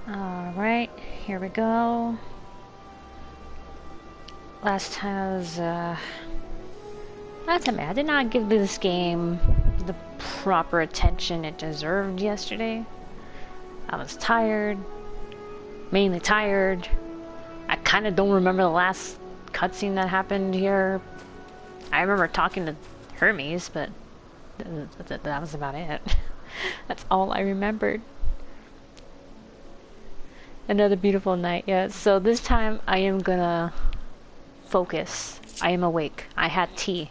Alright, here we go. Last time I did not give this game the proper attention it deserved yesterday. I was tired. Mainly tired. I kind of don't remember the last cutscene that happened here. I remember talking to Hermes, but that was about it. That's all I remembered. Another beautiful night, yeah. So this time I am gonna focus. I am awake. I had tea.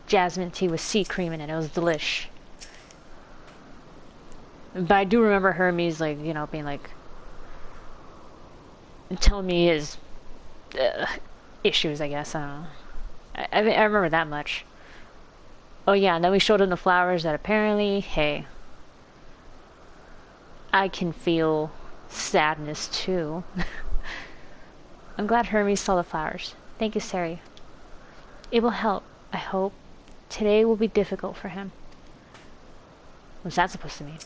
Jasmine tea with sea cream in it. It was delish. But I do remember Hermes, like, you know, being like, telling me his issues, I guess. I don't know. I remember that much. Oh yeah, and then we showed him the flowers that apparently, hey, I can feel sadness too. I'm glad Hermes saw the flowers. Thank you, Sari. It will help, I hope. Today will be difficult for him. What's that supposed to mean?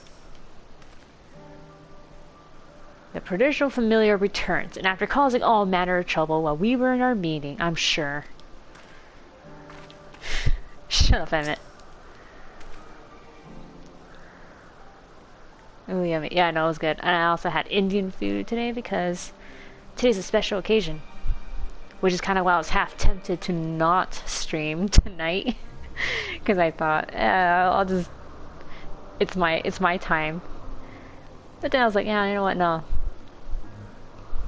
The prodigal familiar returns, and after causing all manner of trouble while we were in our meeting, I'm sure. Shut up, Emmett. Oh, yummy. Yeah, no, it was good. And I also had Indian food today because today's a special occasion. Which is kind of why I was half tempted to not stream tonight. Because I thought, I'll just... It's my time. But then I was like, yeah, you know what, no.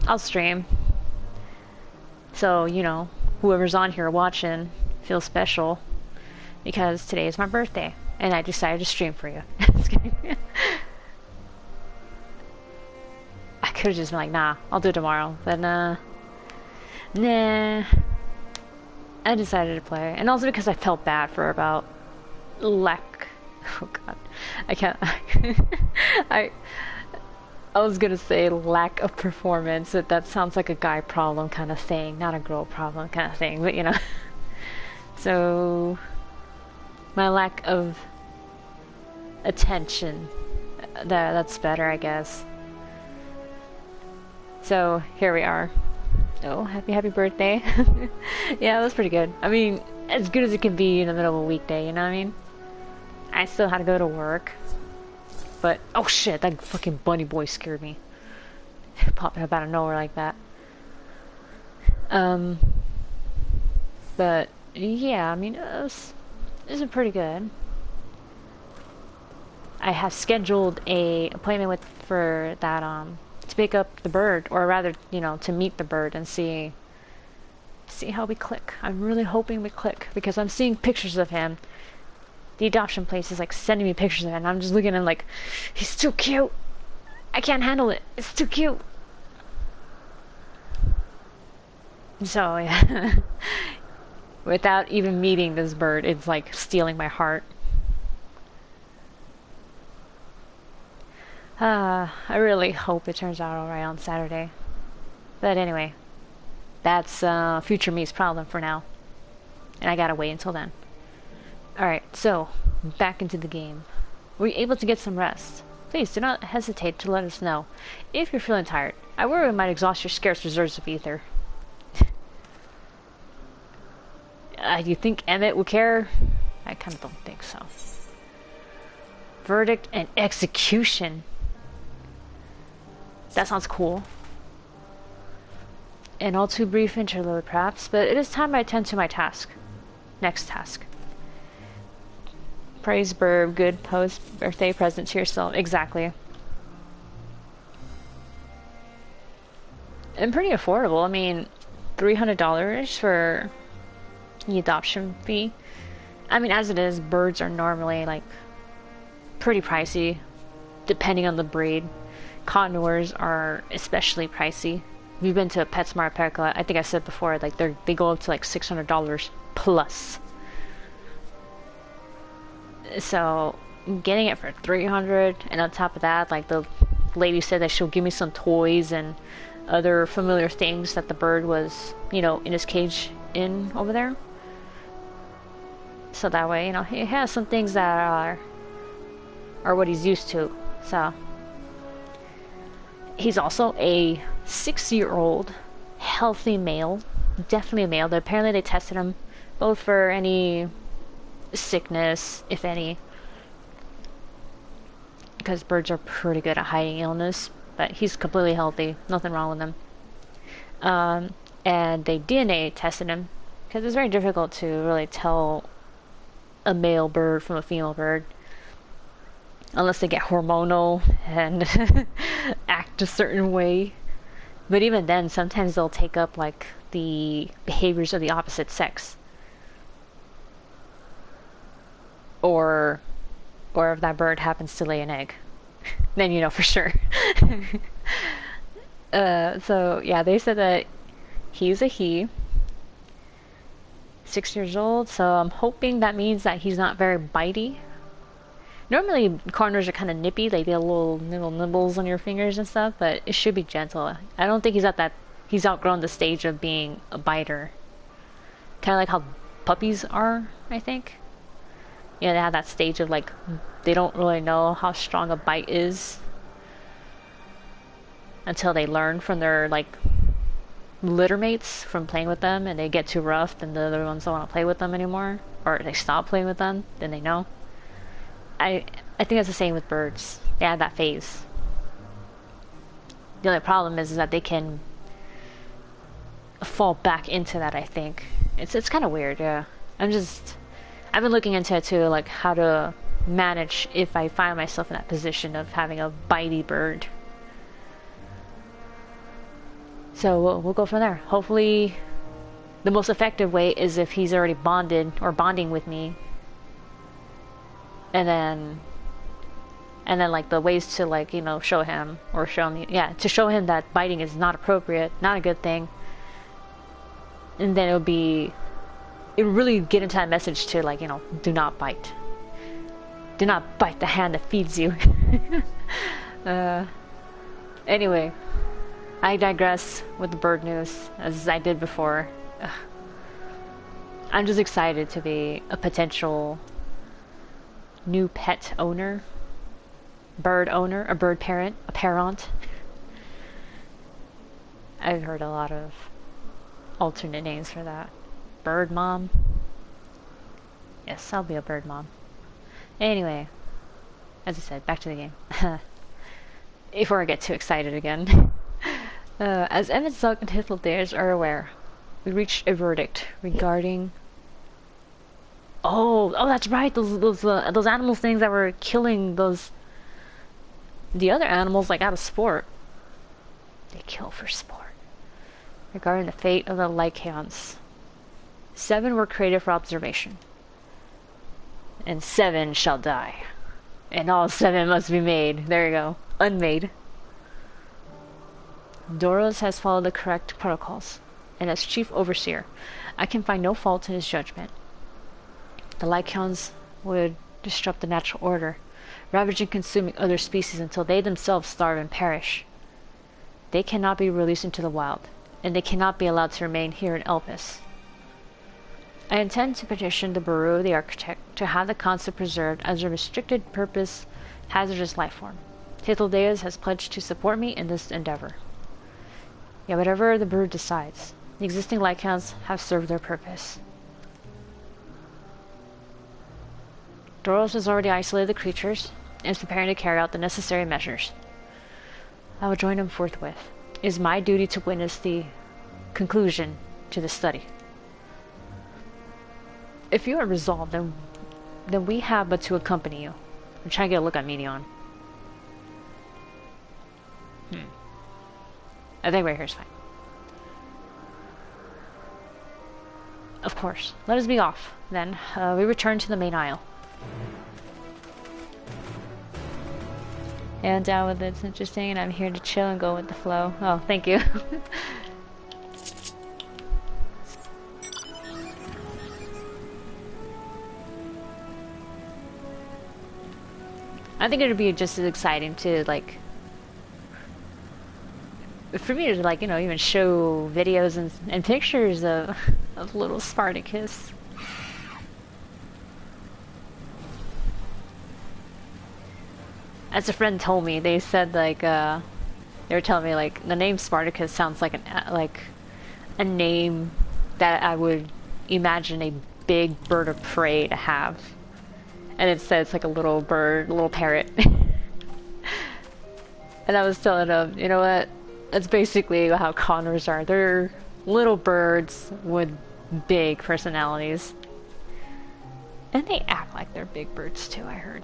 I'll stream. So, you know, whoever's on here watching feels special. Because today is my birthday. And I decided to stream for you. Just kidding. I could have just been like, nah, I'll do it tomorrow. But nah. I decided to play. And also because I felt bad for about lack... Oh god. I can't... I was gonna say lack of performance. That sounds like a guy problem kind of thing. Not a girl problem kind of thing. But you know. So... my lack of attention. That's better, I guess. So, here we are. Oh, happy birthday. Yeah, it was pretty good. I mean, as good as it can be in the middle of a weekday, you know what I mean? I still had to go to work. But, oh shit, that fucking bunny boy scared me. Popping up out of nowhere like that. But, yeah, I mean, it was pretty good. I have scheduled a appointment for that, to pick up the bird, or rather, you know, to meet the bird and see how we click. I'm really hoping we click, because I'm seeing pictures of him. The adoption place is like sending me pictures of him, and I'm just looking at him like, he's too cute. I can't handle it. It's too cute. So, yeah. Without even meeting this bird, it's like stealing my heart. I really hope it turns out alright on Saturday. But anyway, that's future me's problem for now. And I gotta wait until then. Alright, so, back into the game. Were you able to get some rest? Please do not hesitate to let us know if you're feeling tired. I worry we might exhaust your scarce reserves of ether. Do you think Emmett would care? I kind of don't think so. Verdict and execution. That sounds cool. An all too brief interlude, perhaps, but it is time I attend to my task. Next task. Praise Burb, good post-birthday present to yourself. Exactly. And pretty affordable. I mean, $300 for the adoption fee. I mean, as it is, birds are normally, like, pretty pricey, depending on the breed. Condors are especially pricey. If you've been to a PetSmart, Petco, I think I said before, like they go up to like $600 plus. So getting it for $300, and on top of that, like the lady said that she'll give me some toys and other familiar things that the bird was, you know, in his cage in over there. So that way, you know, he has some things that are what he's used to. So He's also a 6-year-old healthy male, definitely a male. Apparently they tested him both for any sickness, if any, because birds are pretty good at hiding illness, but he's completely healthy, nothing wrong with him. And they DNA tested him because it's very difficult to really tell a male bird from a female bird unless they get hormonal and act a certain way. But even then, sometimes they'll take up like the behaviors of the opposite sex, or if that bird happens to lay an egg, then you know for sure. So yeah, they said that he's a he, 6 years old. So I'm hoping that means that he's not very bitey. Normally corners are kind of nippy, like they have little nibbles on your fingers and stuff, but it should be gentle. I don't think he's outgrown the stage of being a biter. Kind of like how puppies are, I think. Yeah, they have that stage of like, they don't really know how strong a bite is until they learn from their like litter mates from playing with them, and they get too rough and the other ones don't want to play with them anymore, or they stop playing with them, then they know. I think that's the same with birds. They have that phase. The only problem is that they can fall back into that, I think. It's kind of weird, yeah. I've been looking into it too, like how to manage if I find myself in that position of having a bitey bird. So we'll go from there. Hopefully the most effective way is if he's already bonded or bonding with me. And then like the ways to like, you know, show him or show me, yeah, to show him that biting is not appropriate, not a good thing. And then it would really get into that message to like, you know, do not bite. Do not bite the hand that feeds you. Anyway, I digress with the bird news as I did before. I'm just excited to be a potential new pet owner, a bird parent, a parent. I've heard a lot of alternate names for that. Bird mom. Yes, I'll be a bird mom. Anyway, as I said, back to the game. Before I get too excited again. As Emet-Selch and Hythlodaeus are aware, we reached a verdict regarding... Oh, that's right. Those animal things that were killing the other animals like out of sport. They kill for sport. Regarding the fate of the Lycaons, 7 were created for observation, and 7 shall die, and all 7 must be made. There you go, unmade. Doros has followed the correct protocols, and as chief overseer, I can find no fault in his judgment. The Lycaons would disrupt the natural order, ravaging and consuming other species until they themselves starve and perish. They cannot be released into the wild, and they cannot be allowed to remain here in Elpis. I intend to petition the Bureau, the architect, to have the concept preserved as a restricted purpose hazardous life form. Hythlodaeus has pledged to support me in this endeavor. Yet whatever the Bureau decides, the existing Lycaons have served their purpose. Doros has already isolated the creatures and is preparing to carry out the necessary measures. I will join him forthwith. It is my duty to witness the conclusion to the study. If you are resolved, then we have but to accompany you. I'm trying to get a look at Meteion. I think right here is fine. Of course. Let us be off, then. We return to the main aisle. And down with it's interesting, and I'm here to chill and go with the flow. Oh, thank you. I think it would be just as exciting to, like, for me to, like, you know, even show videos and pictures of little Spartacus. As a friend told me, they said, like, They were telling me like the name Spartacus sounds like a name that I would imagine a big bird of prey to have. And instead it's like a little bird, a little parrot. And I was telling them, you know what? That's basically how condors are. They're little birds with big personalities. And they act like they're big birds too, I heard.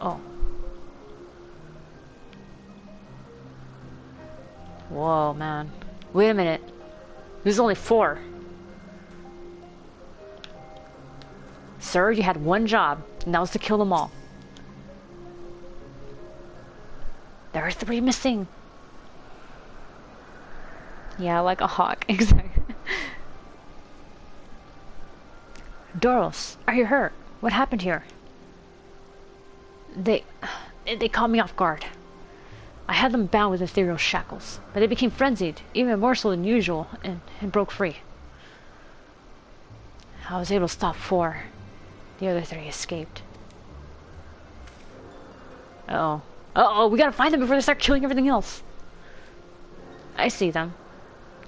Oh. Whoa, man. Wait a minute. There's only 4. Sir, you had one job, and that was to kill them all. There are 3 missing. Yeah, like a hawk, exactly. Doros, are you hurt? What happened here? They caught me off guard. I had them bound with ethereal shackles, but they became frenzied, even more so than usual, and broke free. I was able to stop 4. The other 3 escaped. Uh-oh. Uh-oh, we gotta find them before they start killing everything else. I see them.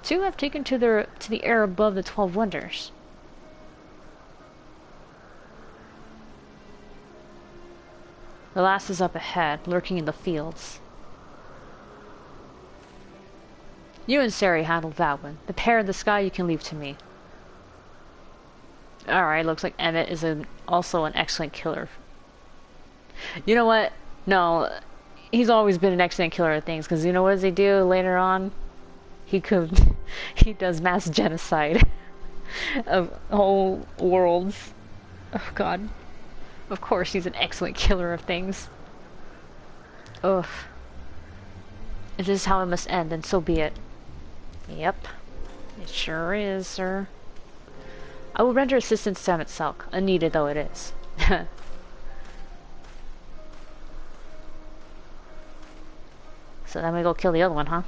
2 have taken to the air above the 12 wonders. The last is up ahead, lurking in the fields. You and Sari handled that one. The pair in the sky you can leave to me. Alright, looks like Emmett is also an excellent killer. You know what? No, he's always been an excellent killer of things, because you know what does he do later on? He does mass genocide of whole worlds. Oh god. Of course he's an excellent killer of things. Ugh. If this is how it must end, then so be it. Yep. It sure is, sir. I will render assistance to Emet-Selch, unneeded though it is. So then we go kill the other one, huh?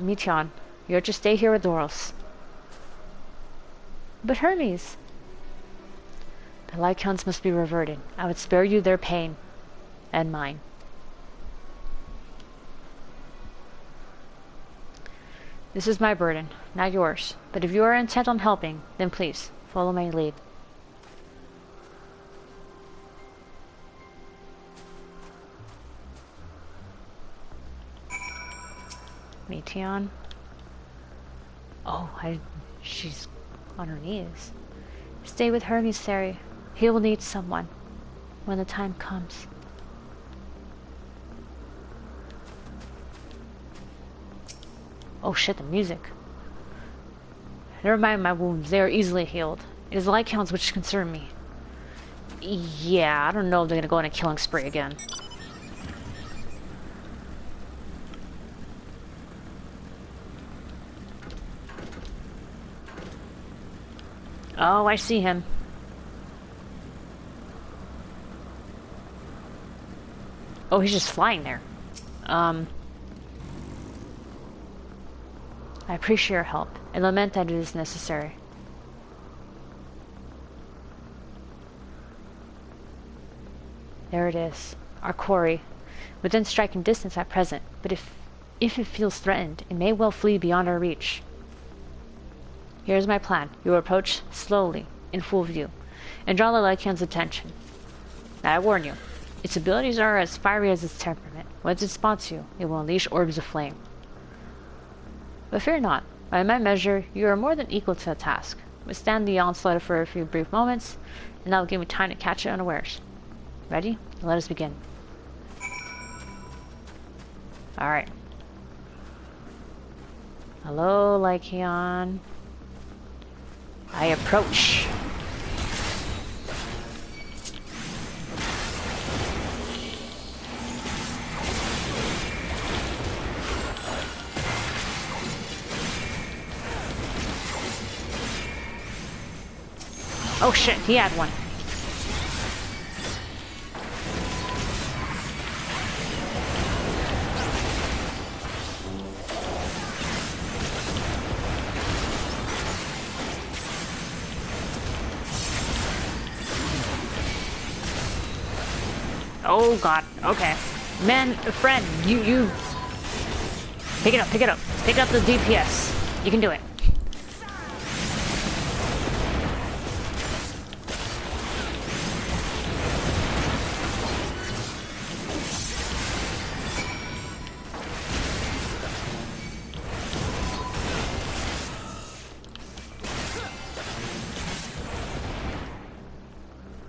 Meteion, you're to stay here with Doros. But Hermes! The Lycans must be reverted. I would spare you their pain. And mine. This is my burden, not yours. But if you are intent on helping, then please, follow my lead. Meteion. Oh, she's on her knees. Stay with Hermes, Sari. He will need someone when the time comes. Oh shit, the music. Never mind my wounds, they are easily healed. It is Lycans which concern me. Yeah, I don't know if they're gonna go on a killing spree again. Oh, I see him. Oh, he's just flying there. I appreciate your help, and lament that it is necessary. There it is, our quarry, within striking distance at present, but if it feels threatened, it may well flee beyond our reach. Here's my plan. You will approach slowly, in full view, and draw the Lycan's attention. Now I warn you, its abilities are as fiery as its temperament. Once it spots you, it will unleash orbs of flame. But fear not. By my measure, you are more than equal to the task. Withstand the onslaught for a few brief moments, and that will give me time to catch it unawares. Ready? Let us begin. Alright. Hello, Lycan. I approach. Oh shit, he had one. Oh god, okay. Man, friend, you pick it up, pick it up. Pick up the DPS. You can do it.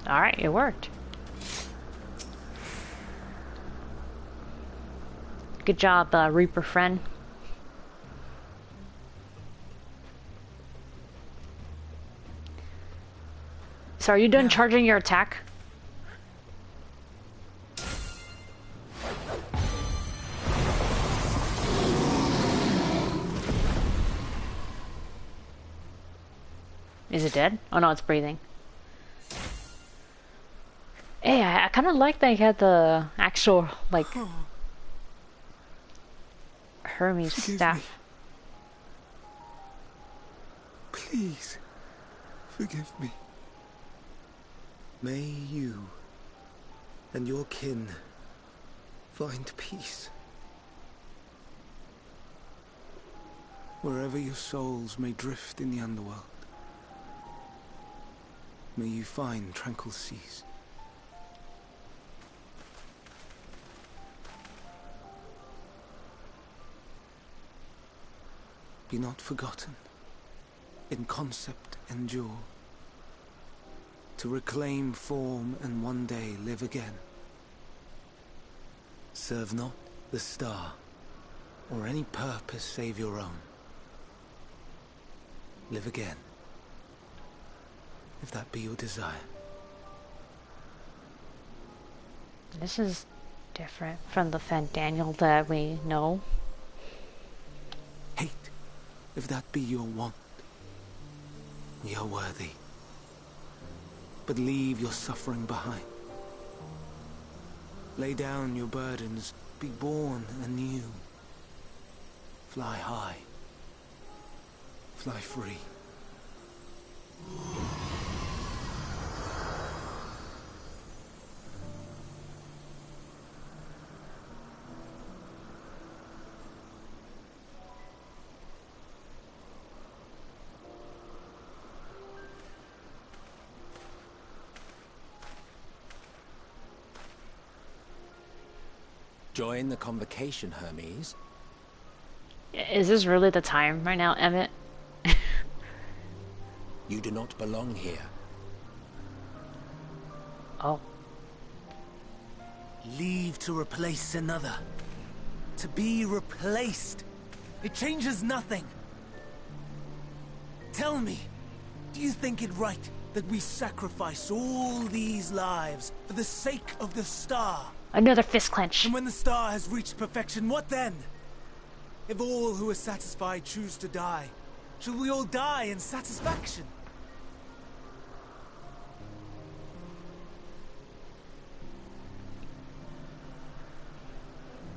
Alright, it worked. Good job, Reaper friend. So are you done charging your attack? Is it dead? Oh no, it's breathing. Hey, I kind of like that you had the actual, like, Hermes staff. Please, forgive me. May you and your kin find peace. Wherever your souls may drift in the underworld, may you find tranquil seas. Be not forgotten, in concept endure, to reclaim form and one day live again. Serve not the star, or any purpose save your own. Live again, if that be your desire. This is different from the Fandaniel that we know. Hate, if that be your want. We are worthy. But leave your suffering behind. Lay down your burdens, be born anew. Fly high. Fly free. Join the convocation, Hermes. Is this really the time right now, Emmett? You do not belong here. Oh. Leave to replace another. To be replaced. It changes nothing. Tell me, do you think it right that we sacrifice all these lives for the sake of the star? Another fist clench. And when the star has reached perfection, what then? If all who are satisfied choose to die, shall we all die in satisfaction?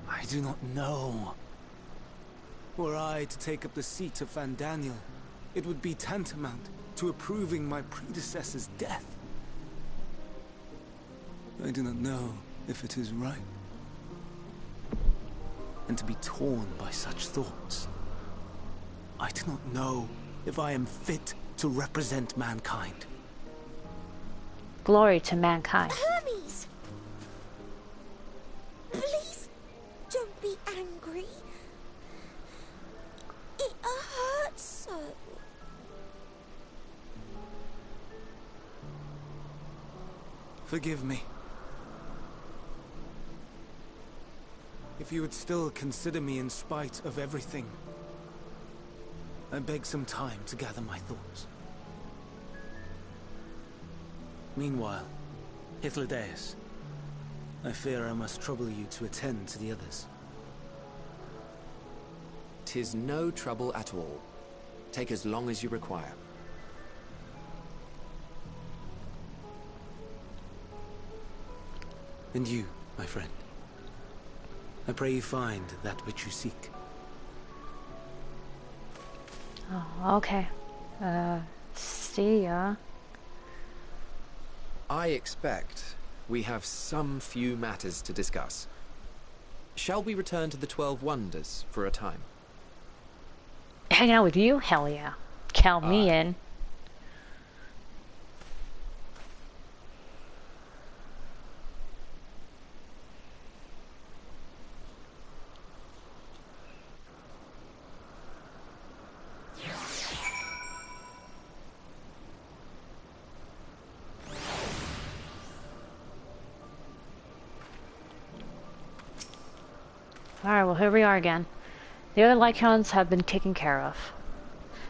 I do not know. Were I to take up the seat of Fandaniel, it would be tantamount to approving my predecessor's death. I do not know if it is right. And to be torn by such thoughts, I do not know if I am fit to represent mankind. Glory to mankind. Hermes! Please, don't be angry. It hurts so. Forgive me. If you would still consider me in spite of everything, I beg some time to gather my thoughts. Meanwhile, Hythlodaeus, I fear I must trouble you to attend to the others. 'Tis no trouble at all. Take as long as you require. And you, my friend, I pray you find that which you seek. Oh, okay. See ya. I expect we have some few matters to discuss. Shall we return to the 12 Wonders for a time? Hanging out with you? Hell yeah. Count me in. Alright, well here we are again. The other Lycons have been taken care of.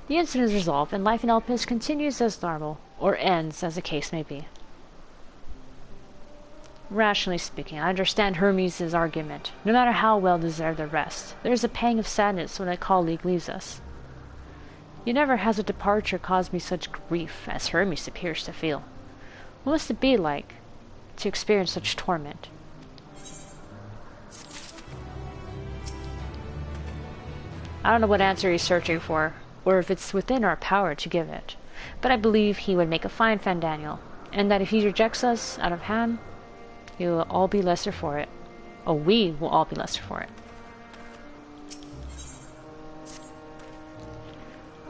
The incident is resolved, and life in Elpis continues as normal, or ends, as the case may be. Rationally speaking, I understand Hermes' argument. No matter how well deserved the rest, there is a pang of sadness when a colleague leaves us. Yet never has a departure caused me such grief as Hermes appears to feel. What must it be like to experience such torment? I don't know what answer he's searching for, or if it's within our power to give it, but I believe he would make a fine Fandaniel, and that if he rejects us out of hand, he will all be lesser for it. Oh, we will all be lesser for it.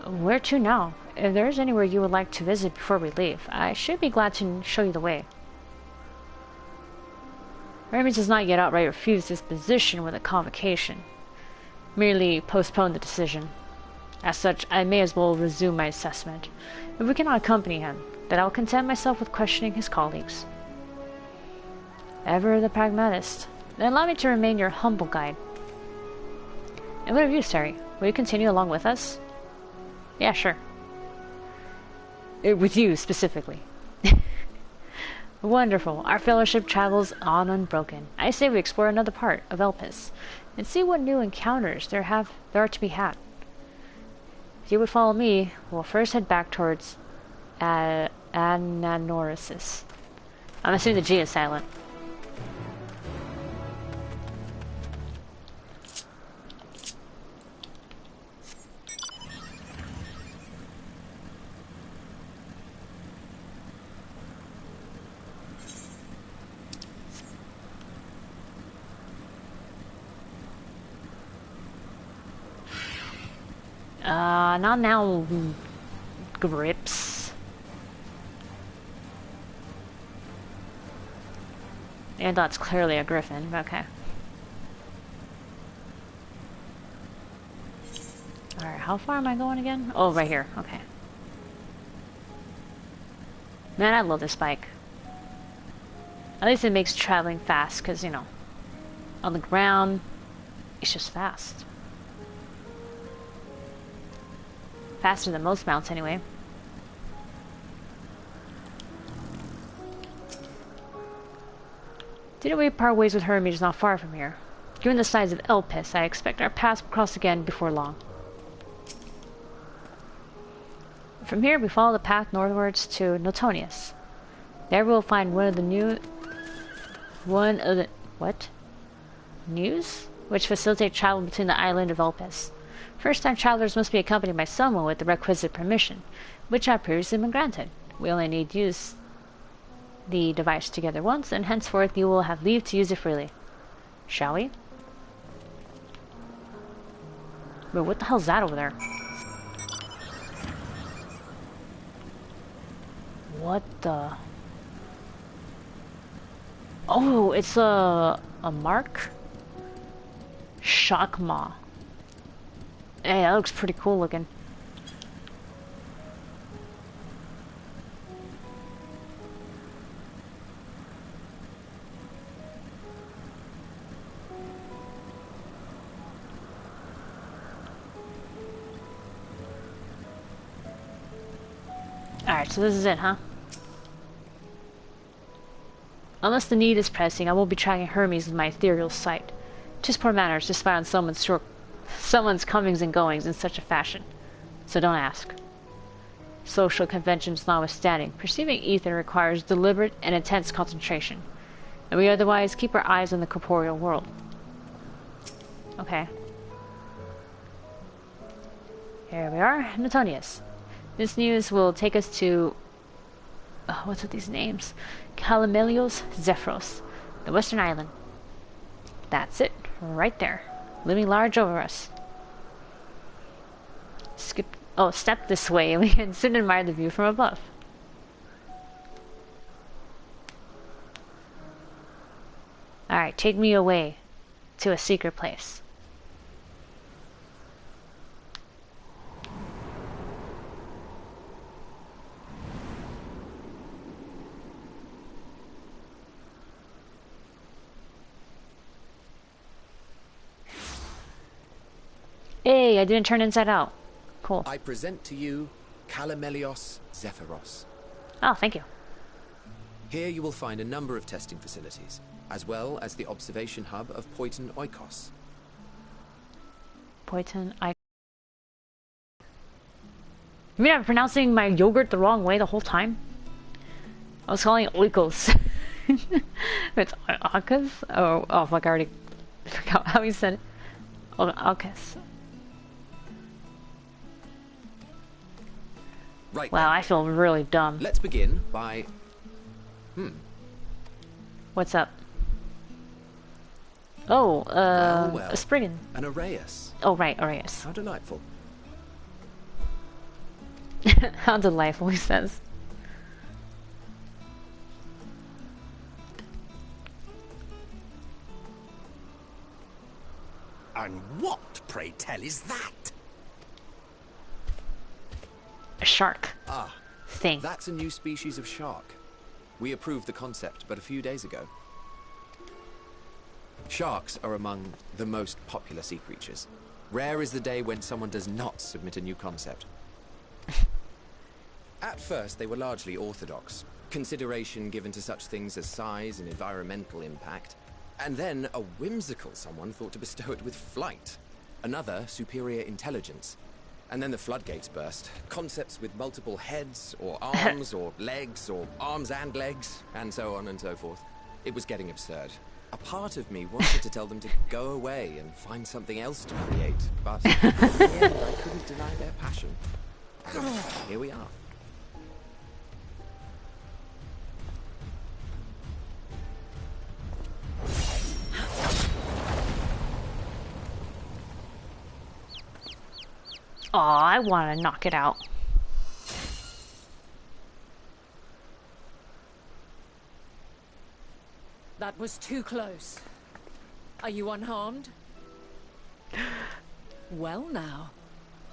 Where to now? If there is anywhere you would like to visit before we leave, I should be glad to show you the way. Hermes has not yet outright refused this position with a convocation. Merely postpone the decision. As such, I may as well resume my assessment. If we cannot accompany him, then I will content myself with questioning his colleagues. Ever the pragmatist. Then allow me to remain your humble guide. And what of you, Sari? Will you continue along with us? Yeah, sure. With you, specifically. Wonderful. Our fellowship travels on unbroken. I say we explore another part of Elpis, and see what new encounters there are to be had. If you would follow me, we'll first head back towards Ananorisis. I'm assuming the G is silent. Not now, Grips. And that's clearly a griffin, okay. Alright, how far am I going again? Oh, right here, okay. Man, I love this bike. At least it makes traveling fast, because, you know, on the ground, it's just fast. Faster than most mounts, anyway. Didn't we part ways with Hermes not far from here? Given the size of Elpis, I expect our paths will cross again before long. From here, we follow the path northwards to Notonius. There we'll find what? News? Which facilitate travel between the island of Elpis. First-time travelers must be accompanied by someone with the requisite permission, which have previously been granted. We only need to use the device together once, and henceforth you will have leave to use it freely. Shall we? Wait, what the hell's that over there? What the... Oh, it's a mark? Shockmaw. Hey, that looks pretty cool looking. Alright, so this is it, huh? Unless the need is pressing, I won't be tracking Hermes with my ethereal sight. Just poor manners to spy on someone's comings and goings in such a fashion. So don't ask. Social conventions notwithstanding, perceiving ether requires deliberate and intense concentration, and we otherwise keep our eyes on the corporeal world. Okay. Here we are, Notonius. This news will take us to... what's with these names? Calamelios Zephyros, the western island. That's it. right there, looming large over us. Step this way, and we can sit and admire the view from above. Alright, take me away to a secret place. Hey, I didn't turn inside out. Cool. I present to you Calamelios Zephyros. Oh, thank you. Here you will find a number of testing facilities, as well as the observation hub of Poiton Oikos. Poiton Oikos. You mean I'm pronouncing my yogurt the wrong way the whole time? I was calling it Oikos. It's Oikos? Oh fuck, I already forgot how he said it. Oikos. Right. Wow, I feel really dumb. Let's begin by... What's up? Oh, well. a Spriggan. An Arraius. Oh, right, Arias. How delightful. How delightful, he says. And what, pray tell, is that? A shark. Ah, Thing. that's a new species of shark. We approved the concept but a few days ago. Sharks are among the most popular sea creatures. Rare is the day when someone does not submit a new concept. At first, they were largely orthodox, consideration given to such things as size and environmental impact, and then a whimsical someone thought to bestow it with flight, another superior intelligence. And then the floodgates burst. Concepts with multiple heads, or arms, or legs, or arms and legs, and so on and so forth. It was getting absurd. A part of me wanted to tell them to go away and find something else to create, but in the end, I couldn't deny their passion. And here we are. Aw, I want to knock it out. That was too close. Are you unharmed? Well now,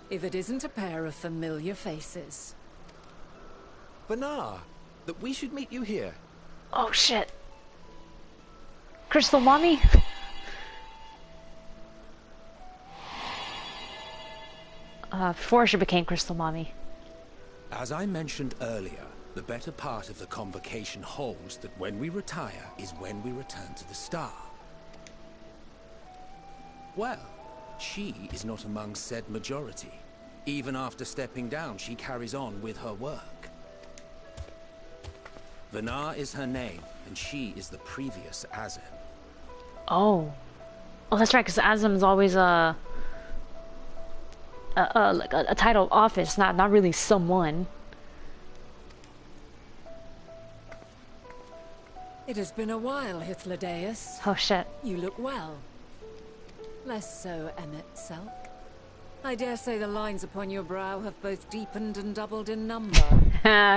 if it isn't a pair of familiar faces. Banar, that we should meet you here. Oh shit. Crystal Mommy? Before she became Crystal Mommy. As I mentioned earlier, the better part of the convocation holds that when we retire is when we return to the star. Well, she is not among said majority. Even after stepping down, she carries on with her work. Vanar is her name, and she is the previous Azem. Oh. Oh, that's right, because Azem is always like a title of office, not really someone. It has been a while, Hythlodaeus. Oh shit. You look well. Less so, Emet-Selch. I dare say the lines upon your brow have both deepened and doubled in number.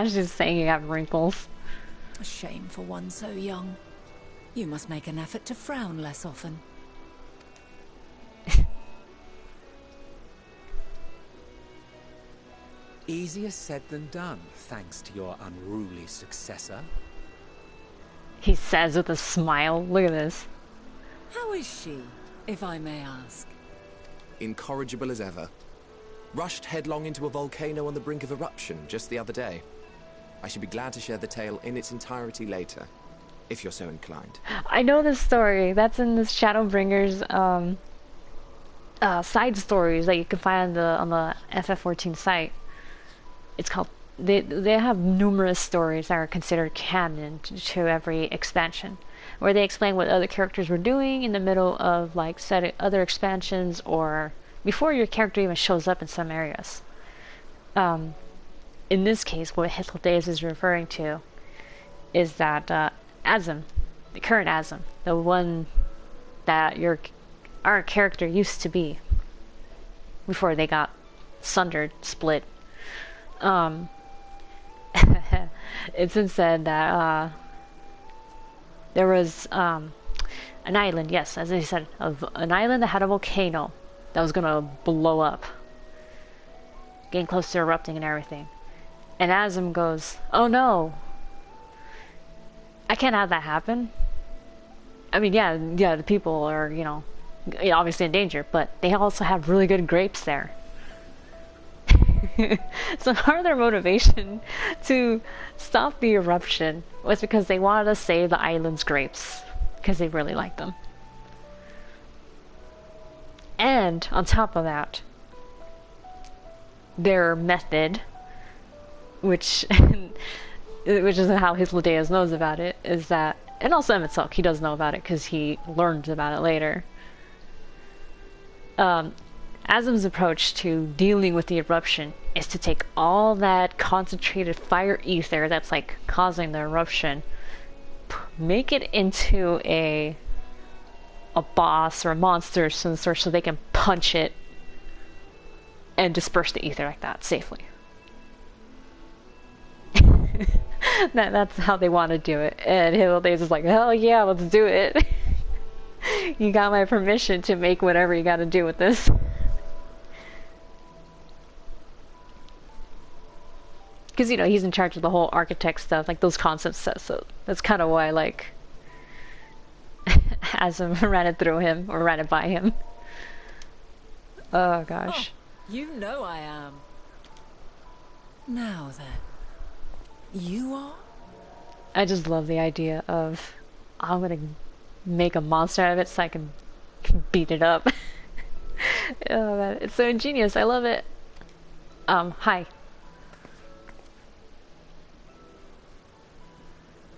She's saying you have wrinkles. A shame for one so young. You must make an effort to frown less often. Easier said than done, thanks to your unruly successor. He says with a smile. Look at this. How is she, if I may ask? Incorrigible as ever. Rushed headlong into a volcano on the brink of eruption just the other day. I should be glad to share the tale in its entirety later, if you're so inclined. I know this story. That's in this Shadowbringers side stories that you can find on the FF14 site. It's called. They have numerous stories that are considered canon to every expansion, where they explain what other characters were doing in the middle of like other expansions or before your character even shows up in some areas. In this case, what Hythlodaeus is referring to is that Azem, the current Azem, the one that your our character used to be before they got sundered, split. It's been said that there was an island, yes, as I said, an island that had a volcano that was gonna blow up, getting close to erupting and everything. And Asm goes, "Oh no, I can't have that happen." I mean, yeah, the people are, obviously in danger, but they also have really good grapes there. So part of their motivation to stop the eruption was because they wanted to save the island's grapes, because they really liked them. And on top of that, their method, which is how Hythlodaeus knows about it, is that, and also Emet-Selch, he does know about it because he learns about it later. Asm's approach to dealing with the eruption is to take all that concentrated fire ether that's like causing the eruption, make it into a boss or a monster of some sort so they can punch it and disperse the ether like that safely. That's how they want to do it. And Hythlodaeus is like, hell yeah, let's do it. You got my permission to make whatever you gotta do with this. Because, he's in charge of the whole architect stuff, like those concept stuff, so that's kind of why, like, Asm ran it through him, or ran it by him. Oh, gosh. Oh, you know I am. Now then, you are? I just love the idea of, I'm gonna make a monster out of it so I can beat it up. Oh, man, it's so ingenious, I love it. Hi.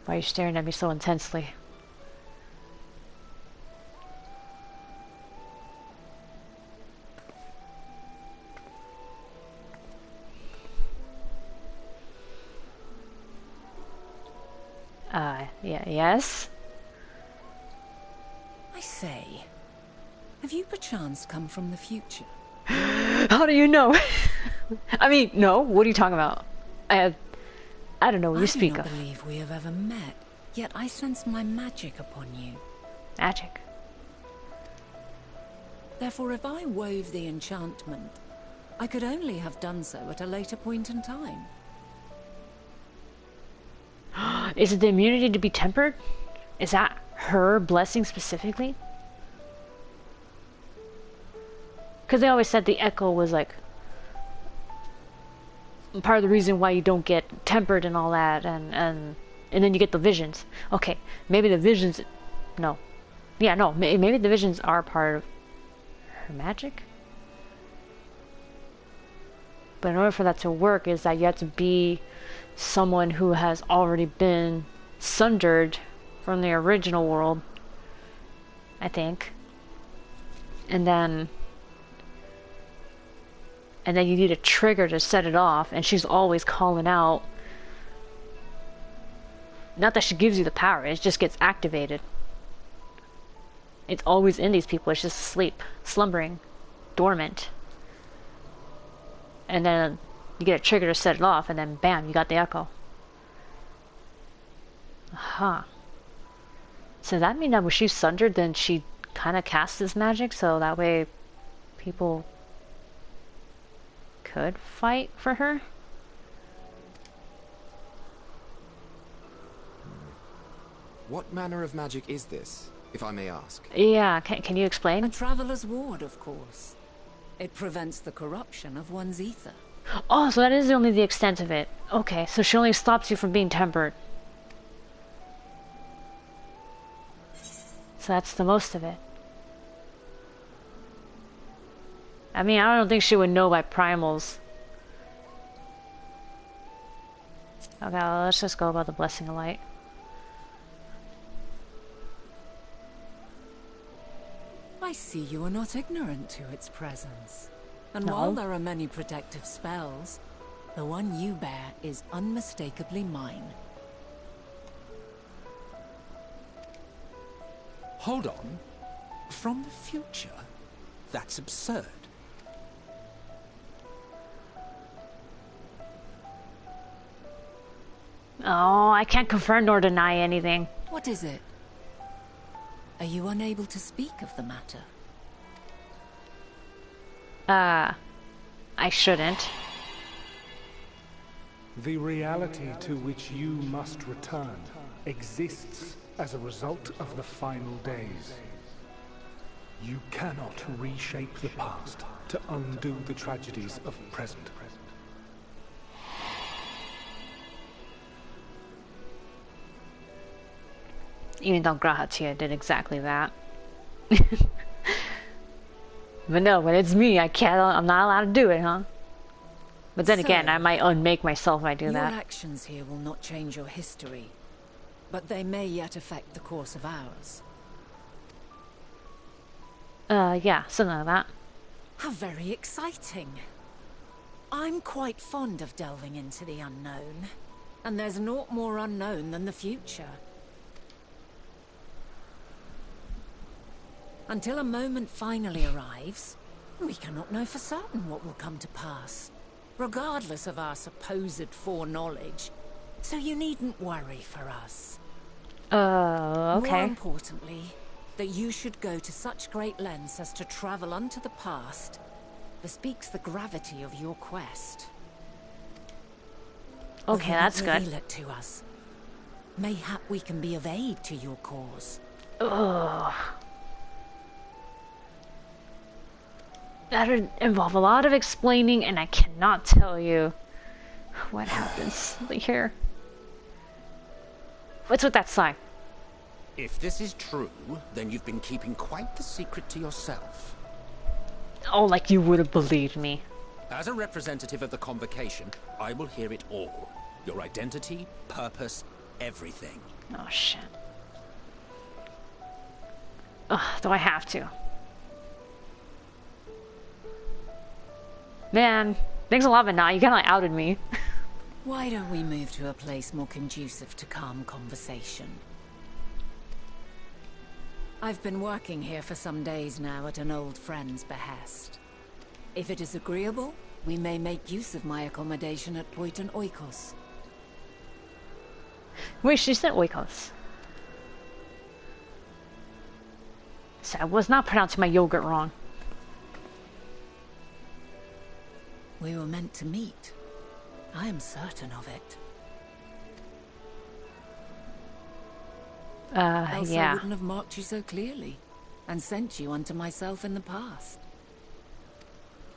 Why are you staring at me so intensely? Yeah, yes? I say, have you perchance come from the future? How do you know? I mean, no, what are you talking about? I don't know what you speak of. I do not believe we have ever met, yet I sense my magic upon you. Magic? Therefore, if I wove the enchantment, I could only have done so at a later point in time. Is it the immunity to be tempered? Is that her blessing specifically? Because they always said the echo was like part of the reason why you don't get tempered and all that, and then you get the visions. Okay, maybe the visions, no. Yeah, no, maybe the visions are part of her magic? But in order for that to work is that you have to be someone who has already been sundered from the original world, I think. And then you need a trigger to set it off, and she's always calling out. Not that she gives you the power, it just gets activated. It's always in these people, it's just asleep, slumbering, dormant. And then you get a trigger to set it off, and then bam, you got the echo. Aha. So that means that when she's sundered, then she kind of casts this magic, so that way people could fight for her? What manner of magic is this, if I may ask? Yeah, can you explain? A traveler's ward, of course. It prevents the corruption of one's ether. Oh, so that is only the extent of it. Okay, so she only stops you from being tempered. So that's the most of it. I mean, I don't think she would know by primals. Okay, well, let's just go about the blessing of light. I see you are not ignorant to its presence. And No. while there are many protective spells, the one you bear is unmistakably mine. Hold on. From the future? That's absurd. Oh, I can't confirm nor deny anything. What is it? Are you unable to speak of the matter? I shouldn't. The reality to which you must return exists as a result of the final days. You cannot reshape the past to undo the tragedies of the present. Even though Grahatia did exactly that. But no, when it's me, I'm not allowed to do it, huh? But then again, I might unmake myself if I do that. Your actions here will not change your history, but they may yet affect the course of ours. Yeah, something like that. How very exciting. I'm quite fond of delving into the unknown, and there's naught more unknown than the future. Until a moment finally arrives, we cannot know for certain what will come to pass, regardless of our supposed foreknowledge. So you needn't worry for us. Okay. More importantly, that you should go to such great lengths as to travel unto the past bespeaks the gravity of your quest. Okay, that's good. Reveal it to us. Mayhap we can be of aid to your cause. Ugh. That would involve a lot of explaining, and I cannot tell you what happens here. What's with that sign? If this is true, then you've been keeping quite the secret to yourself. Oh, like you would have believed me. As a representative of the Convocation, I will hear it all. Your identity, purpose, everything. Oh, shit. Ugh, do I have to? Man, thanks a lot, but nah, you kinda like outed me. Why don't we move to a place more conducive to calm conversation? I've been working here for some days now at an old friend's behest. If it is agreeable, we may make use of my accommodation at Poiton Oikos. Wait, she said Oikos. So I was not pronouncing my yogurt wrong. We were meant to meet. I am certain of it. Else I wouldn't have marked you so clearly, and sent you unto myself in the past.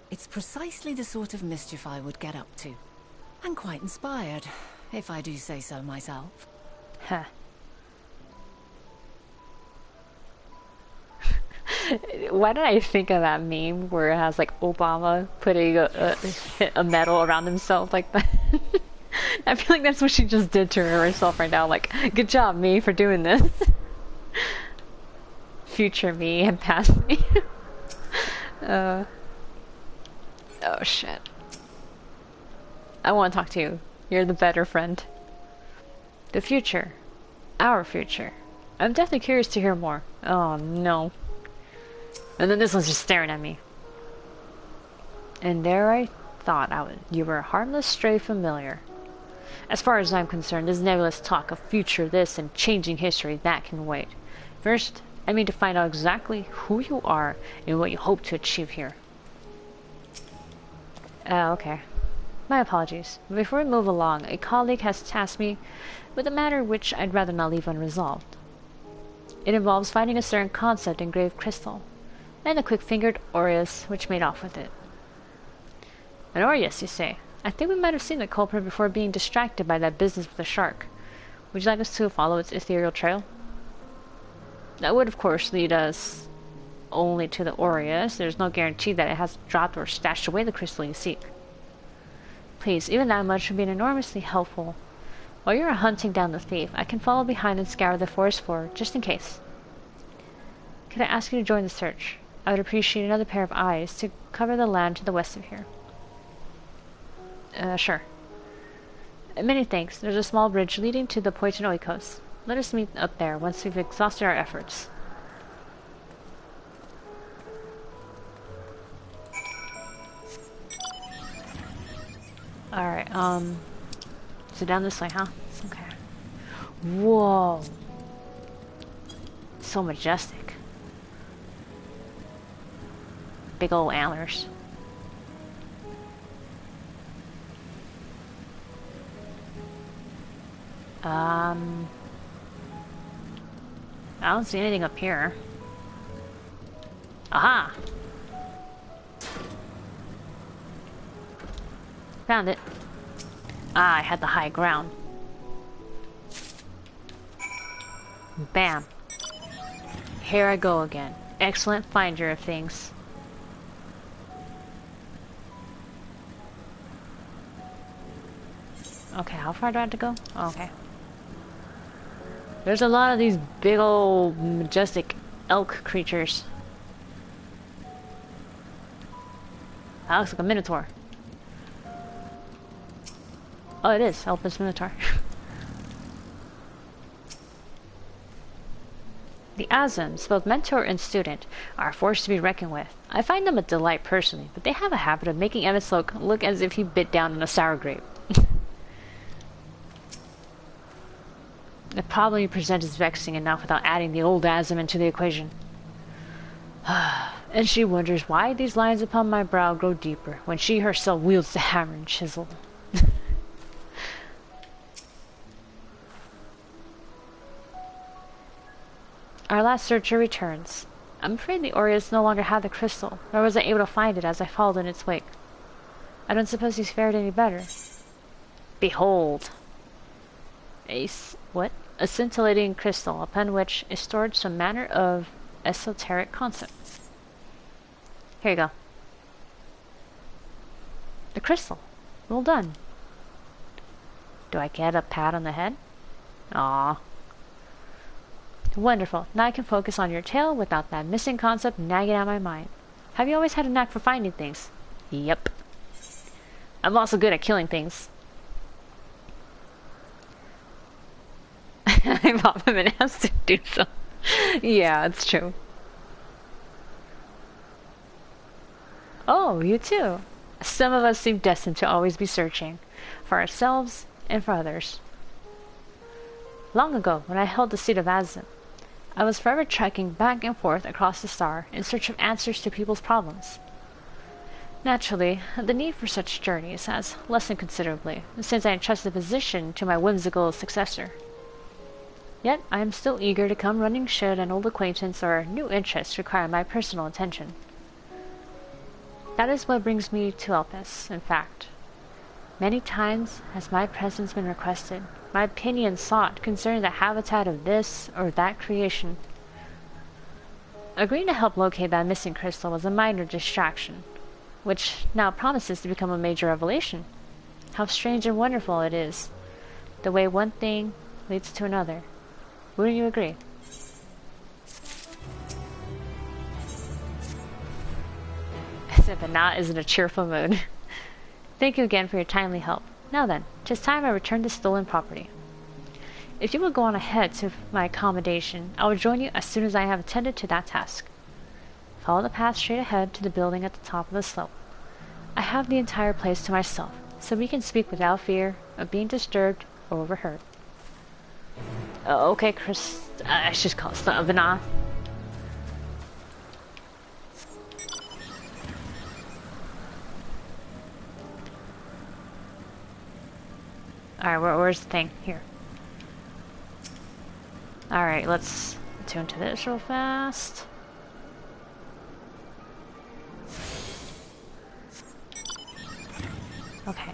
It's precisely the sort of mischief I would get up to. And quite inspired, if I do say so myself. Huh. Why did I think of that meme where it has like Obama putting a medal around himself like that? I feel like that's what she just did to herself right now. Like, good job, me, for doing this. Future me and past me. Oh shit. I want to talk to you. You're the better friend. The future. Our future. I'm definitely curious to hear more. Oh no. And then this one's just staring at me. And there I thought you were a harmless stray familiar. As far as I'm concerned, this nebulous talk of future this and changing history, that can wait. First, I mean to find out exactly who you are and what you hope to achieve here. Okay. My apologies. Before we move along, a colleague has tasked me with a matter which I'd rather not leave unresolved. It involves finding a certain concept in engraved crystal, and a quick-fingered Aureus which made off with it. An Aureus, you say? I think we might have seen the culprit before being distracted by that business with the shark. Would you like us to follow its ethereal trail? That would, of course, lead us only to the Aureus. There's no guarantee that it has dropped or stashed away the crystal you seek. Please, even that much would be enormously helpful. While you're hunting down the thief, I can follow behind and scour the forest floor, just in case. Could I ask you to join the search? I would appreciate another pair of eyes to cover the land to the west of here. Sure. Many thanks. There's a small bridge leading to the Poiton Oikos. Let us meet up there once we've exhausted our efforts. Alright, so down this way, huh? Okay. Whoa. So majestic. Big old antlers. I don't see anything up here. Aha! Found it. Ah, I had the high ground. Bam. Here I go again. Excellent finder of things. Okay, how far do I have to go? Oh, okay. There's a lot of these big old majestic elk creatures. That looks like a minotaur. Oh, it is. Elpis minotaur. The Asms, both mentor and student, are a force to be reckoned with. I find them a delight personally, but they have a habit of making Emet-Selch look as if he bit down on a sour grape. It probably presents as vexing enough without adding the old Asm into the equation. And she wonders why these lines upon my brow grow deeper when she herself wields the hammer and chisel. Our last searcher returns. I'm afraid the Aureus no longer had the crystal, nor was I able to find it as I followed in its wake. I don't suppose he's fared any better. Behold! What? A scintillating crystal upon which is stored some manner of esoteric concepts. Here you go. The crystal. Well done. Do I get a pat on the head? Aww. Wonderful. Now I can focus on your tale without that missing concept nagging at my mind. Have you always had a knack for finding things? Yep. I'm also good at killing things. I'm often been asked to do so. Yeah, it's true. Oh, you too. Some of us seem destined to always be searching. For ourselves and for others. Long ago, when I held the seat of Asm, I was forever trekking back and forth across the star in search of answers to people's problems. Naturally, the need for such journeys has lessened considerably since I entrusted the position to my whimsical successor. Yet I am still eager to come running should an old acquaintance or new interest require my personal attention. That is what brings me to Elpis, in fact. Many times has my presence been requested, my opinion sought concerning the habitat of this or that creation. Agreeing to help locate that missing crystal was a minor distraction, which now promises to become a major revelation. How strange and wonderful it is, the way one thing leads to another. Wouldn't you agree? Except that Nat is in a cheerful mood. Thank you again for your timely help. Now then, 'tis time I return the stolen property. If you will go on ahead to my accommodation, I will join you as soon as I have attended to that task. Follow the path straight ahead to the building at the top of the slope. I have the entire place to myself, so we can speak without fear of being disturbed or overheard. Okay, Chris. I should call it Vanna. Alright, where's the thing? Here. Alright, let's tune to this real fast. Okay.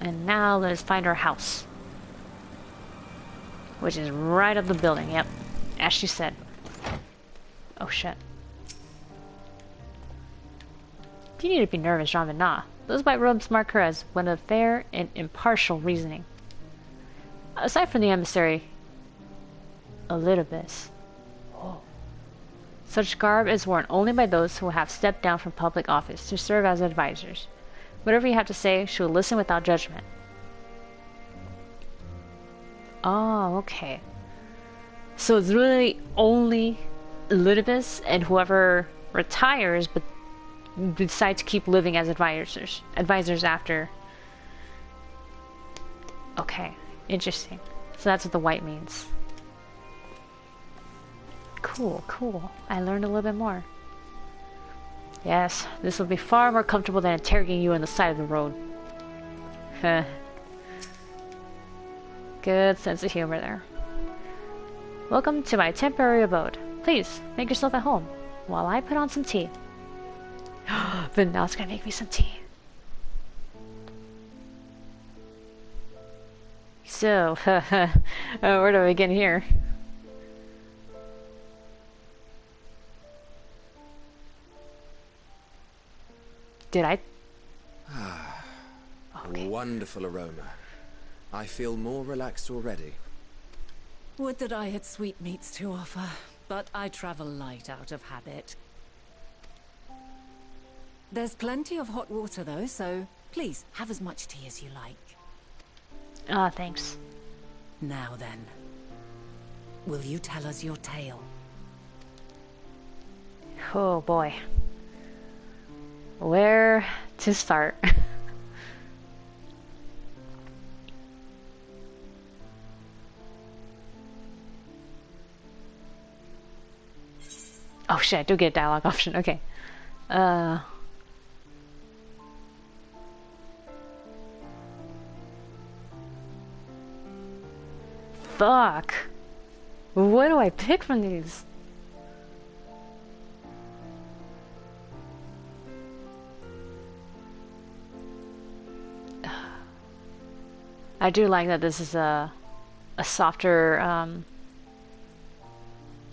And now let's find our house. Which is right up the building, yep. As she said. Oh shit. You need to be nervous, Jean-Venat. Those white robes mark her as one of fair and impartial reasoning. Aside from the emissary, Elpis. Oh. Such garb is worn only by those who have stepped down from public office to serve as advisors. Whatever you have to say, she will listen without judgment. Oh, okay. So it's really only Elpis and whoever retires but decide to keep living as advisors after Okay, interesting. So that's what the white means. Cool, cool. I learned a little bit more. Yes, this will be far more comfortable than interrogating you on the side of the road. Heh. Good sense of humor there. Welcome to my temporary abode. Please, make yourself at home, while I put on some tea. Vinod's gonna make me some tea. So, where do we begin here? Did I? Okay. Wonderful aroma. I feel more relaxed already. Would that I had sweetmeats to offer, but I travel light out of habit. There's plenty of hot water though, so please have as much tea as you like. Ah, thanks. Now then, will you tell us your tale? Oh boy. Where to start? Oh shit, I do get a dialogue option. Okay. Fuck. What do I pick from these? I do like that this is a softer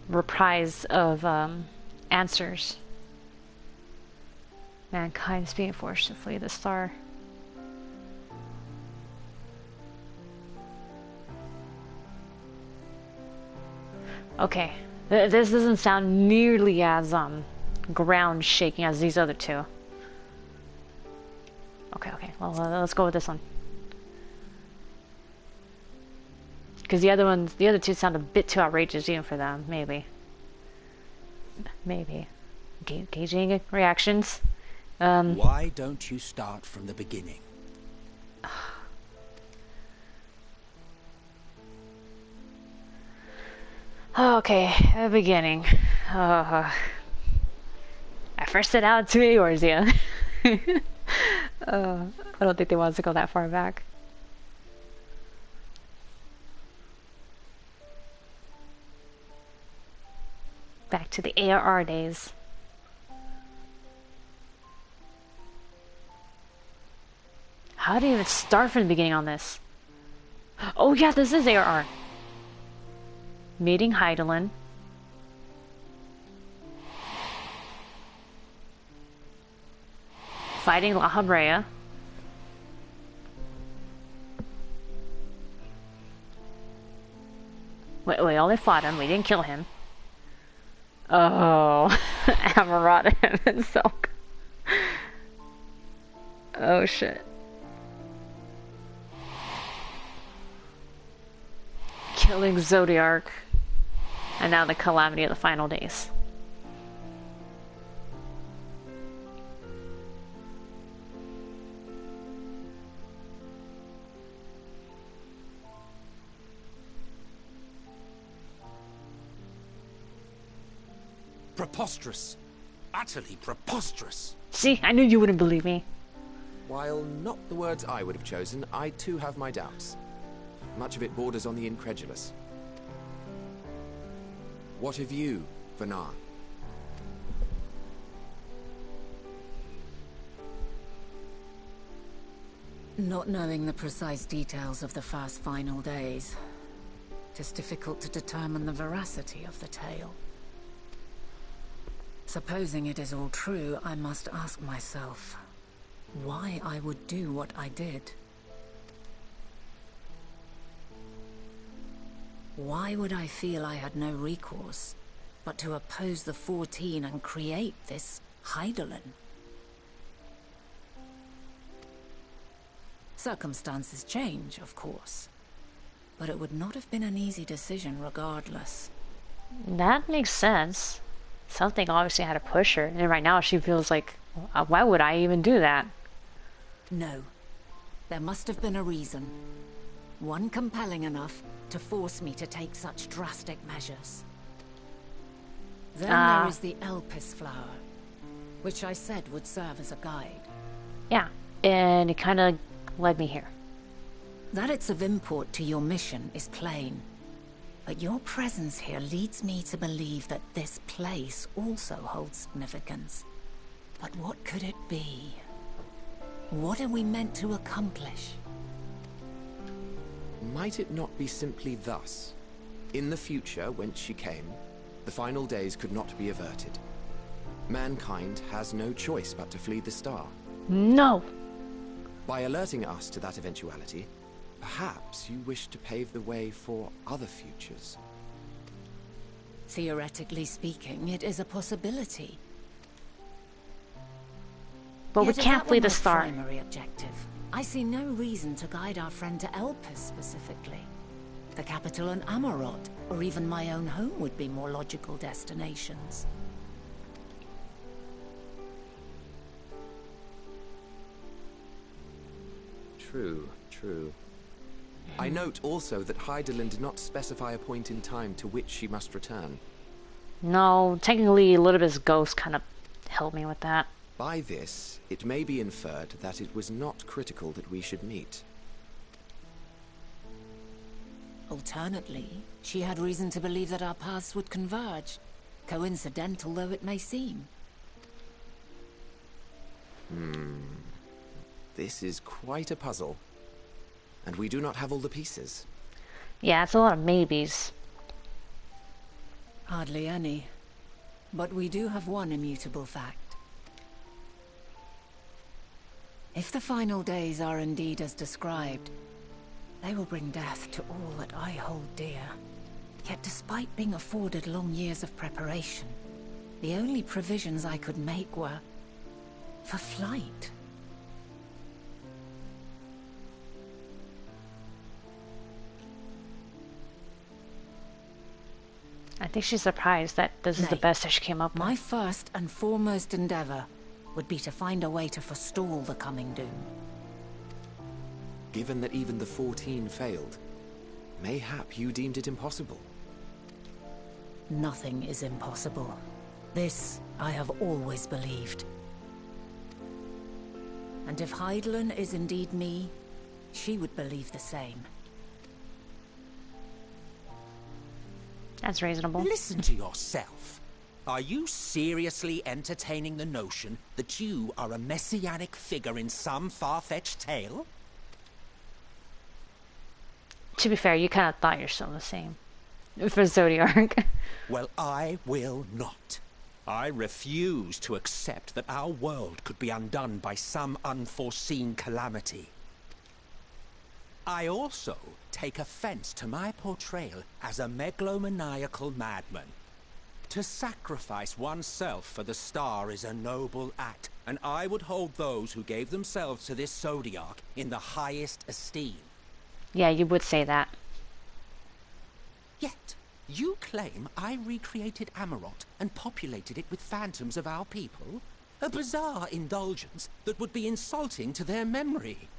reprise of answers. Mankind is being forced to flee the star. Okay, this doesn't sound nearly as ground shaking as these other two. Okay, well let's go with this one. Because the other two sound a bit too outrageous even for them, maybe. Gauging reactions. Why don't you start from the beginning? Okay, beginning. I first set out to Eorzea. I don't think they want us to go that far back. Back to the ARR days. How do you even start from the beginning on this? Oh yeah, this is ARR. Meeting Hythlodaeus. Fighting La Habrea. Wait, only fought him, we didn't kill him. Oh, Amarada and Emet-Selch. Oh shit. Killing Zodiarch. And now the calamity of the final days. Preposterous. Utterly preposterous. See, I knew you wouldn't believe me. While not the words I would have chosen, I too have my doubts. Much of it borders on the incredulous. What of you, Vinod? Not knowing the precise details of the first final days, it is difficult to determine the veracity of the tale. Supposing it is all true, I must ask myself why I would do what I did. Why would I feel I had no recourse but to oppose the 14 and create this Hythlodaeus? Circumstances change, of course, but it would not have been an easy decision regardless. That makes sense. Something obviously had to push her, and right now she feels like, why would I even do that? No. There must have been a reason. One compelling enough to force me to take such drastic measures. Then there is the Elpis flower, which I said would serve as a guide. Yeah, and it kind of led me here. That it's of import to your mission is plain. But your presence here leads me to believe that this place also holds significance. But what could it be? What are we meant to accomplish? Might it not be simply thus? In the future, whence she came, the final days could not be averted. Mankind has no choice but to flee the star. No! By alerting us to that eventuality, perhaps you wish to pave the way for other futures. Theoretically speaking, it is a possibility. But we Yet if can't that flee were the my star. primary objective, I see no reason to guide our friend to Elpis specifically. The capital and Amarot, or even my own home would be more logical destinations. True, true. I note also that Hythlodaeus did not specify a point in time to which she must return. No, technically Elpis' ghost kind of helped me with that. By this, it may be inferred that it was not critical that we should meet. Alternately, she had reason to believe that our paths would converge, coincidental though it may seem. This is quite a puzzle, and we do not have all the pieces. Yeah, it's a lot of maybes. Hardly any. But we do have one immutable fact. If the final days are indeed as described, they will bring death to all that I hold dear. Yet despite being afforded long years of preparation, the only provisions I could make were for flight. I think she's surprised that this is the Nay, best that she came up My with. first and foremost endeavor would be to find a way to forestall the coming doom. Given that even the 14 failed, mayhap you deemed it impossible. Nothing is impossible. This I have always believed. And if Hythlodaeus is indeed me, she would believe the same. That's reasonable. Listen to yourself. Are you seriously entertaining the notion that you are a messianic figure in some far-fetched tale? To be fair, you kind of thought you're still the same. For Zodiac. Well, I will not. I refuse to accept that our world could be undone by some unforeseen calamity. I also take offense to my portrayal as a megalomaniacal madman. To sacrifice oneself for the star is a noble act, and I would hold those who gave themselves to this zodiac in the highest esteem. Yeah, you would say that. Yet, you claim I recreated Amarot and populated it with phantoms of our people? A bizarre indulgence that would be insulting to their memory.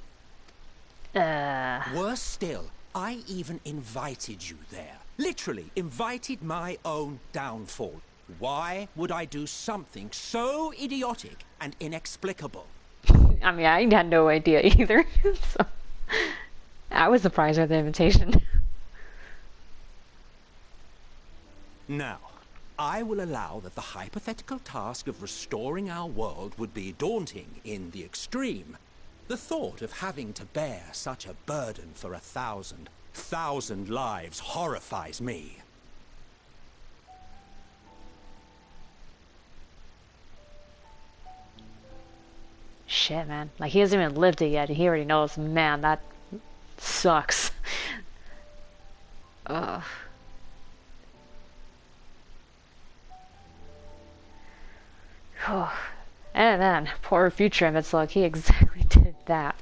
Worse still, I even invited you there. Literally invited my own downfall. Why would I do something so idiotic and inexplicable? I mean, I had no idea either. So I was surprised at the invitation. Now, I will allow that the hypothetical task of restoring our world would be daunting in the extreme. The thought of having to bear such a burden for 1,000 lives horrifies me. Shit, man. Like, he hasn't even lived it yet. He already knows, man, that sucks. Ugh. And then, poor future Emet-Selch, he exactly did that.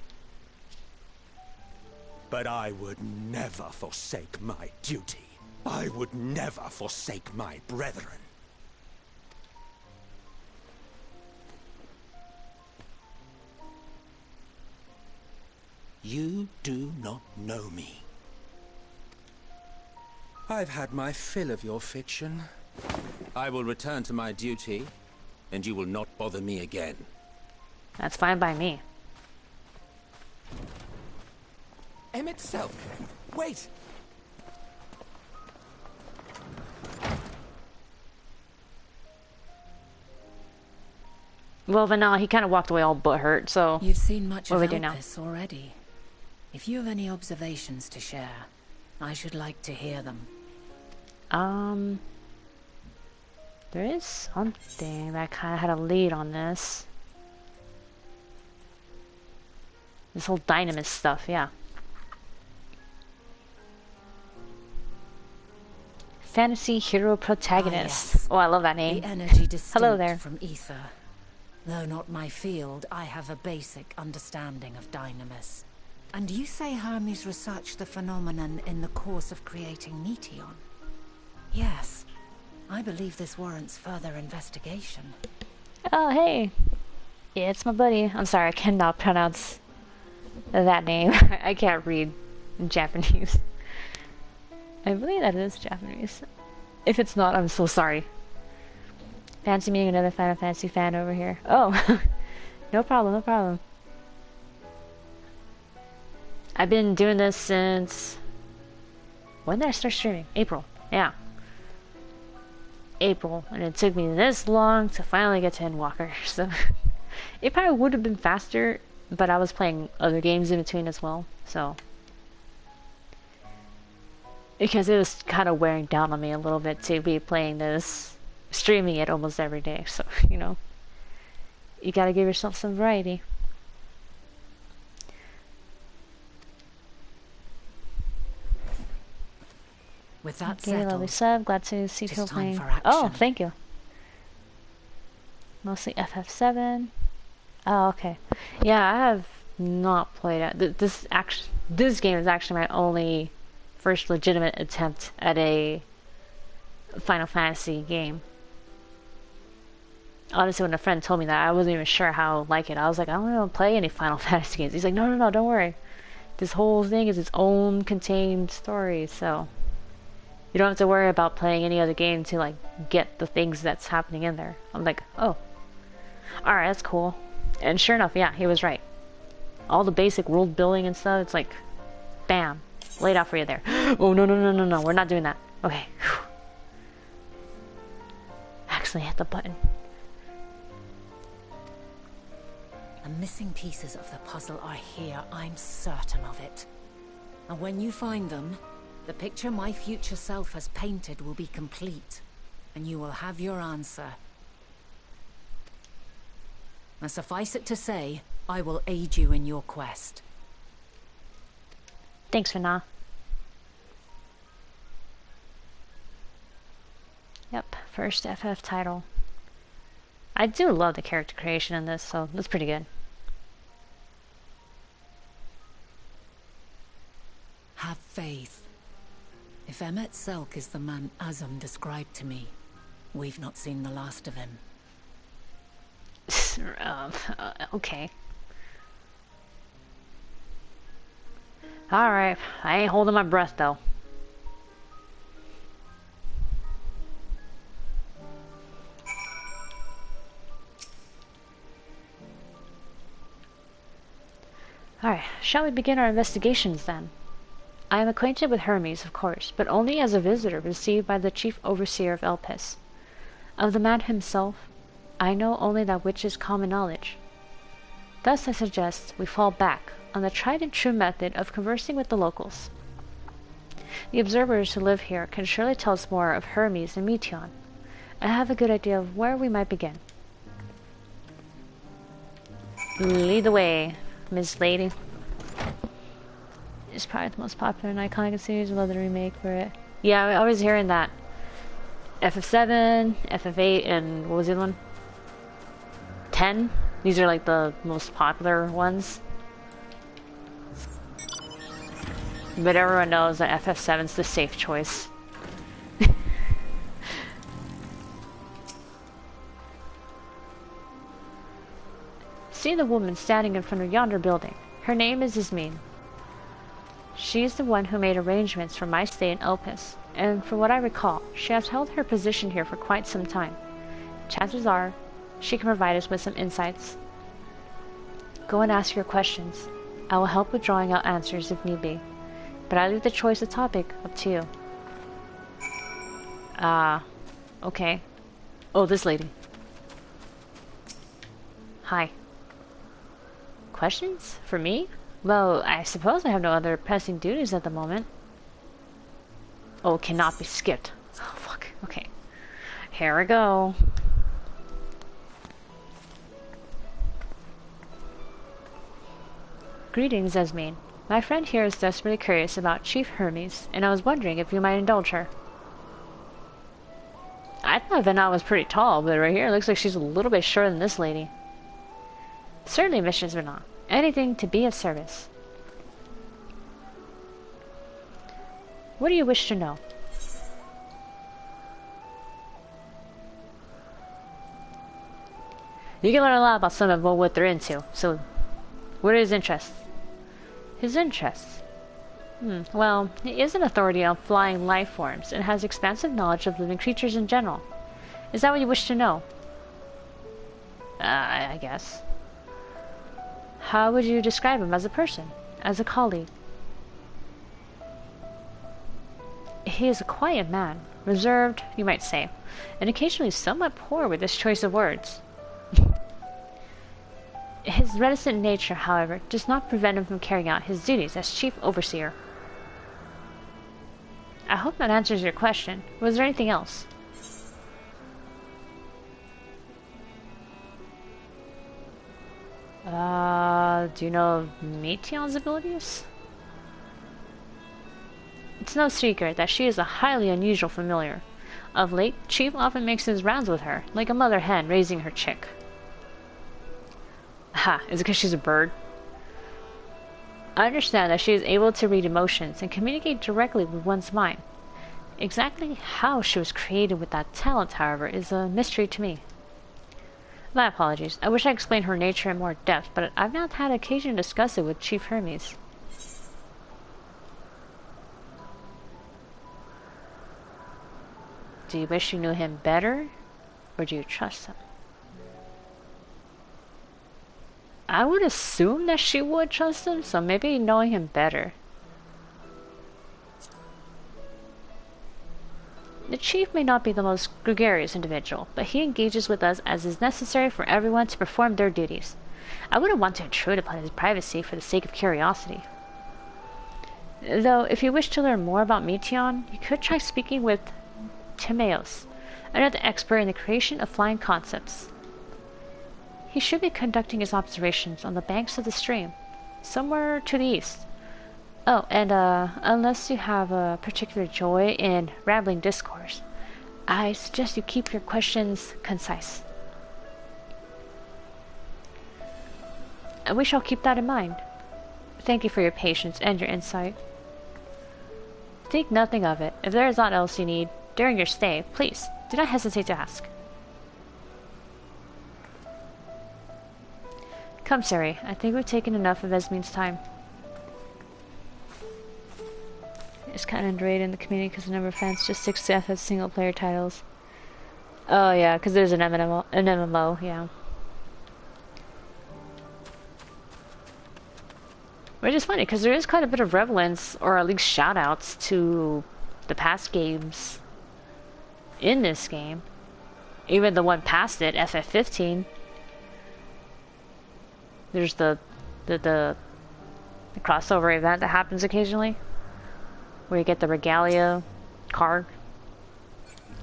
But I would never forsake my duty. I would never forsake my brethren. You do not know me. I've had my fill of your fiction. I will return to my duty, and you will not bother me again. That's fine by me. Emet-Selch! Wait! Well, Vanilla, he kind of walked away all butthurt, so... You've seen much of What do we do now? Elpis already. If you have any observations to share, I should like to hear them. There is something that kind of had a lead on this. This whole Dynamis stuff, yeah. Fantasy hero protagonist. Yes. Oh, I love that name. The energy distinct Hello there. from ether. Though not my field, I have a basic understanding of Dynamis. And you say Hermes researched the phenomenon in the course of creating Meteion? Yes. I believe this warrants further investigation. Oh, hey. Yeah, it's my buddy. I'm sorry, I cannot pronounce that name. I can't read Japanese. I believe that is Japanese. If it's not, I'm so sorry. Fancy meeting another Final Fantasy fan over here. Oh, no problem, no problem. I've been doing this since... When did I start streaming? April. Yeah. April. And it took me this long to finally get to Endwalker. So it probably would have been faster, but I was playing other games in between as well. So... Because it was kind of wearing down on me a little bit to be playing this, streaming it almost every day. So, you know, you gotta give yourself some variety. With that Okay, lovely settled, sub. Glad to see it is people time playing. for action. Oh, thank you. Mostly FF7. Oh, okay. Yeah, I have not played it. This game is actually my only first legitimate attempt at a Final Fantasy game. Honestly, when a friend told me that, I wasn't even sure how to like it. I was like, I don't even play any Final Fantasy games. He's like, no, no, no, don't worry. This whole thing is its own contained story, so you don't have to worry about playing any other game to like get the things that's happening in there. I'm like, oh, alright, that's cool. And sure enough, yeah, he was right. All the basic world building and stuff, it's like, bam, laid out for you there. Oh, no, no, no, no, no, we're not doing that. Okay. Actually hit the button. The missing pieces of the puzzle are here, I'm certain of it. And when you find them, the picture my future self has painted will be complete, and you will have your answer. And suffice it to say, I will aid you in your quest. Thanks for now. Yep, first FF title. I do love the character creation in this, so that's pretty good. Have faith. If Emet-Selch is the man Azam described to me, we've not seen the last of him. Okay. Alright, I ain't holding my breath though. Alright, shall we begin our investigations then? I am acquainted with Hermes, of course, but only as a visitor received by the chief overseer of Elpis. Of the man himself, I know only that which is common knowledge. Thus I suggest we fall back on the tried and true method of conversing with the locals. The observers who live here can surely tell us more of Hermes and Meteion. I have a good idea of where we might begin. Lead the way, Miss Lady. It's probably the most popular and iconic series. I love the remake for it. Yeah, I was hearing that. FF7, FF8, and what was the other one? 10? These are like the most popular ones. But everyone knows that FF7's the safe choice. See the woman standing in front of yonder building. Her name is Ismene. She's the one who made arrangements for my stay in Elpis, and from what I recall, she has held her position here for quite some time. Chances are, she can provide us with some insights. Go and ask your questions. I will help with drawing out answers if need be, but I leave the choice of topic up to you. Okay. Oh, this lady. Hi. Questions? For me? Well, I suppose I have no other pressing duties at the moment. Oh, cannot be skipped. Oh, fuck. Okay. Here we go. Greetings, Esmeen. My friend here is desperately curious about Chief Hermes, and I was wondering if you might indulge her. I thought Vanna was pretty tall, but right here it looks like she's a little bit shorter than this lady. Certainly, Mrs. Vanna. Anything to be of service. What do you wish to know? You can learn a lot about some of what they're into, so what are his interests? His interests? Well, he is an authority on flying life forms and has expansive knowledge of living creatures in general. Is that what you wish to know? I guess. How would you describe him as a person? As a colleague? He is a quiet man, reserved, you might say, and occasionally somewhat poor with his choice of words. His reticent nature, however, does not prevent him from carrying out his duties as chief overseer. I hope that answers your question. Was there anything else? Do you know of Meteion's abilities? It's no secret that she is a highly unusual familiar. Of late, Chief often makes his rounds with her, like a mother hen raising her chick. Ha, is it because she's a bird? I understand that she is able to read emotions and communicate directly with one's mind. Exactly how she was created with that talent, however, is a mystery to me. My apologies. I wish I explained her nature in more depth, but I've not had occasion to discuss it with Chief Hermes. Do you wish you knew him better, or do you trust him? I would assume that she would trust him, so maybe knowing him better. The chief may not be the most gregarious individual, but he engages with us as is necessary for everyone to perform their duties. I wouldn't want to intrude upon his privacy for the sake of curiosity. Though, if you wish to learn more about Meteion, you could try speaking with Timaeus, another expert in the creation of flying concepts. He should be conducting his observations on the banks of the stream, somewhere to the east. Oh, and unless you have a particular joy in rambling discourse, I suggest you keep your questions concise. And we shall keep that in mind. Thank you for your patience and your insight. Think nothing of it. If there is aught else you need during your stay, please do not hesitate to ask. Come, Sari. I think we've taken enough of Esmeen's time. It's kind of underrated in the community because the number of fans just 6 F as single player titles. Oh yeah, because there's an MMO, yeah. Which is funny because there is quite a bit of relevance, or at least shoutouts to the past games in this game. Even the one past it, FF15. There's the crossover event that happens occasionally, where you get the regalia card.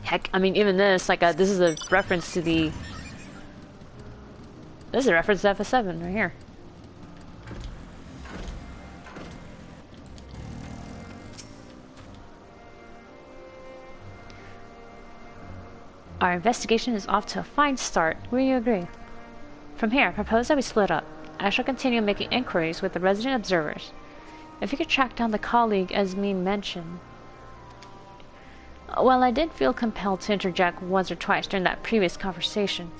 Heck, I mean, even this, like, this is a reference to the... This is a reference to FF7 right here. Our investigation is off to a fine start. Will you agree? From here, I propose that we split up. I shall continue making inquiries with the resident observers. If you could track down the colleague Esmeen mentioned... Well, I did feel compelled to interject once or twice during that previous conversation.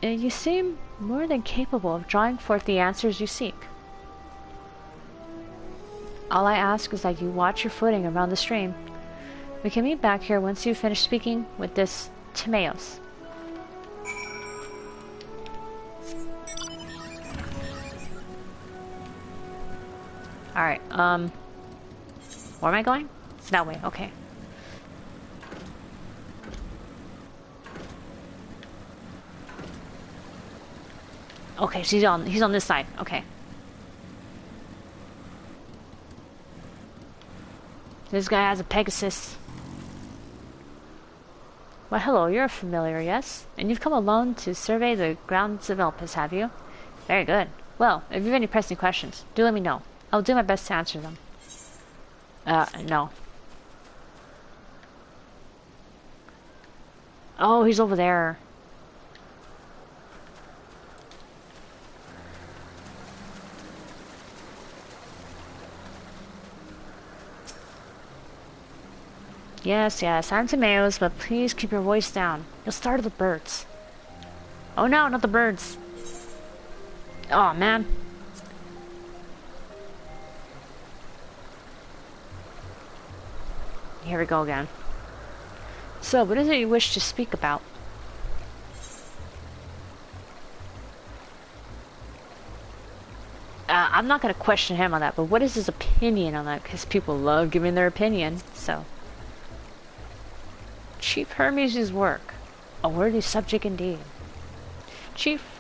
You seem more than capable of drawing forth the answers you seek. All I ask is that you watch your footing around the stream. We can meet back here once you finish speaking with this Timaeus. Alright, where am I going? It's that way, okay. Okay, so he's on this side, okay. This guy has a Pegasus. Well, hello, you're a familiar, yes? And you've come alone to survey the grounds of Elpis, have you? Very good. Well, if you have any pressing questions, do let me know. I'll do my best to answer them. No. Oh, he's over there. Yes, yes, I'm Timaeus, but please keep your voice down. You'll startle the birds. Oh no, not the birds. Oh man. Here we go again. So, what is it you wish to speak about? I'm not going to question him on that, but what is his opinion on that? Because people love giving their opinion, so. Chief Hermes' work. A worthy subject indeed.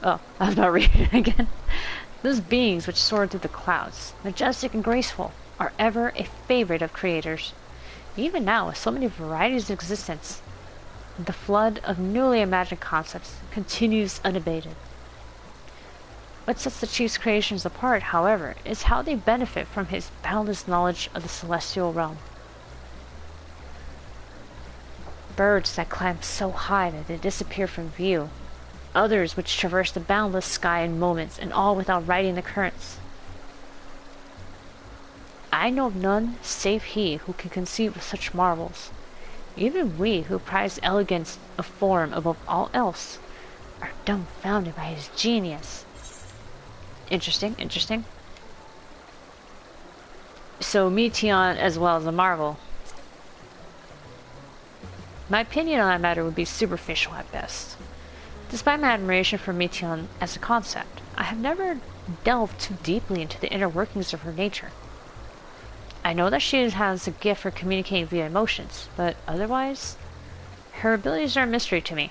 Oh, I was about reading it again. Those beings which soar through the clouds, majestic and graceful, are ever a favorite of creators. Even now, with so many varieties of existence, the flood of newly imagined concepts continues unabated. What sets the chief's creations apart, however, is how they benefit from his boundless knowledge of the celestial realm. Birds that climb so high that they disappear from view, others which traverse the boundless sky in moments, and all without riding the currents. I know of none save he who can conceive of such marvels. Even we who prize elegance of form above all else are dumbfounded by his genius. Interesting, interesting. So Meteion as well as a marvel. My opinion on that matter would be superficial at best. Despite my admiration for Meteion as a concept, I have never delved too deeply into the inner workings of her nature. I know that she has a gift for communicating via emotions, but otherwise, her abilities are a mystery to me.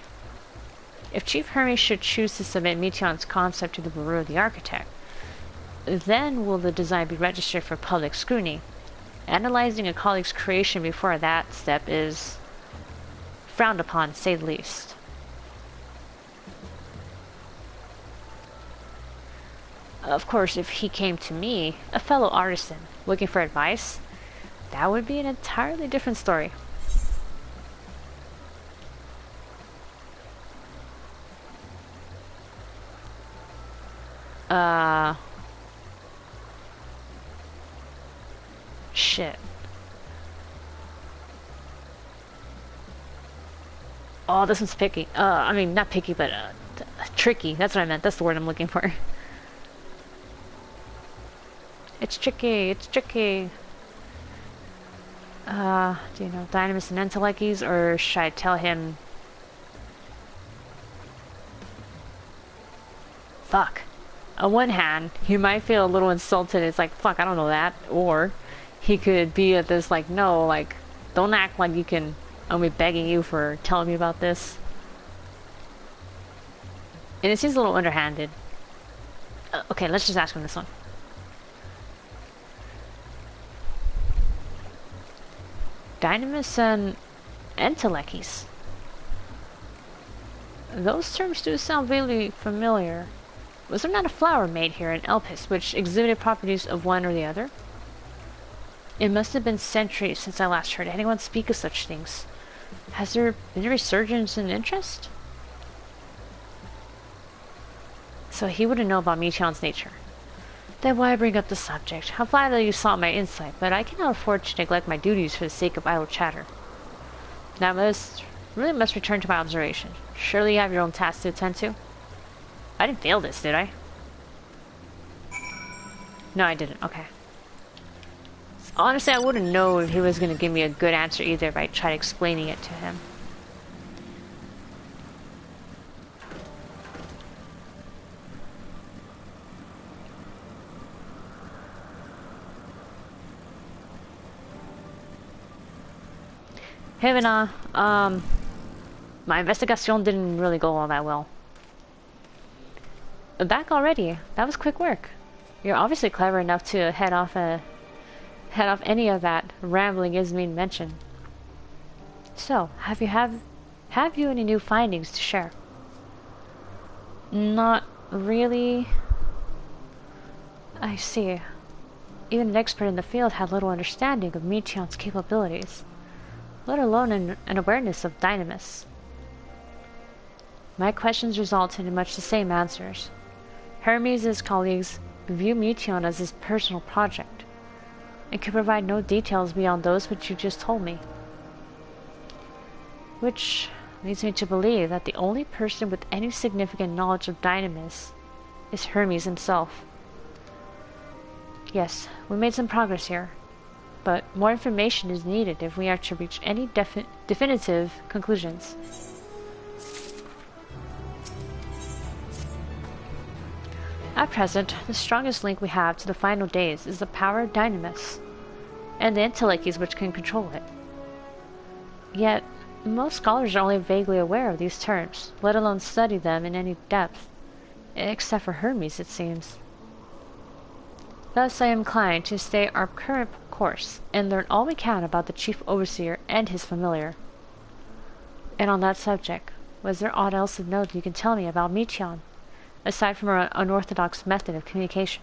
If Chief Hermes should choose to submit Meteion's concept to the Bureau of the Architect, then will the design be registered for public scrutiny. Analyzing a colleague's creation before that step is frowned upon, to say the least. Of course, if he came to me, a fellow artisan, looking for advice, that would be an entirely different story. Shit. Oh, this one's picky. I mean, not picky, but tricky. That's what I meant. That's the word I'm looking for. It's tricky. It's tricky. Do you know Dynamis and Entelechy's, or should I tell him? Fuck. On one hand, he might feel a little insulted. It's like, fuck, I don't know that. Or he could be at this like, no, like, don't act like you can. I'm begging you for telling me about this. And it seems a little underhanded. Okay, let's just ask him this one. Dynamis and Entelechy's. Those terms do sound vaguely familiar. Was there not a flower made here in Elpis which exhibited properties of one or the other? It must have been centuries since I last heard anyone speak of such things. Has there been a resurgence in interest? So he wouldn't know about Meteion's nature. Then why bring up the subject? I'm glad that you saw my insight, but I cannot afford to neglect my duties for the sake of idle chatter. Now I really must return to my observation. Surely you have your own tasks to attend to? I didn't fail this, did I? No, I didn't. Okay. Honestly, I wouldn't know if he was going to give me a good answer either if I tried explaining it to him. Hey Vina, my investigation didn't really go all that well. Back already? That was quick work. You're obviously clever enough to head off any of that rambling Ismene mentioned. So, have you any new findings to share? Not really. I see. Even an expert in the field had little understanding of Meteion's capabilities, let alone an awareness of Dynamis. My questions resulted in much the same answers. Hermes and his colleagues view Meteion as his personal project, and could provide no details beyond those which you just told me. Which leads me to believe that the only person with any significant knowledge of Dynamis is Hermes himself. Yes, we made some progress here, but more information is needed if we are to reach any definitive conclusions. At present, the strongest link we have to the final days is the power of Dynamis, and the intellect which can control it. Yet, most scholars are only vaguely aware of these terms, let alone study them in any depth, except for Hermes, it seems. Thus I am inclined to stay our current course, and learn all we can about the Chief Overseer and his familiar. And on that subject, was there aught else of note you can tell me about Meteion, aside from our unorthodox method of communication?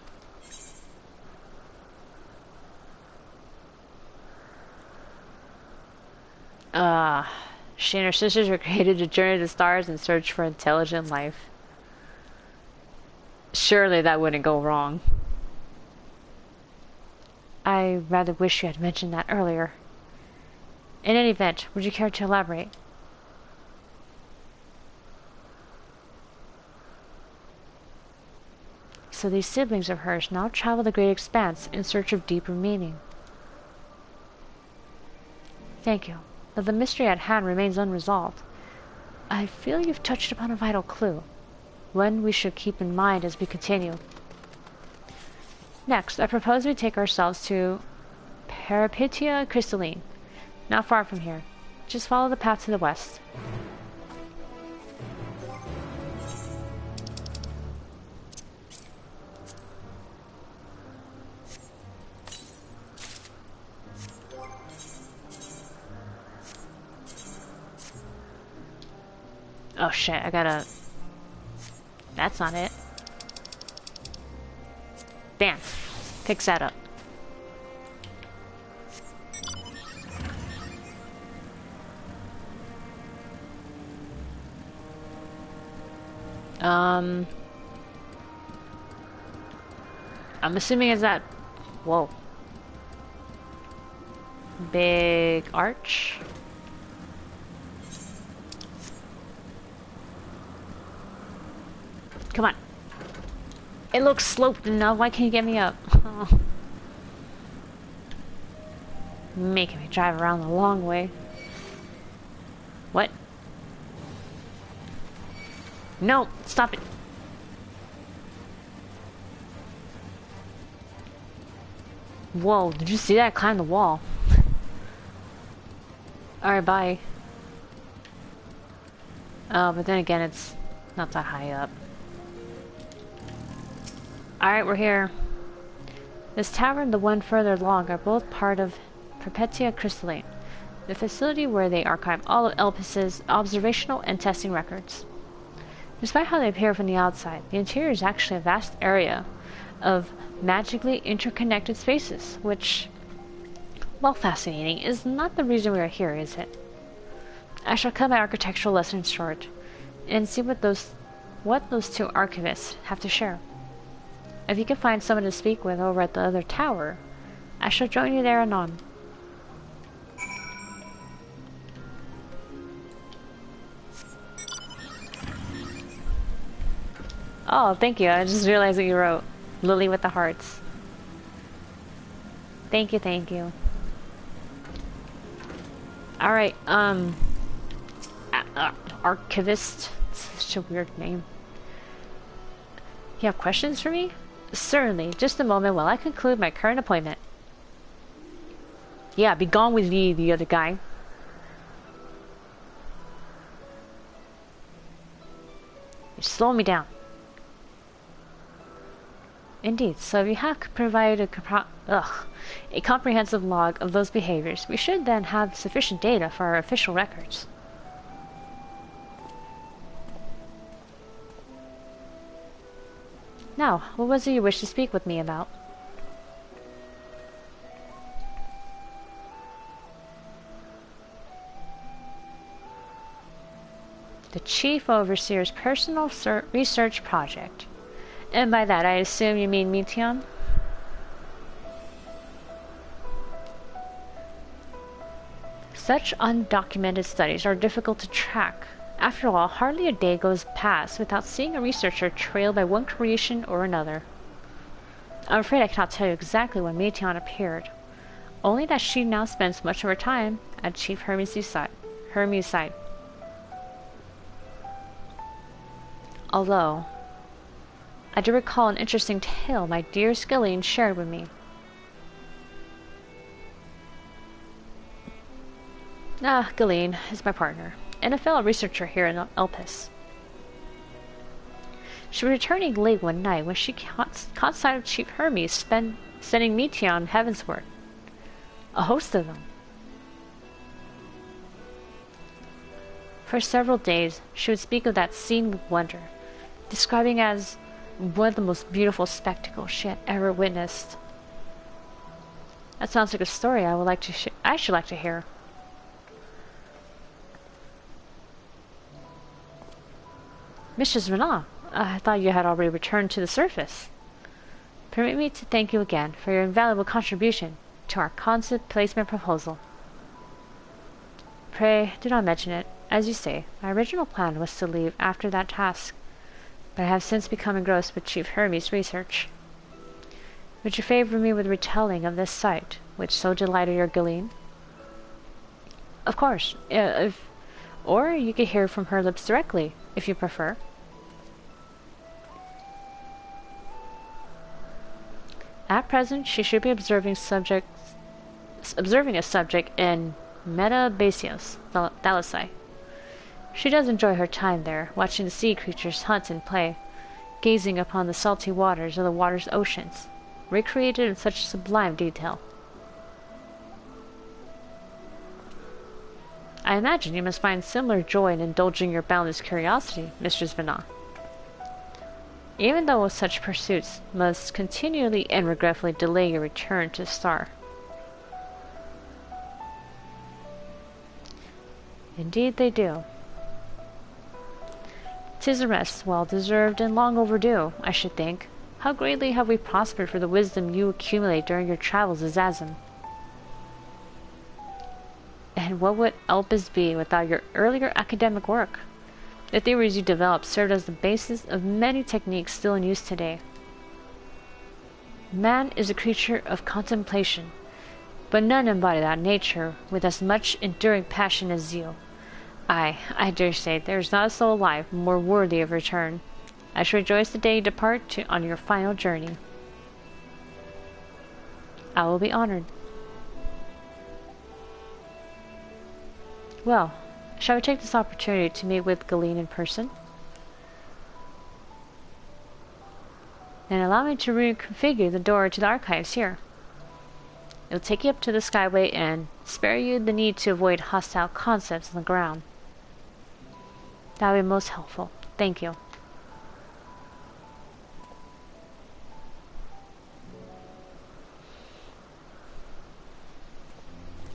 She and her sisters were created to journey to the stars and search for intelligent life. Surely that wouldn't go wrong. I rather wish you had mentioned that earlier. In any event, would you care to elaborate? So these siblings of hers now travel the great expanse in search of deeper meaning. Thank you. Though the mystery at hand remains unresolved, I feel you've touched upon a vital clue, one we should keep in mind as we continue. Next, I propose we take ourselves to Peripetia Crystalline, not far from here. Just follow the path to the west. Oh shit, I gotta... That's not it. Bam. Picks that up. I'm assuming it's that... Whoa. Big arch. Come on. It looks sloped enough. Why can't you get me up? Oh. Making me drive around the long way. What? No! Stop it! Whoa, did you see that? I climbed the wall. Alright, bye. Oh, but then again, it's not that high up. Alright, we're here. This tower and the one further along are both part of Peripetia Crystalline, the facility where they archive all of Elpis's observational and testing records. Despite how they appear from the outside, the interior is actually a vast area of magically interconnected spaces, which, while fascinating, is not the reason we are here, is it? I shall cut my architectural lessons short, and see what those two archivists have to share. If you can find someone to speak with over at the other tower, I shall join you there anon. Oh, thank you. I just realized that you wrote Lily with the hearts. Thank you, thank you. Alright, Archivist. Such a weird name. You have questions for me? Certainly. Just a moment while I conclude my current appointment. Yeah, be gone with you, the other guy. You're slowing me down. Indeed, so if you have provided a comprehensive log of those behaviors, we should then have sufficient data for our official records. Now, what was it you wished to speak with me about? The Chief Overseer's personal research project. And by that, I assume you mean Meteion? Such undocumented studies are difficult to track. After all, hardly a day goes past without seeing a researcher trailed by one creation or another. I'm afraid I cannot tell you exactly when Meteion appeared, only that she now spends much of her time at Chief Hermes' side. Although, I do recall an interesting tale my dear Skelline shared with me. Galeen is my partner, and a fellow researcher here in Elpis. She was returning late one night when she caught sight of Chief Hermes sending Meteion heavensward. A host of them. For several days, she would speak of that scene with wonder, describing as one of the most beautiful spectacles she had ever witnessed. That sounds like a story I should like to hear. Mrs. Renan, I thought you had already returned to the surface. Permit me to thank you again for your invaluable contribution to our concept placement proposal. Pray, do not mention it. As you say, my original plan was to leave after that task, but I have since become engrossed with Chief Hermes' research. Would you favor me with retelling of this sight, which so delighted your Galeen? Of course, or you could hear from her lips directly, if you prefer. At present, she should be observing a subject in Meteion, Thalassai. She does enjoy her time there, watching the sea creatures hunt and play, gazing upon the salty waters of the water's oceans, recreated in such sublime detail. I imagine you must find similar joy in indulging your boundless curiosity, Mistress Renan. Even though such pursuits must continually and regretfully delay your return to the star. Indeed they do. 'Tis a rest, well deserved and long overdue, I should think. How greatly have we prospered for the wisdom you accumulate during your travels as Azim. And what would Elpis be without your earlier academic work? The theories you developed served as the basis of many techniques still in use today. Man is a creature of contemplation, but none embody that nature with as much enduring passion as zeal. I dare say there is not a soul alive more worthy of return. I shall rejoice the day you depart on your final journey. I will be honored. Well, shall we take this opportunity to meet with Galeen in person? Then allow me to reconfigure the door to the archives here. It will take you up to the Skyway and spare you the need to avoid hostile concepts on the ground. That would be most helpful. Thank you.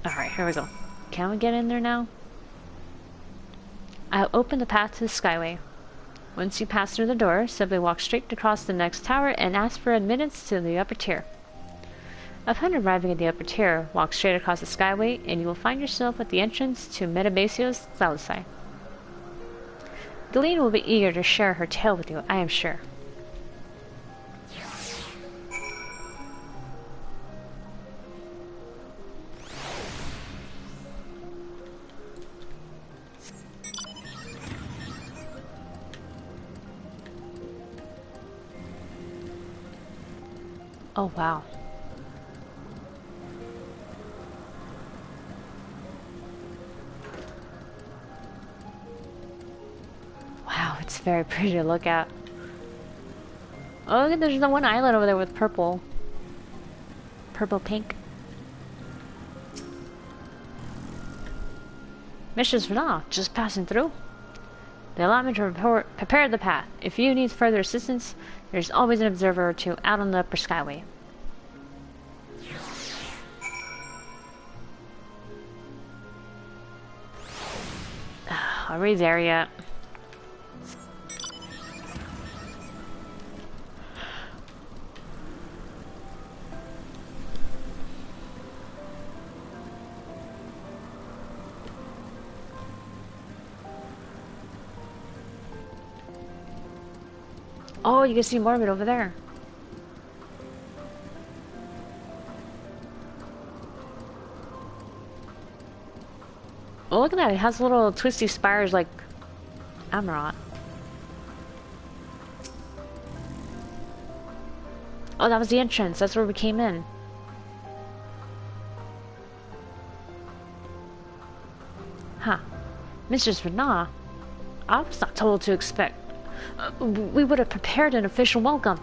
Alright, here we go. Can we get in there now? I'll open the path to the Skyway. Once you pass through the door, simply walk straight across the next tower and ask for admittance to the upper tier. Upon arriving at the upper tier, walk straight across the Skyway and you will find yourself at the entrance to Meteion Thalassai. Galeen will be eager to share her tale with you, I am sure. Oh, wow. Wow, it's very pretty to look at. Oh, look at there's the one island over there with purple. Purple pink. Missions for now, just passing through. They allow me to prepare the path. If you need further assistance, there's always an observer or two out on the upper skyway. Are we there yet? Oh, you can see more of it over there. Oh, look at that. It has little twisty spires like Amaranth. Oh, that was the entrance. That's where we came in. Huh. Mistress Renah, I was not told to expect. We would have prepared an official welcome.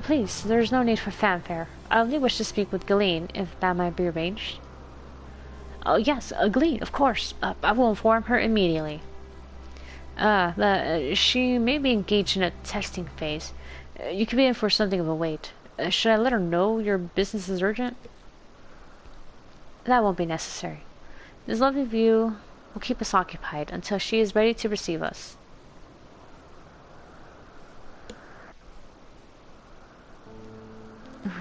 Please, there's no need for fanfare. I only wish to speak with Galeen, if that might be arranged. Oh, yes, Galeen, of course. I will inform her immediately. She may be engaged in a testing phase. You could be in for something of a wait. Should I let her know your business is urgent? That won't be necessary. This lovely view will keep us occupied until she is ready to receive us.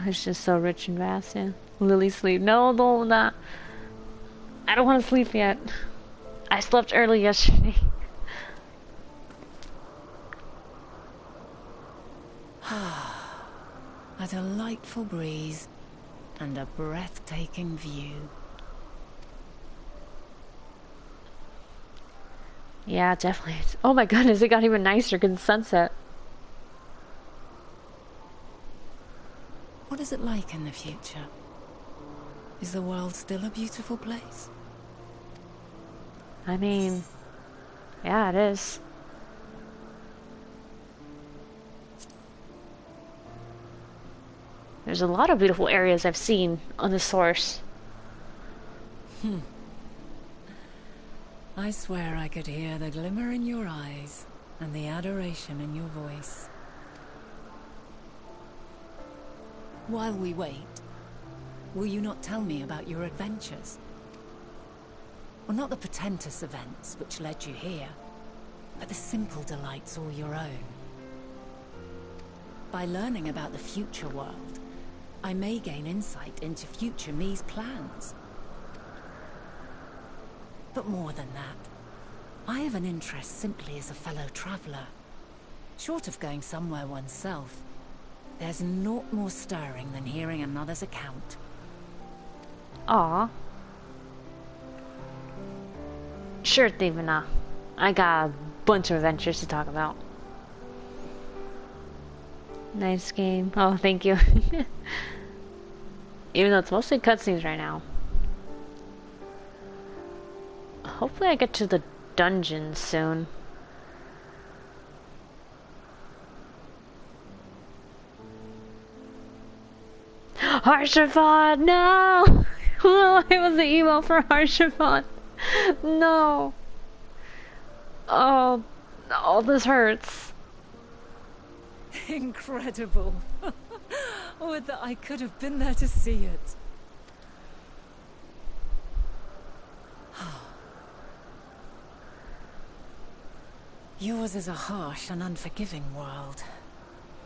It's just so rich and vast, yeah. Lily sleep. No, not. I don't want to sleep yet. I slept early yesterday. A delightful breeze and a breathtaking view. Yeah, definitely. Oh my goodness, it got even nicer because it's sunset. What is it like in the future? Is the world still a beautiful place? I mean, yeah, it is. There's a lot of beautiful areas I've seen on the source. I swear I could hear the glimmer in your eyes and the adoration in your voice. While we wait, will you not tell me about your adventures? Well, not the portentous events which led you here, but the simple delights all your own. By learning about the future world, I may gain insight into future me's plans. But more than that, I have an interest simply as a fellow traveler. Short of going somewhere oneself, there's naught more stirring than hearing another's account. Aw. Sure thing, Vana. I got a bunch of adventures to talk about. Nice game. Oh, thank you. Even though it's mostly cutscenes right now. Hopefully I get to the dungeon soon. Harshavon, no! It was the email for Harshavon. No. Oh, all this hurts. Incredible. Would that I could have been there to see it. Yours is a harsh and unforgiving world.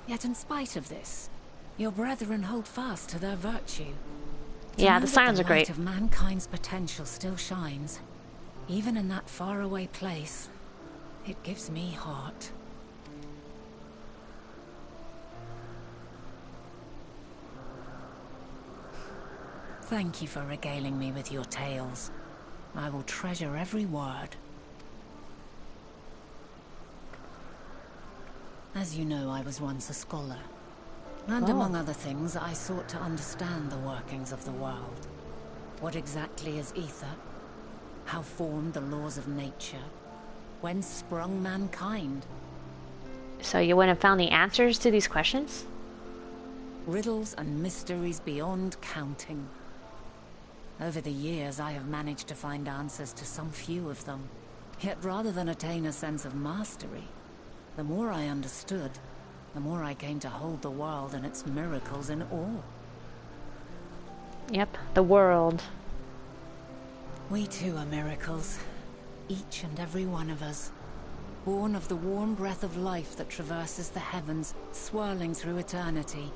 Yet in spite of this, your brethren hold fast to their virtue. Yeah, the signs are great. The light of mankind's potential still shines, even in that faraway place. It gives me heart. Thank you for regaling me with your tales. I will treasure every word. As you know, I was once a scholar. And among other things, I sought to understand the workings of the world. What exactly is ether? How formed the laws of nature? Whence sprung mankind? So you went and found the answers to these questions? Riddles and mysteries beyond counting. Over the years, I have managed to find answers to some few of them. Yet rather than attain a sense of mastery, the more I understood, the more I came to hold the world and its miracles in awe. Yep, the world. We too are miracles. Each and every one of us. Born of the warm breath of life that traverses the heavens, swirling through eternity.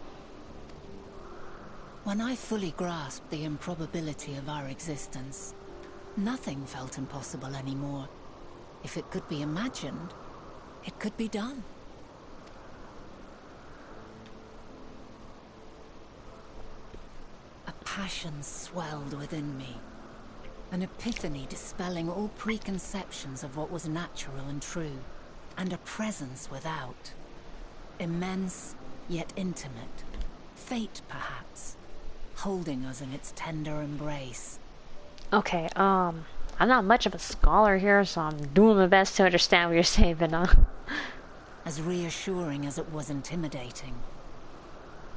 When I fully grasped the improbability of our existence, nothing felt impossible anymore. If it could be imagined, it could be done. A passion swelled within me. An epiphany dispelling all preconceptions of what was natural and true. And a presence without. Immense, yet intimate. Fate, perhaps. Holding us in its tender embrace. Okay, I'm not much of a scholar here, so I'm doing my best to understand what you're saying, but As reassuring as it was intimidating.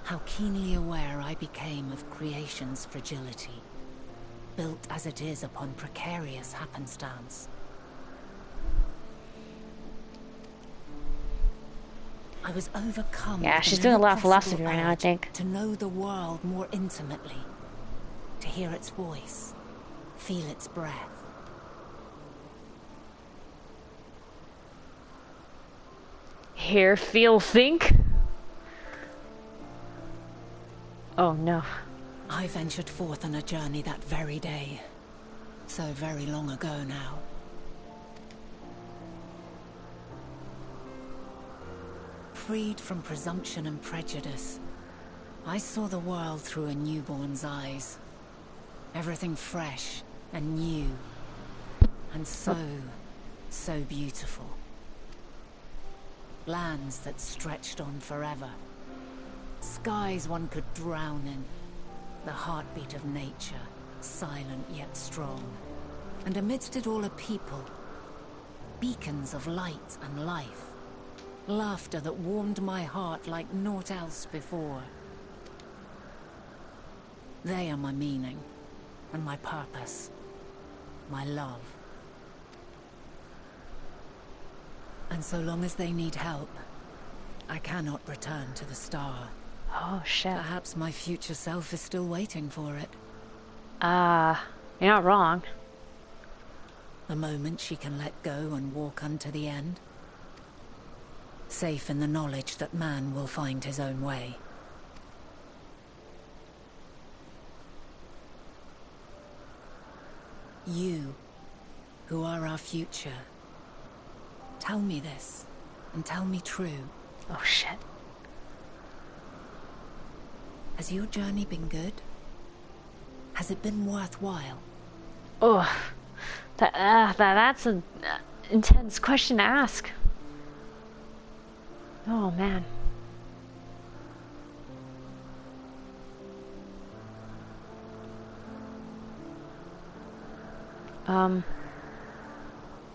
How keenly aware I became of creation's fragility. Built as it is upon precarious happenstance. I was overcome. Yeah, with she's an doing a lot of irrepressible philosophy right now, I urge think. To know the world more intimately. To hear its voice. Feel its breath. Hear, feel, think? Oh no. I ventured forth on a journey that very day. So very long ago now. Freed from presumption and prejudice, I saw the world through a newborn's eyes. Everything fresh and new. And so beautiful. Lands that stretched on forever. Skies one could drown in. The heartbeat of nature, silent yet strong. And amidst it all a people. Beacons of light and life. Laughter that warmed my heart like naught else before. They are my meaning, and my purpose, my love. And so long as they need help, I cannot return to the star. Oh shit. Perhaps my future self is still waiting for it. You're not wrong. The moment she can let go and walk unto the end. Safe in the knowledge that man will find his own way. You, who are our future, tell me this, and tell me true. Oh shit. Has your journey been good? Has it been worthwhile? Oh, that's an intense question to ask. Oh man. Am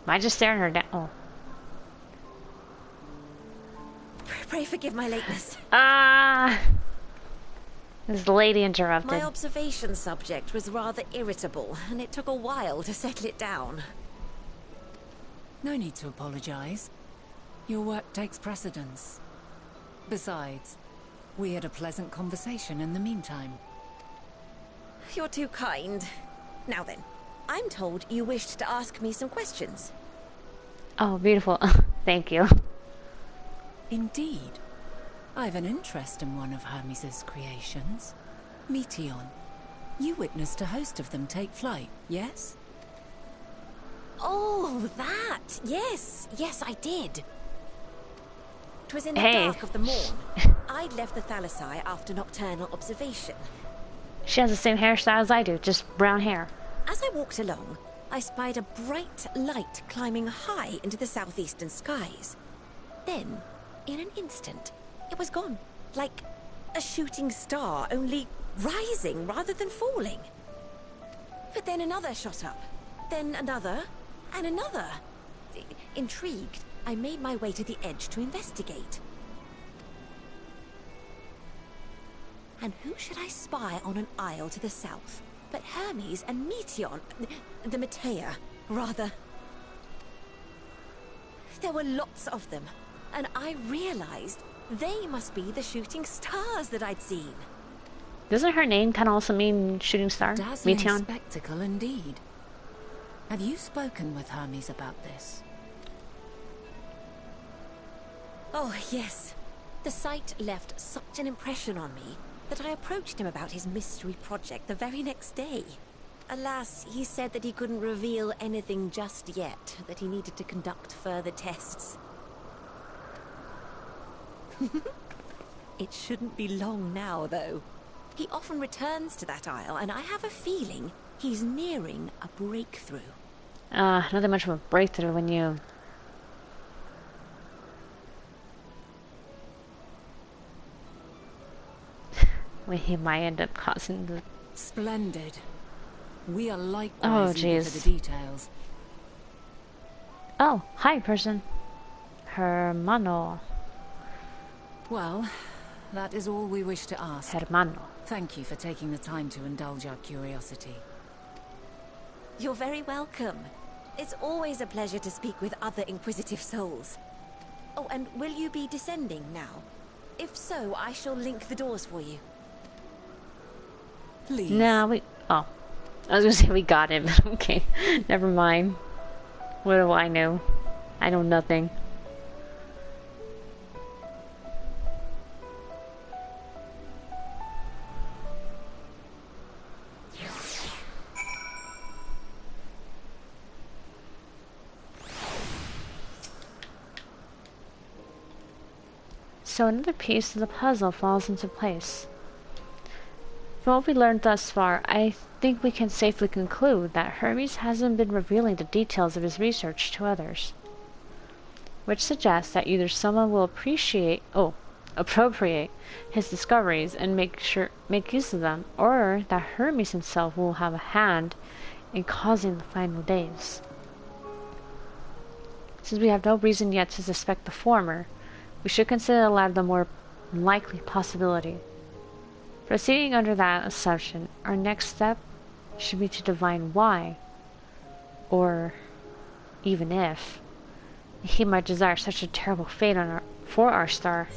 I just staring her down? Oh. Pray forgive my lateness. This lady interrupted. My observation subject was rather irritable, and it took a while to settle it down. No need to apologize. Your work takes precedence. Besides, we had a pleasant conversation in the meantime. You're too kind. Now then, I'm told you wished to ask me some questions. Oh, beautiful. Thank you. Indeed. I've an interest in one of Hermes' creations. Meteion. You witnessed a host of them take flight, yes? Oh, that! Yes, I did. 'Twas in the Hey. dark of the morn. I'd left the Thalassai after nocturnal observation. She has the same hairstyle as I do, just brown hair. As I walked along, I spied a bright light climbing high into the southeastern skies. Then, in an instant, it was gone. Like a shooting star, only rising rather than falling. But then another shot up. Then another, and another. Intrigued, I made my way to the edge to investigate. And who should I spy on an isle to the south but Hermes and Meteion, the Meteion, rather. There were lots of them, and I realized they must be the shooting stars that I'd seen. Doesn't her name kind of also mean shooting star? Dazzling Meteion? spectacle indeed. Have you spoken with Hermes about this? Oh, yes. The sight left such an impression on me that I approached him about his mystery project the very next day. Alas, he said that he couldn't reveal anything just yet, that he needed to conduct further tests. It shouldn't be long now, though. He often returns to that isle, and I have a feeling he's nearing a breakthrough. Not that much of a breakthrough when you... when he might end up causing the... Splendid. We are likewise eager for jeez. the details. Oh, hi, person. Hermano. Well, that is all we wish to ask. Hermano. Thank you for taking the time to indulge our curiosity. You're very welcome. It's always a pleasure to speak with other inquisitive souls. Oh, and will you be descending now? If so, I shall link the doors for you. Please. No, we... Oh. I was gonna say we got it, but okay. Never mind. What do I know? I know nothing. So another piece of the puzzle falls into place. From what we learned thus far, I think we can safely conclude that Hermes hasn't been revealing the details of his research to others. Which suggests that either someone will appropriate his discoveries and make use of them, or that Hermes himself will have a hand in causing the final days. Since we have no reason yet to suspect the former, we should consider the latter the more likely possibility. Proceeding under that assumption, our next step should be to divine why, or even if, he might desire such a terrible fate for our star.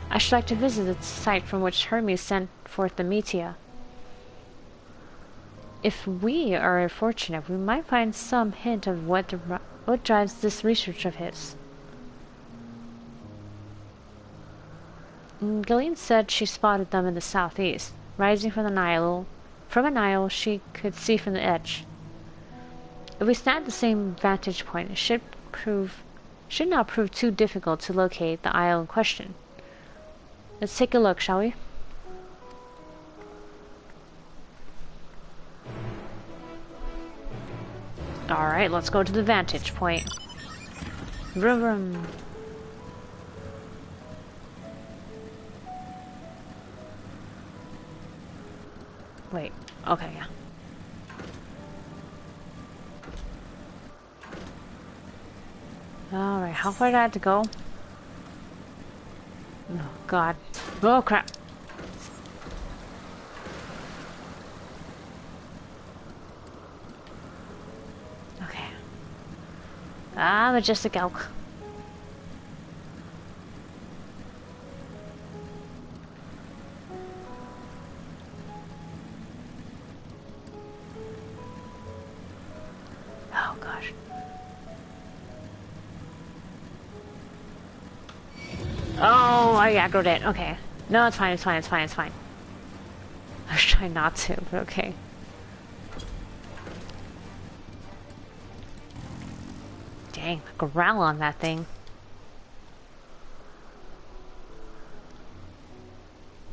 I should like to visit the site from which Hermes sent forth the Meteion. If we are fortunate, we might find some hint of what drives this research of his. Gillian said she spotted them in the southeast, rising from an isle she could see from the edge. If we stand at the same vantage point, it should not prove too difficult to locate the isle in question. Let's take a look, shall we? Alright, let's go to the vantage point. Vroom vroom. Wait, okay, yeah. Alright, how far do I have to go? Oh, God. Oh, crap. Okay. Majestic elk. Oh, gosh. Oh, I aggroed it. Okay. No, it's fine, it's fine, it's fine, it's fine. I was trying not to, but okay. Dang, a growl on that thing.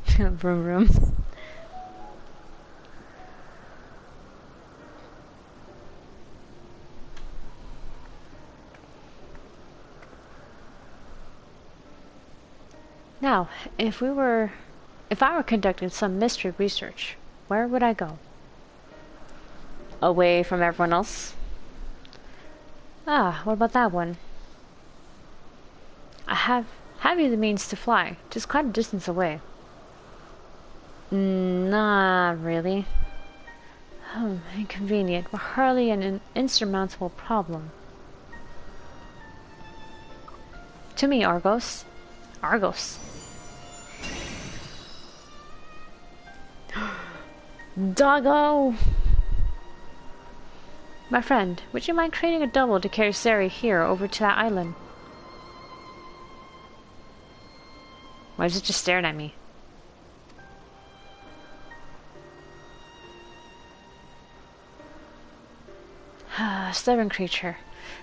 Vroom vroom. Now, if I were conducting some mystery research, where would I go? Away from everyone else? Ah, what about that one? I have you the means to fly, just quite a distance away. Not really. Inconvenient, but hardly an insurmountable problem. To me, Argos. Argos. Doggo! My friend, would you mind creating a double to carry Sari here over to that island? Why is it just staring at me? Stubborn creature.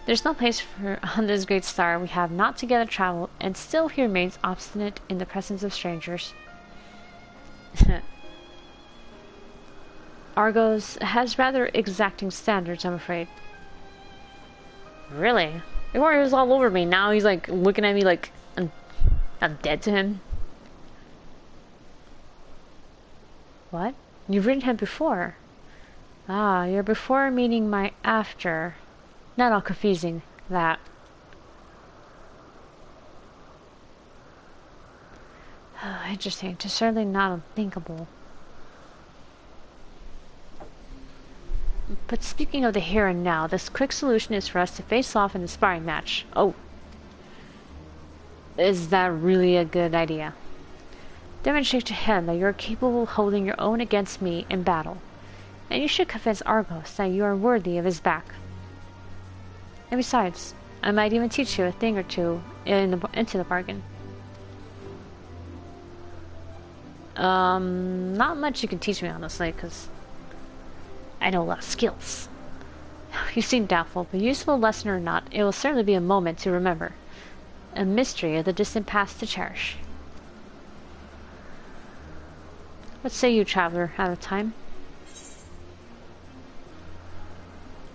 There's no place for on this great star we have not together traveled, and still he remains obstinate in the presence of strangers. Argos has rather exacting standards, I'm afraid. Really? Before he was all over me, now he's like looking at me like I'm dead to him. What? You've ridden him before? Ah, your before meaning my after. Not all confusing, that. Interesting. Just certainly not unthinkable. But speaking of the here and now, this quick solution is for us to face off in a sparring match. Oh. Is that really a good idea? Demonstrate to him that you are capable of holding your own against me in battle. And you should convince Argos that you are worthy of his back. And besides, I might even teach you a thing or two into the bargain. Not much you can teach me, honestly, because I know a lot of skills. You seem doubtful, but useful lesson or not, it will certainly be a moment to remember. A mystery of the distant past to cherish. What say you, traveler, out of time?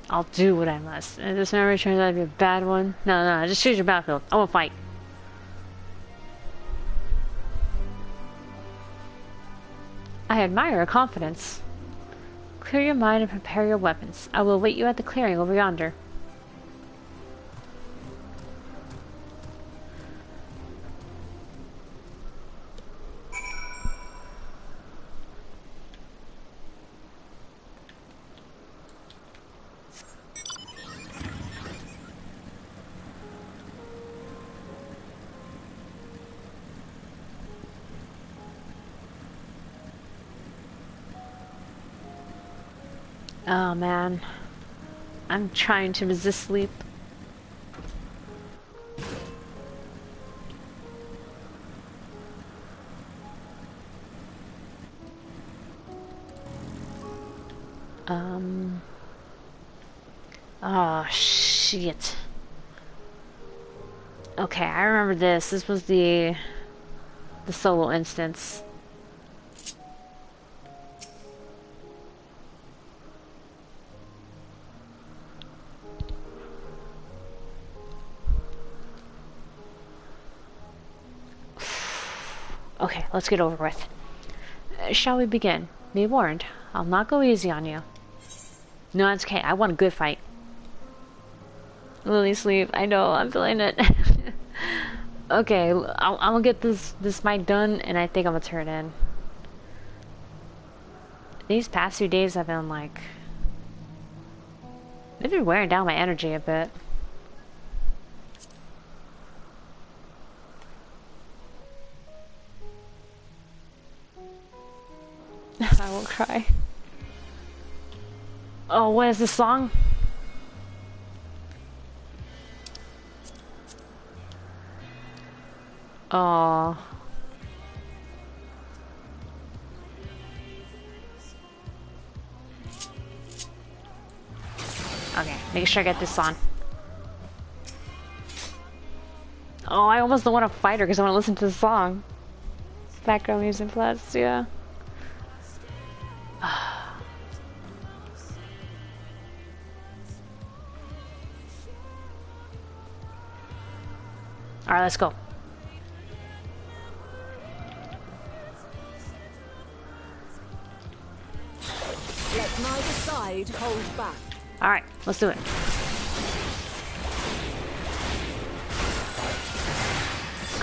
I'll do what I must. And this memory turns out to be a bad one. No, just choose your battlefield. I won't fight. I admire your confidence. Clear your mind and prepare your weapons. I will await you at the clearing over yonder. Oh man, I'm trying to resist sleep. Oh shit. Okay, I remember this. This was the solo instance. Okay, let's get over with. Shall we begin? Be warned, I'll not go easy on you. No, it's okay. I want a good fight. Lily sleep. I know. I'm feeling it. Okay, I'm gonna get this fight done, and I think I'm gonna turn in. These past few days have been like, they've been wearing down my energy a bit. I won't cry. Oh, what is this song? Oh. Okay, making sure I get this on. Oh, I almost don't want to fight her because I want to listen to the song. Background music plus, yeah. Alright, let's go. Neither side holds back. Alright, let's do it.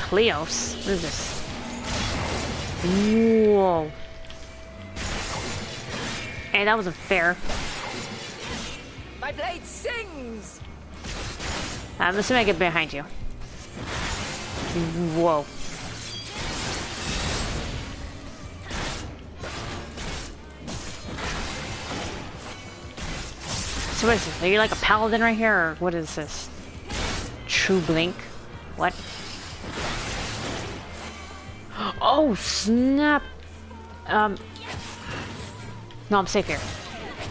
Cleos? What is this? Whoa. Hey, that wasn't fair. My blade sings! I'm assuming I get behind you. Whoa. So what is this? Are you like a paladin right here, or what is this? True blink? What? Oh, snap! No, I'm safe here.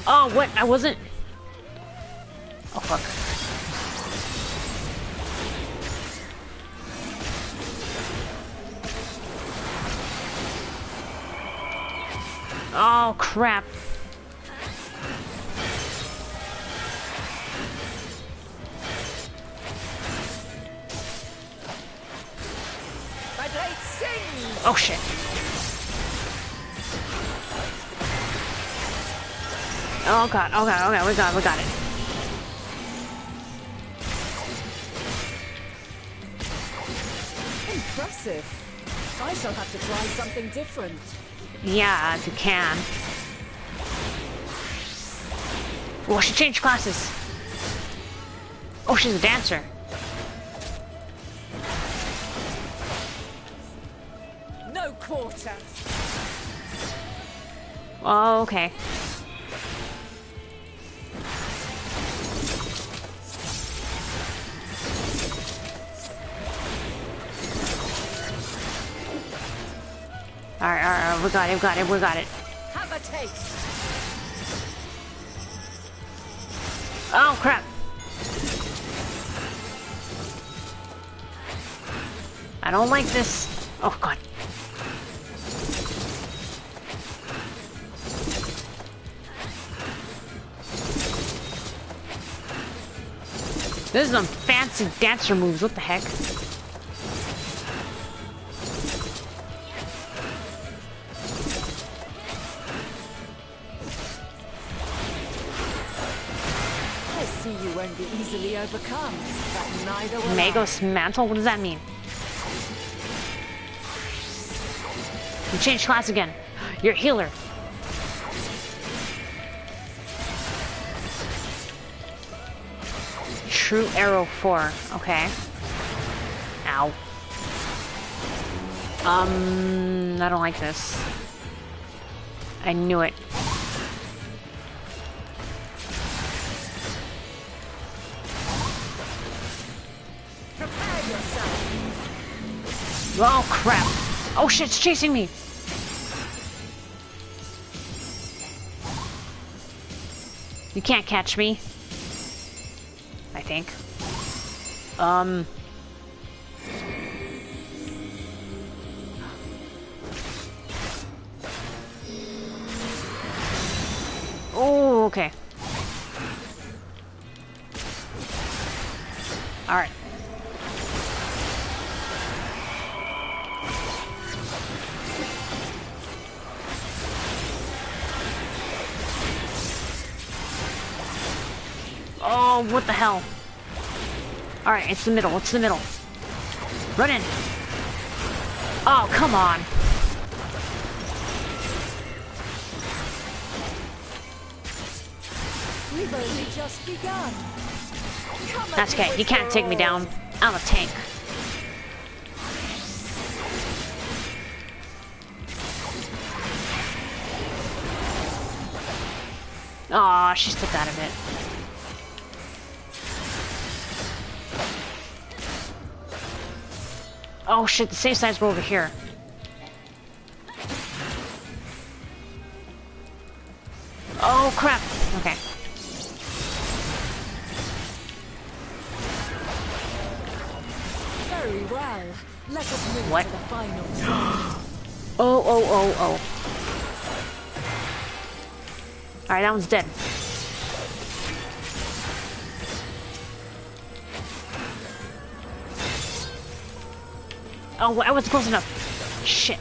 Oh, what? I wasn't... Oh, fuck. Oh, crap. My blade sings! Oh, shit. Oh, God. Oh, God. Okay, we got it. Impressive. I shall have to try something different. Yeah, if you can. Oh, she changed classes. Oh, she's a dancer. No quarter. Oh, okay. Alright, we got it. Have a taste. Oh, crap. I don't like this. Oh, God. This is some fancy dancer moves. What the heck? I see you won't be easily overcome, but neither will Magos mantle? What does that mean? You changed class again. You're a healer. True arrow 4. Okay. Ow. I don't like this. I knew it. Prepare yourself. Oh, crap. Oh, shit, it's chasing me. You can't catch me. I think. Oh, okay. All right. Oh, what the hell? Alright, it's the middle. Run in. Oh, come on. We've only just begun. That's okay. You can't take me down. I'm a tank. Aw, she stepped out of it. Oh shit, the safe sides were over here. Oh crap. Okay. Very well. Let us move What? to the final. Oh. Alright, that one's dead. Oh, I wasn't close enough. Shit.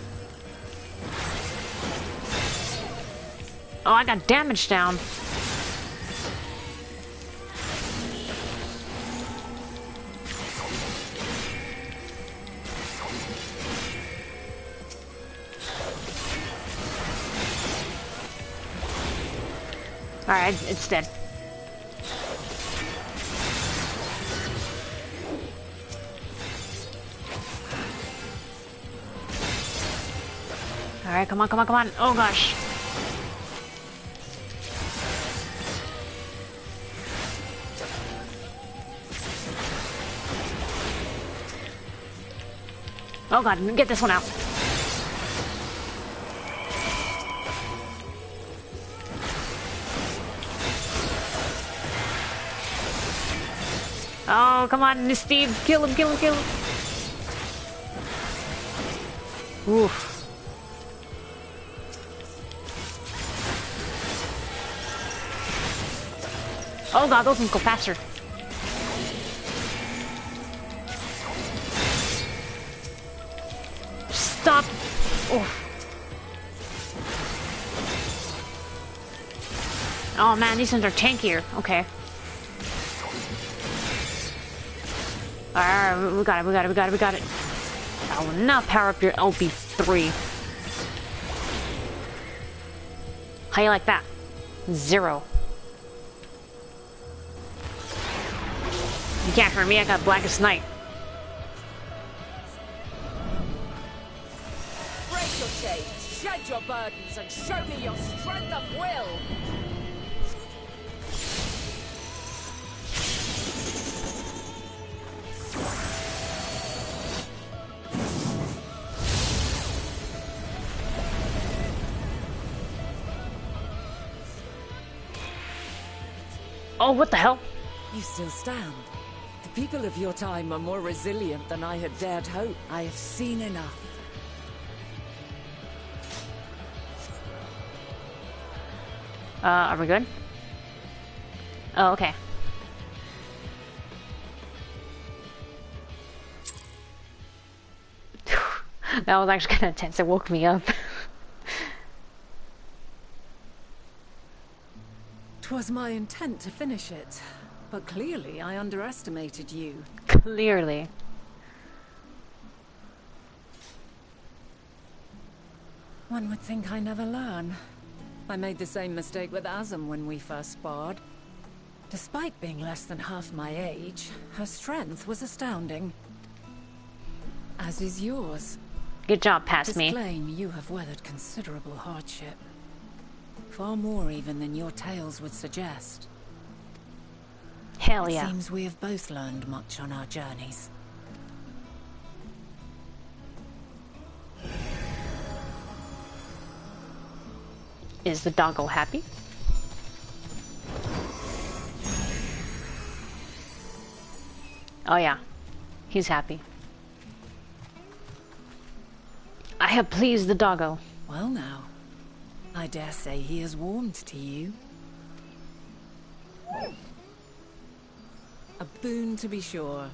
Oh, I got damage down. Alright, it's dead. Alright, come on, come on, come on. Oh gosh. Oh god, get this one out. Oh, come on, Steve. Kill him, kill him, kill him. Oof. Oh god, those ones go faster. Stop. Oh. Oh man, these ones are tankier. Okay. Alright, we got it, we got it, we got it, we got it. I will not power up your LB3. How you like that? 0. You can't hurt me, I got Blackest Night. Break your chains, shed your burdens, and show me your strength of will! Oh, what the hell? You still stand. The people of your time are more resilient than I had dared hope. I have seen enough. Are we good? Oh, okay. That was actually kind of tense. It woke me up. 'Twas my intent to finish it, but clearly I underestimated you. Clearly. One would think I never learn. I made the same mistake with Azem when we first sparred. Despite being less than half my age, her strength was astounding. As is yours. Good job, past me. Claim you have weathered considerable hardship. Far more even than your tales would suggest. Hell yeah. It seems we have both learned much on our journeys. Is the doggo happy? Oh yeah, he's happy. I have pleased the doggo. Well now, I dare say he has warmed to you. A boon to be sure.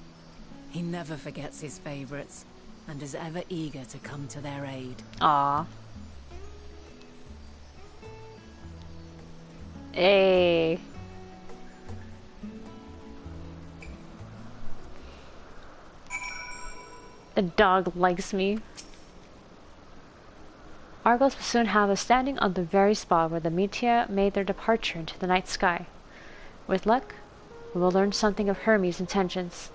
He never forgets his favorites, and is ever eager to come to their aid. Aww. Hey. The dog likes me. Argos will soon have us standing on the very spot where the Meteion made their departure into the night sky. With luck, we will learn something of Hermes' intentions.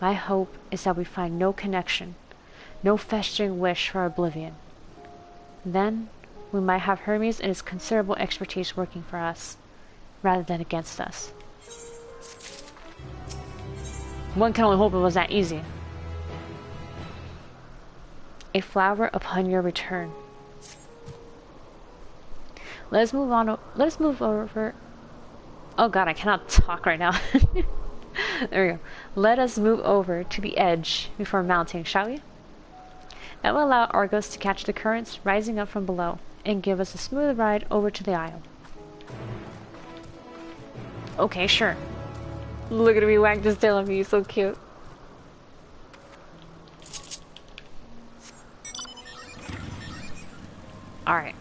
My hope is that we find no connection, no festering wish for oblivion. Then, we might have Hermes and his considerable expertise working for us, rather than against us. One can only hope it was that easy. A flower upon your return. Let us move on. Let us move over. Oh god, I cannot talk right now. There we go. Let us move over to the edge before mounting, shall we? That will allow Argos to catch the currents rising up from below and give us a smooth ride over to the isle. Okay, sure. Look at me wag this tail at me, so cute. Alright.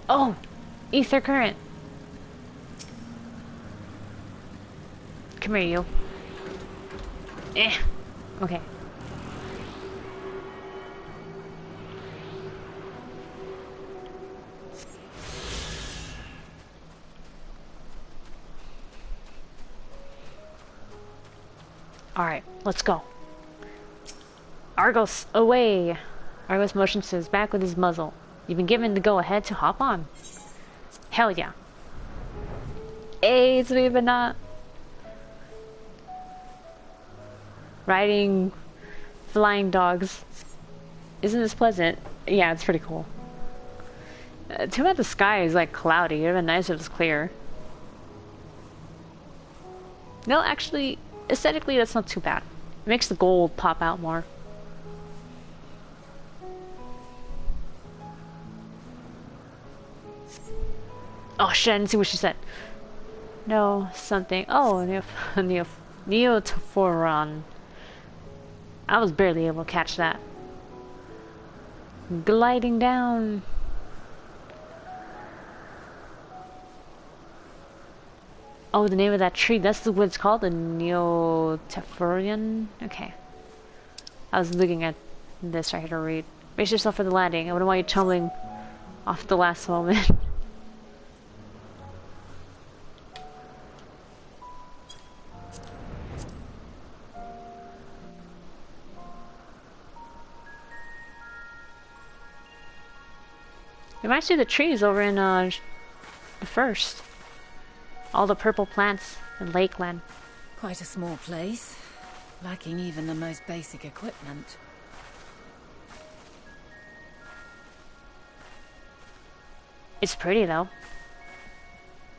Oh! Ether current. Come here, you. Eh. Okay. Alright, let's go. Argos, away! Argos motions to his back with his muzzle. You've been given the go-ahead to hop on. Hell yeah. Hey, it's me, but not. Riding flying dogs. Isn't this pleasant? Yeah, it's pretty cool. Too bad the sky is like cloudy. It would have been nice if it was clear. No, actually, aesthetically, that's not too bad. It makes the gold pop out more. Oh shit, I didn't see what she said. No, something. Oh, Neophoron. I was barely able to catch that. Gliding down. Oh, the name of that tree. That's what it's called? The Neophoron? Okay. I was looking at this right here to read. Brace yourself for the landing. I wouldn't want you tumbling off the last moment. You might see the trees over in the first. All the purple plants and lakeland. Quite a small place, lacking even the most basic equipment. It's pretty though.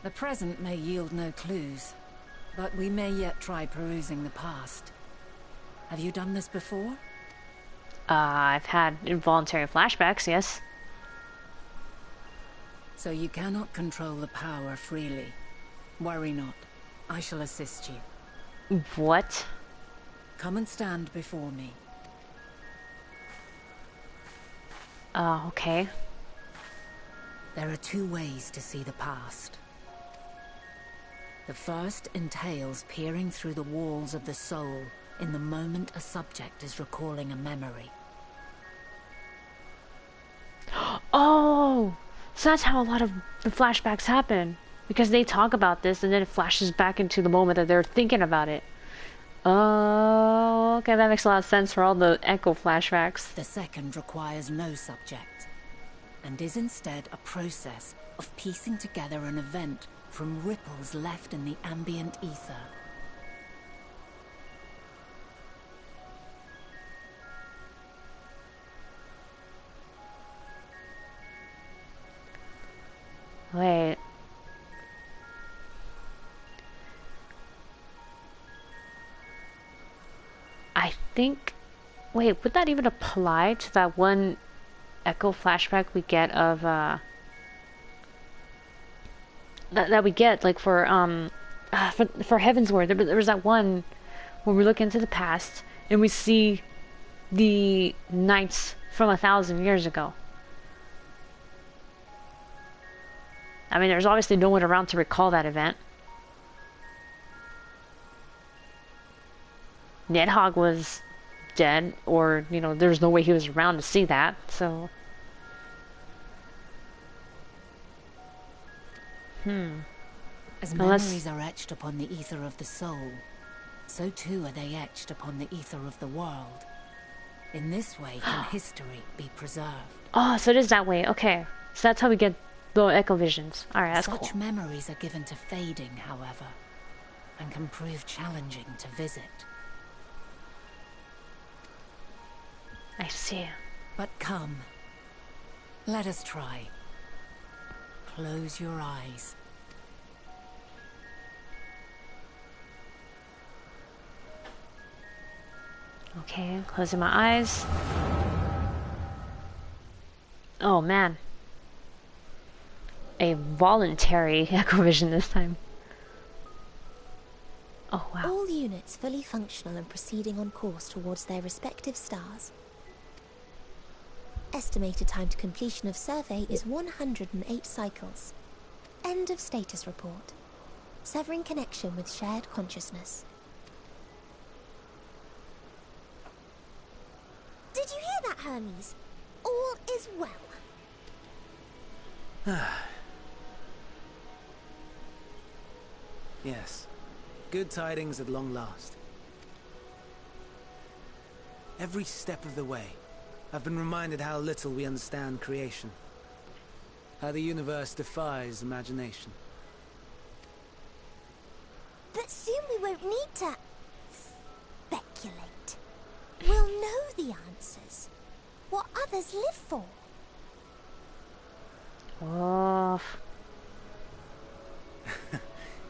The present may yield no clues, but we may yet try perusing the past. Have you done this before? I've had involuntary flashbacks, yes. So you cannot control the power freely. Worry not. I shall assist you. What? Come and stand before me. Okay. There are two ways to see the past. The first entails peering through the walls of the soul in the moment a subject is recalling a memory. Oh! So that's how a lot of the flashbacks happen. Because they talk about this and then it flashes back into the moment that they're thinking about it. Oh, okay, that makes a lot of sense for all the echo flashbacks. The second requires no subject, and is instead a process of piecing together an event from ripples left in the ambient ether. Wait. I think... Wait, would that even apply to that one echo flashback we get of, that we get, like, for Heaven's Word? There was that one where we look into the past and we see the knights from 1,000 years ago. I mean, there's obviously no one around to recall that event. Nidhogg was dead, or, you know, there's no way he was around to see that, so... As memories are etched upon the ether of the soul, so too are they etched upon the ether of the world. In this way can history be preserved. Oh, so it is that way, okay. So that's how we get the echo visions. Alright, that's cool. Such memories are given to fading, however, and can prove challenging to visit. I see. But come, let us try. Close your eyes. Okay, closing my eyes. Oh man. A voluntary echo vision this time. Oh wow. All units fully functional and proceeding on course towards their respective stars. Estimated time to completion of survey is 108 cycles. End of status report. Severing connection with shared consciousness. Did you hear that, Hermes? All is well. Yes. Good tidings at long last. Every step of the way, I've been reminded how little we understand creation. How the universe defies imagination. But soon we won't need to speculate. We'll know the answers. What others live for. Oh.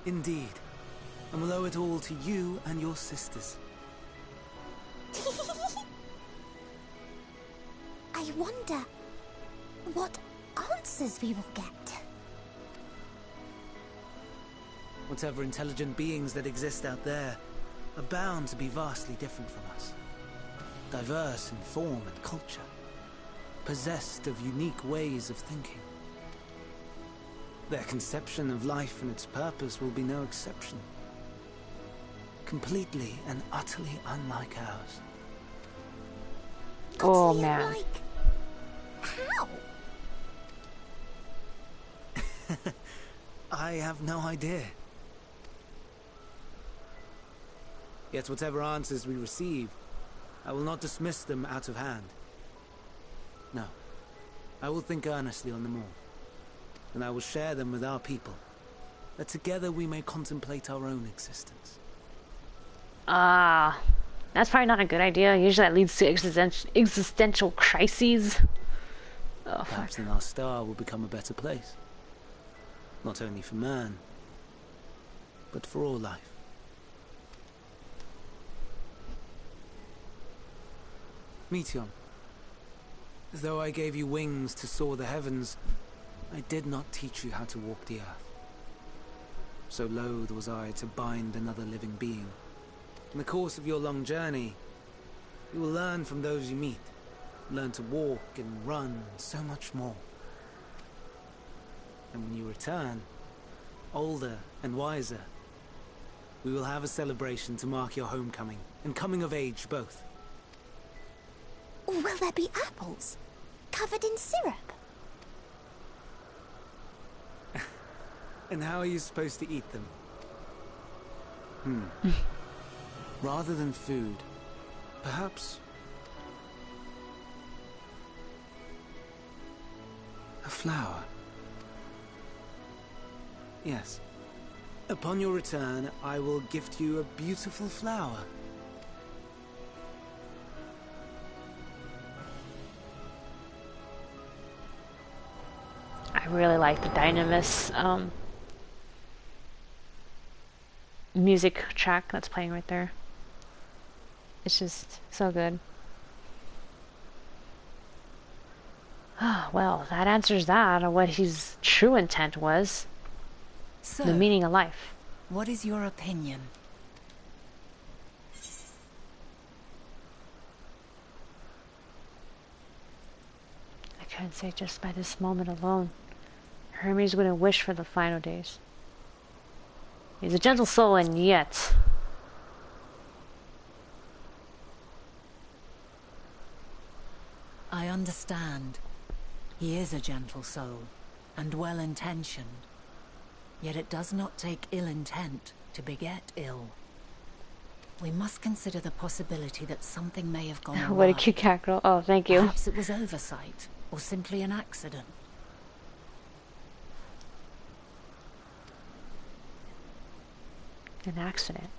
Indeed. And we'll owe it all to you and your sisters. I wonder what answers we will get. Whatever intelligent beings that exist out there are bound to be vastly different from us. Diverse in form and culture. Possessed of unique ways of thinking. Their conception of life and its purpose will be no exception. Completely and utterly unlike ours. Oh, Utterly man. unlike. How? I have no idea. Yet whatever answers we receive, I will not dismiss them out of hand. No. I will think earnestly on them all. And I will share them with our people, that together we may contemplate our own existence. That's probably not a good idea. Usually that leads to existential crises. Oh, fuck. Perhaps then our star will become a better place. Not only for man, but for all life. Meteion, as though I gave you wings to soar the heavens, I did not teach you how to walk the earth. So loath was I to bind another living being. In the course of your long journey, you will learn from those you meet. Learn to walk and run and so much more. And when you return, older and wiser, we will have a celebration to mark your homecoming and coming of age both. Will there be apples? Covered in syrup? And how are you supposed to eat them? Rather than food, perhaps a flower. Yes. Upon your return, I will gift you a beautiful flower. I really like the Dynamis music track that's playing right there. It's just so good. Well, that answers that, or what his true intent was. So, The meaning of life. what is your opinion? I couldn't say just by this moment alone. Hermes wouldn't wish for the final days. He's a gentle soul, and yet... I understand. He is a gentle soul, and well-intentioned. Yet it does not take ill intent to beget ill. We must consider the possibility that something may have gone awry. What a cute cat girl. Oh, thank you. Perhaps it was oversight, or simply an accident. An accident.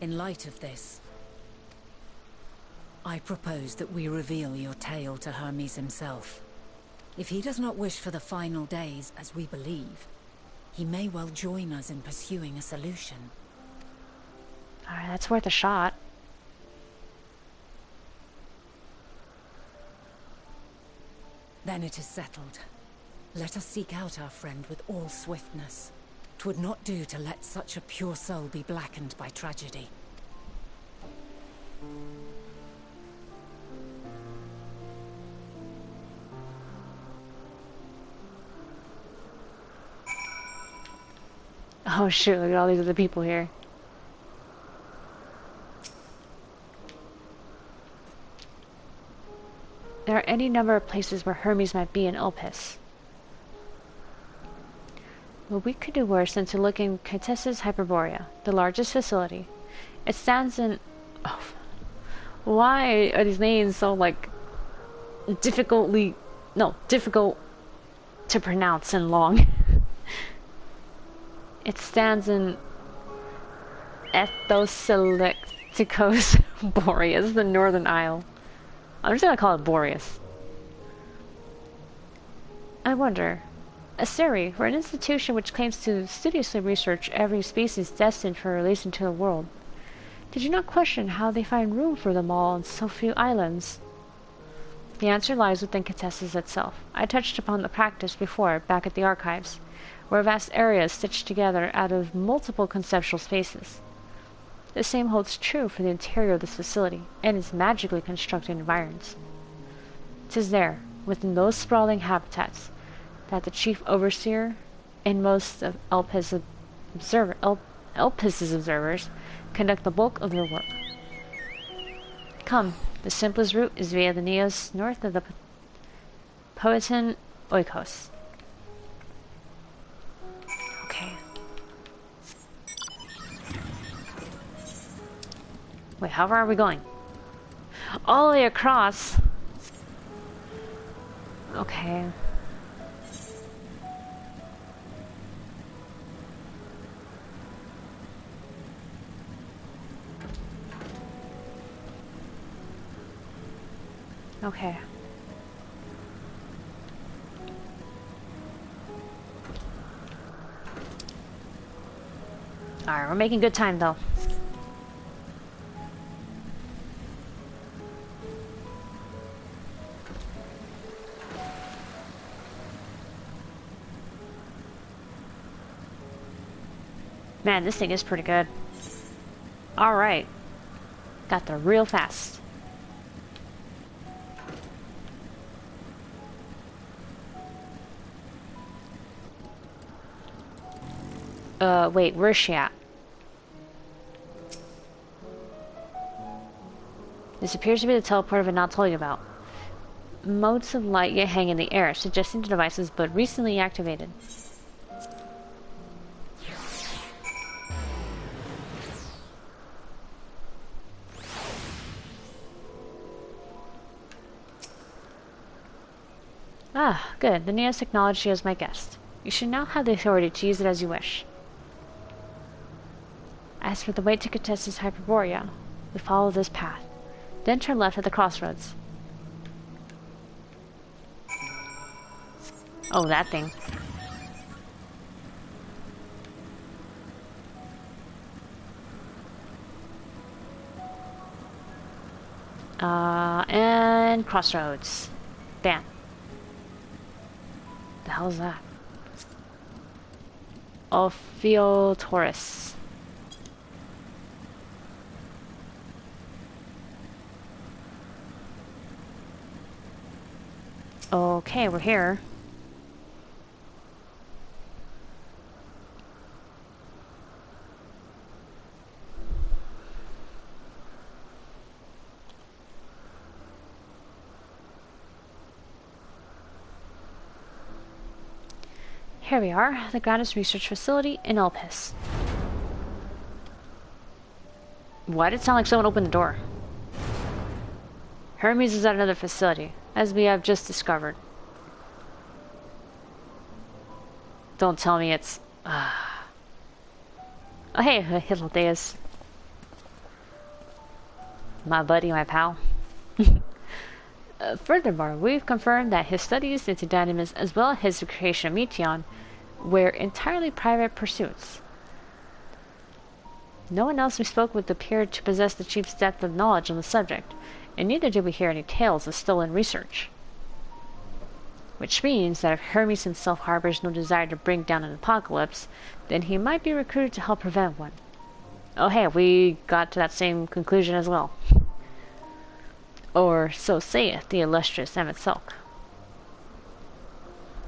In light of this, I propose that we reveal your tale to Hermes himself. If he does not wish for the final days, as we believe, he may well join us in pursuing a solution. Alright, that's worth a shot. Then it is settled. Let us seek out our friend with all swiftness. 'Twould not do to let such a pure soul be blackened by tragedy. Oh shoot, look at all these other people here. There are any number of places where Hermes might be in Elpis. Well, we could do worse than to look in Hythlodaeus Hyperborea, the largest facility. It stands in... Oh, why are these names so, like, difficult to pronounce and long? It stands in Ethnoselecticos Boreas, the Northern Isle. I'm just gonna call it Boreas. I wonder... Aseri, for an institution which claims to studiously research every species destined for release into the world. Did you not question how they find room for them all on so few islands? The answer lies within Hythlodaeus itself. I touched upon the practice before, back at the archives, where vast areas stitched together out of multiple conceptual spaces. The same holds true for the interior of this facility, and its magically constructed environs. 'Tis there, within those sprawling habitats, that the chief overseer and most of Elpis's observers conduct the bulk of their work. Come, the simplest route is via the Neos north of the Poetin Oikos. Okay. Wait, how far are we going? All the way across? Okay. Okay. Alright, we're making good time though. Man, this thing is pretty good. Alright. Got there real fast. Wait, where's she at? This appears to be the teleporter I've not told you about. Motes of light yet hang in the air, suggesting the device is but recently activated. Ah, good. The Neos technology is my guest. You should now have the authority to use it as you wish. As for the way to Hythlodaeus Hyperborea, we follow this path, then turn left at the crossroads. Oh, that thing. And crossroads. Bam. The hell is that? Ophiotauros. Okay, we're here. Here we are, the Gratis Research Facility in Elpis. Why did it sound like someone opened the door? Hermes is at another facility, as we have just discovered. Don't tell me it's... Oh, hey, Hythlodaeus. My buddy, my pal. Furthermore, we've confirmed that his studies into dynamism as well as his creation of Meteion were entirely private pursuits. No one else we spoke with appeared to possess the chief's depth of knowledge on the subject, and neither did we hear any tales of stolen research. Which means that if Hermes himself harbors no desire to bring down an apocalypse, then he might be recruited to help prevent one. Oh hey, we got to that same conclusion as well. Or so saith the illustrious Emet-Selch.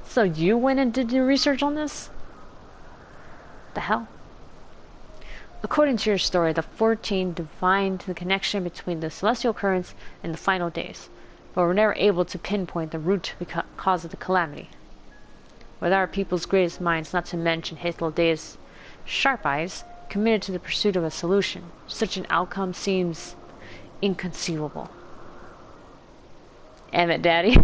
So you went and did your research on this? The hell? According to your story, the 14 divined the connection between the celestial currents and the final days, but were never able to pinpoint the root cause of the calamity. With our people's greatest minds, not to mention Hythlodaeus' sharp eyes, committed to the pursuit of a solution, such an outcome seems inconceivable. Emmet Daddy.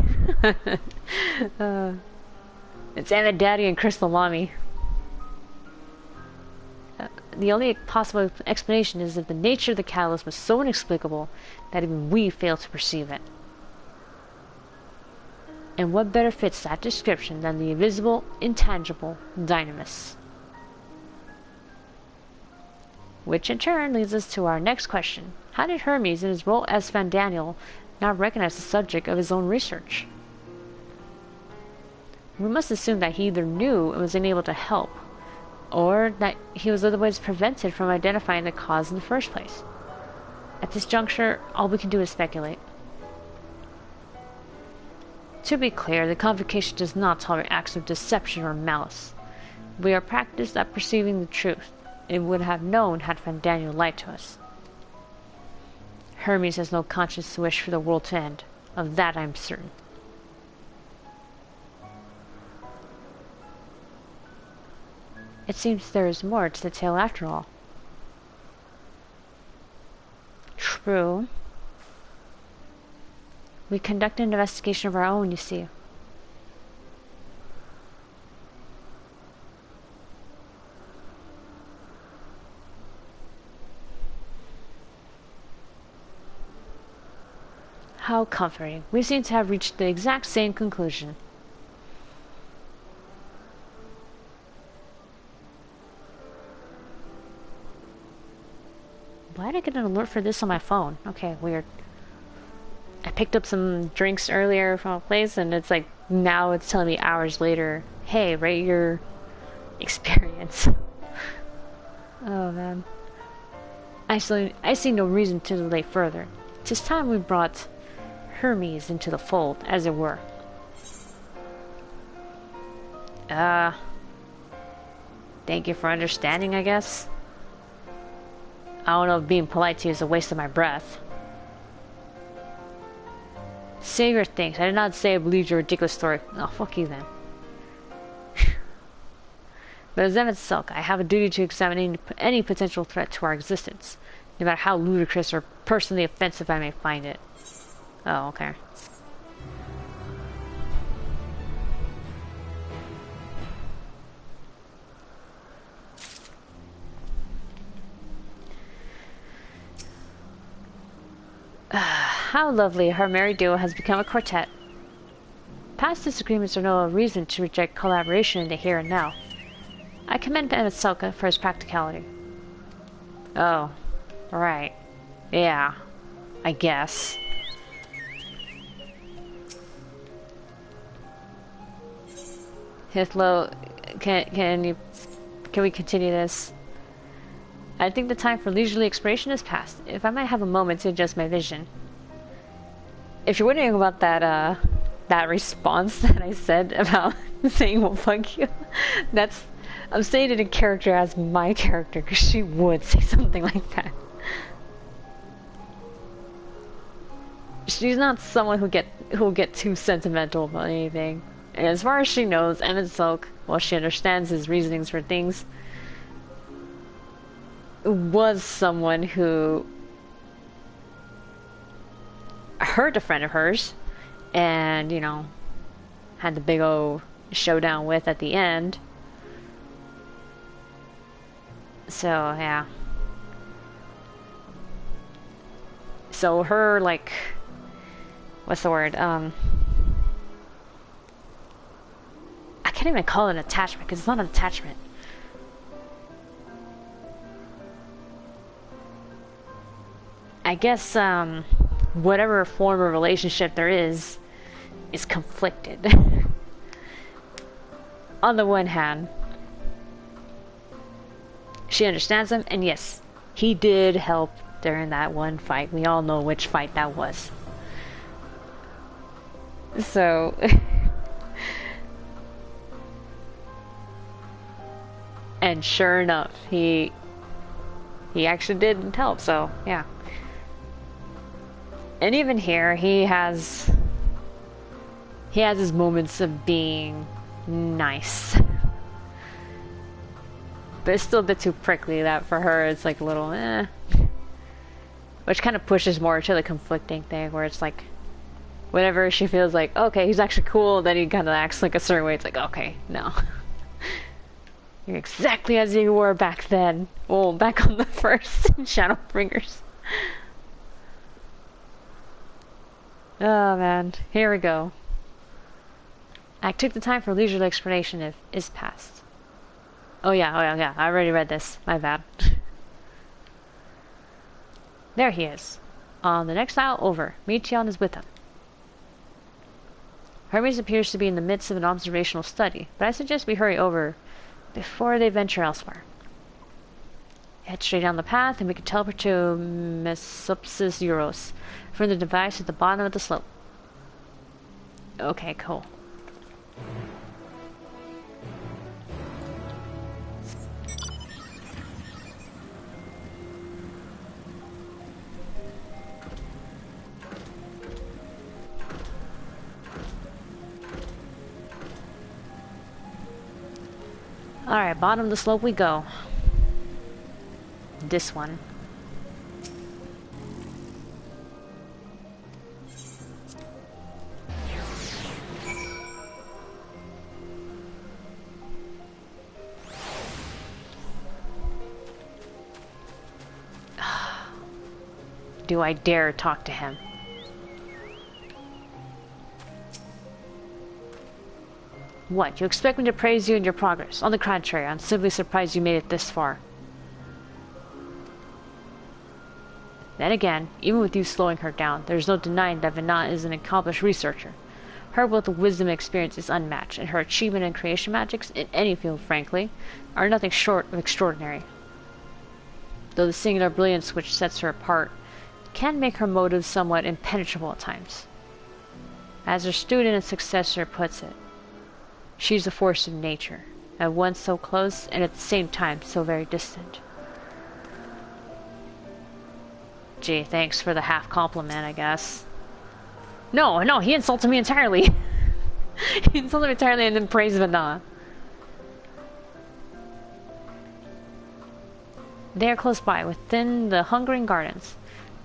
It's Emmet Daddy and Crystal Mommy. The only possible explanation is that the nature of the catalyst was so inexplicable that even we fail to perceive it. And what better fits that description than the invisible, intangible dynamis? Which in turn leads us to our next question. How did Hermes, in his role as Fandaniel, not recognize the subject of his own research? We must assume that he either knew and was unable to help, or that he was otherwise prevented from identifying the cause in the first place. At this juncture, all we can do is speculate. To be clear, the Convocation does not tolerate acts of deception or malice. We are practiced at perceiving the truth, and would have known had Fandaniel lied to us. Hermes has no conscious wish for the world to end. Of that I am certain. It seems there is more to the tale after all. True. We conducted an investigation of our own, you see. How comforting. We seem to have reached the exact same conclusion. Why did I get an alert for this on my phone? Okay, weird. I picked up some drinks earlier from a place, and it's like, now it's telling me hours later, hey, rate your experience. Oh man. I see no reason to delay further. 'Tis time we brought Hermes into the fold, as it were. Thank you for understanding, I guess. I don't know if being polite to you is a waste of my breath. Save your thanks. I did not say I believed your ridiculous story. Oh, fuck you then. But as Emet-Selch, I have a duty to examine any potential threat to our existence, no matter how ludicrous or personally offensive I may find it. Oh, okay. How lovely, her married duo has become a quartet. Past disagreements are no reason to reject collaboration in the here and now. I commend Emet-Selch for his practicality. Oh, right. Yeah, I guess. Hythlo, can we continue this? I think the time for leisurely exploration has passed. If I might have a moment to adjust my vision. If you're wondering about that, that response that I said about saying, well, fuck you, I'm saying it in character as my character, because she would say something like that. She's not someone who'll get too sentimental about anything. And as far as she knows, Emet-Selch, while she understands his reasonings for things, was someone who hurt a friend of hers and, you know, had the big old showdown with at the end. So, yeah. So her, like, what's the word? I can't even call it an attachment because it's not an attachment. I guess, whatever form of relationship there is conflicted. On the one hand, she understands him, and yes, he did help during that one fight. We all know which fight that was. So, and sure enough, he he actually did help, so yeah. And even here, he has his moments of being nice. But it's still a bit too prickly that for her it's like a little eh. Which kind of pushes more to the conflicting thing where it's like whenever she feels like, okay, he's actually cool, then he kind of acts like a certain way. It's like, okay, no. You're exactly as you were back then. Well, back on the first Shadowbringers. Oh man, here we go. I took the time for leisurely explanation if is past. Oh yeah, I already read this. My bad. There he is. On the next aisle over, Meteion is with him. Hermes appears to be in the midst of an observational study, but I suggest we hurry over before they venture elsewhere. Head straight down the path and we can teleport to Mesopsis Euros from the device at the bottom of the slope. Okay, cool. Alright, bottom of the slope we go. This one. Do I dare talk to him? What? You expect me to praise you and your progress? On the contrary, I'm simply surprised you made it this far. Then again, even with you slowing her down, there's no denying that Venat is an accomplished researcher. Her wealth of wisdom and experience is unmatched, and her achievement in creation magics, in any field frankly, are nothing short of extraordinary. Though the singular brilliance which sets her apart can make her motives somewhat impenetrable at times. As her student and successor puts it, she's a force of nature, at once so close and at the same time so very distant. Gee, thanks for the half compliment, I guess. No, he insulted me entirely. He insulted me entirely and then praised Venat. They are close by, within the Hungering Gardens.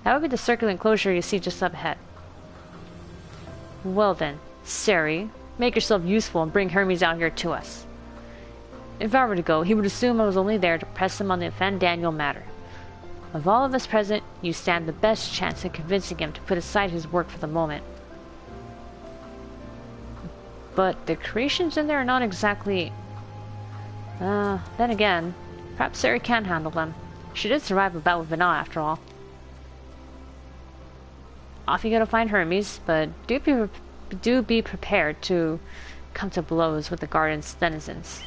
That would be the circular enclosure you see just up ahead. Well then, Sari, make yourself useful and bring Hermes out here to us. If I were to go, he would assume I was only there to press him on the Fandaniel matter. Of all of us present, you stand the best chance of convincing him to put aside his work for the moment. But the creations in there are not exactly... then again, perhaps Sari can handle them. She did survive a bout with Venat after all. Off you go to find Hermes, but do be prepared to come to blows with the garden's denizens.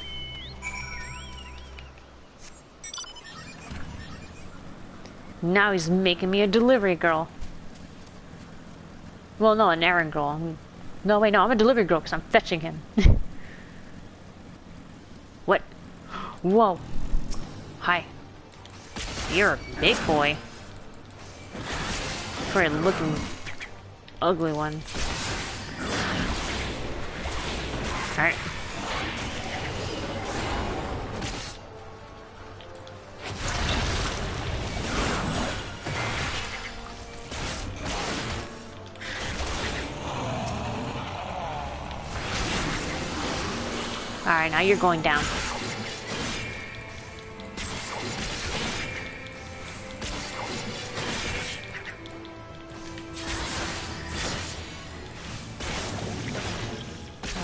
Now he's making me a delivery girl. Well, no, an errand girl. No, wait, no, I'm a delivery girl because I'm fetching him. What? Whoa. Hi. You're a big boy. For a looking ugly one. Alright. Alright, now you're going down.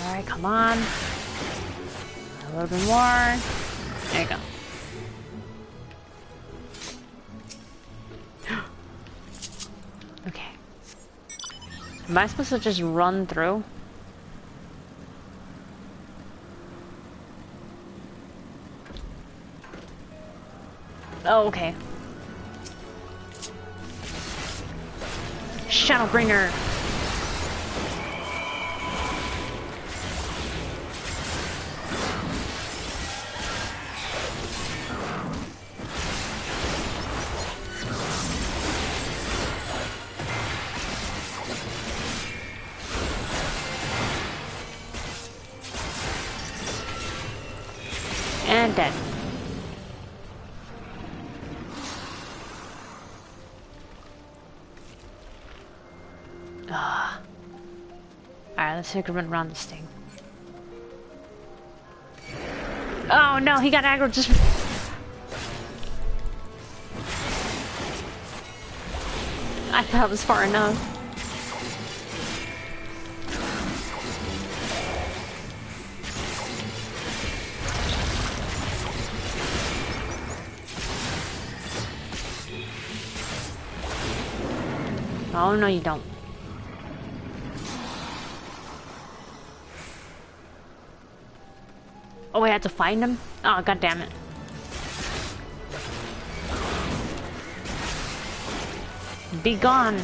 Alright, come on. A little bit more. There you go. Okay. Am I supposed to just run through? Oh, okay. Shadowbringer! 100% dead. Ugh. Alright, let's take a run around this thing. Oh no, he got aggro just... I thought it was far enough. Oh no, you don't. Oh, we had to find him? Oh, god damn it. Be gone.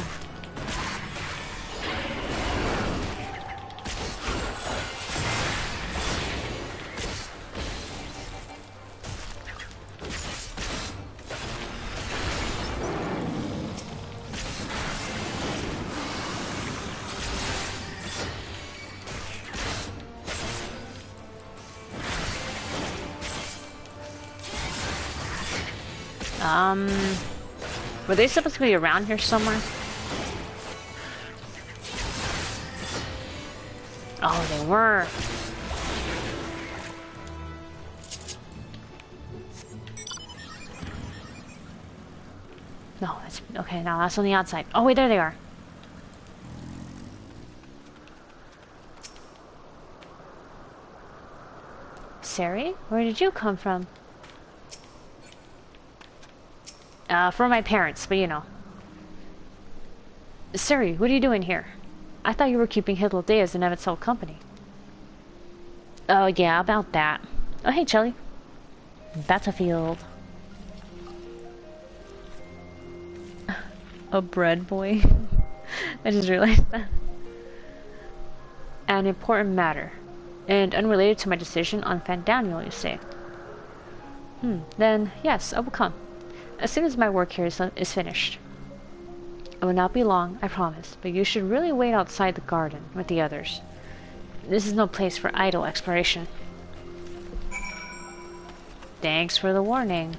Were they supposed to be around here somewhere? Oh, they were. No, that's okay. Now that's on the outside. Oh wait, there they are. Sari, where did you come from? From my parents, but you know. Sari, what are you doing here? I thought you were keeping Hythlodaeus and Emet-Selch company. Oh yeah, about that. Oh hey, Chelly. Battlefield. A bread boy. I just realized that. An important matter. And unrelated to my decision on Fandaniel, you say? Then, yes, I will come. As soon as my work here is finished. It will not be long, I promise, but you should really wait outside the garden with the others. This is no place for idle exploration. Thanks for the warning.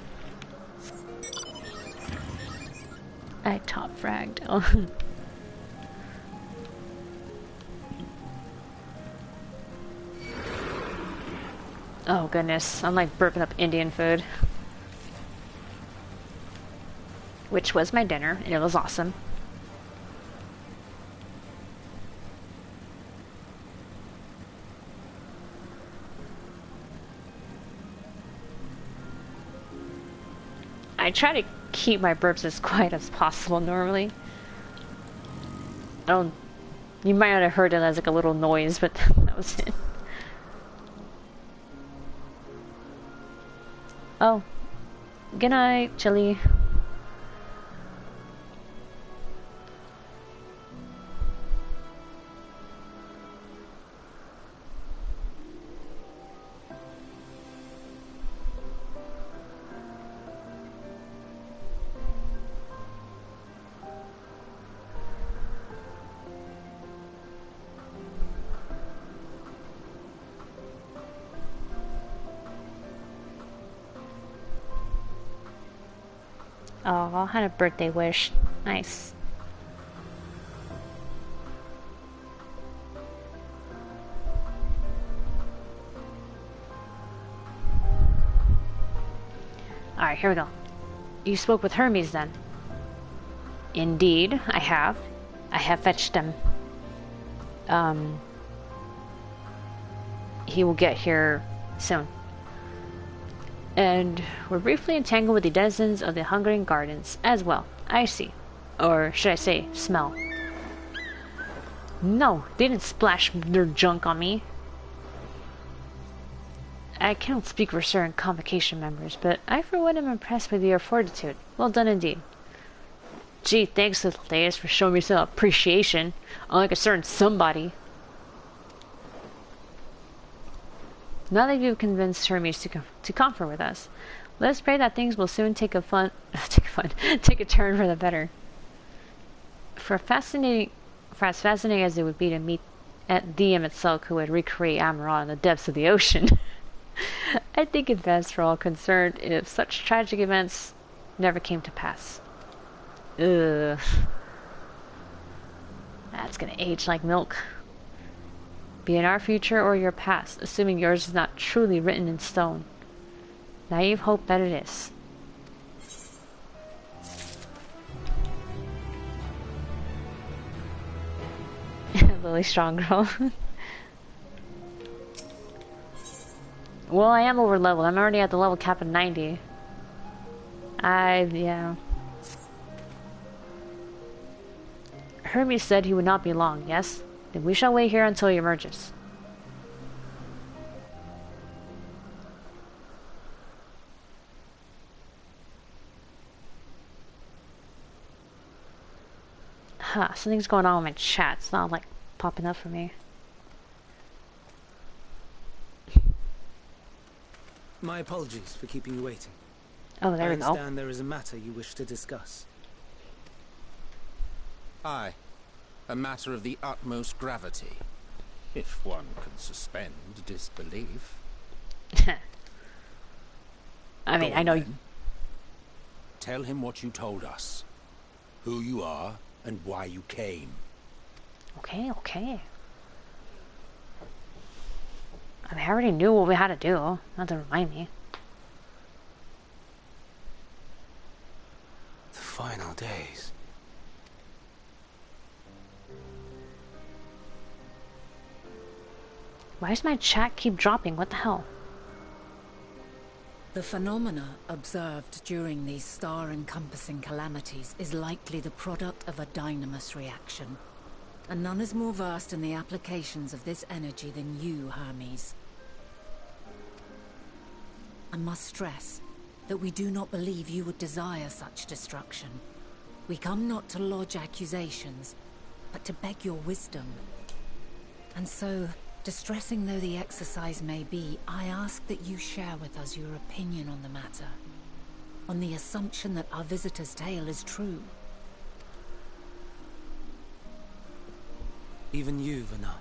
I top fragged. Oh. Oh goodness, I'm like burping up Indian food. Which was my dinner, and it was awesome. I try to keep my burps as quiet as possible normally. You might not have heard it as like a little noise, but that was it. Oh. Good night, Chili. Oh, I had a birthday wish. Nice. Alright, here we go. You spoke with Hermes then? Indeed, I have. I have fetched him. He will get here soon. And we're briefly entangled with the denizens of the Hungering Gardens as well. I see. Or should I say, smell. No, they didn't splash their junk on me. I cannot speak for certain convocation members, but I for one am impressed with your fortitude. Well done indeed. Gee, thanks Hythlodaeus for showing me some appreciation, unlike a certain somebody. Now that you've convinced Hermes to confer with us, let us pray that things will soon take a turn for the better. For as fascinating as it would be to meet at the Emet-Selch who would recreate Amaral in the depths of the ocean. I think it best for all concerned if such tragic events never came to pass. Ugh. That's gonna age like milk. Be in our future or your past, assuming yours is not truly written in stone. Naive hope that it is. Lily Strong Girl. Well, I am over leveled. I'm already at the level cap of 90. Yeah. Hermes said he would not be long, yes? Then we shall wait here until he emerges. Huh, something's going on with my chat. It's not like popping up for me. My apologies for keeping you waiting. Oh, there I we go. understand there is a matter you wish to discuss. Aye. A matter of the utmost gravity. If one can suspend disbelief. I mean, Go I on, know. then. Tell him what you told us. Who you are and why you came. Okay, okay. I mean, I already knew what we had to do. Not to remind me. The final days. Why does my chat keep dropping? What the hell? The phenomena observed during these star-encompassing calamities is likely the product of a dynamis reaction. And none is more versed in the applications of this energy than you, Hermes. I must stress that we do not believe you would desire such destruction. We come not to lodge accusations, but to beg your wisdom. And so, distressing though the exercise may be, I ask that you share with us your opinion on the matter, on the assumption that our visitor's tale is true. Even you, Vana.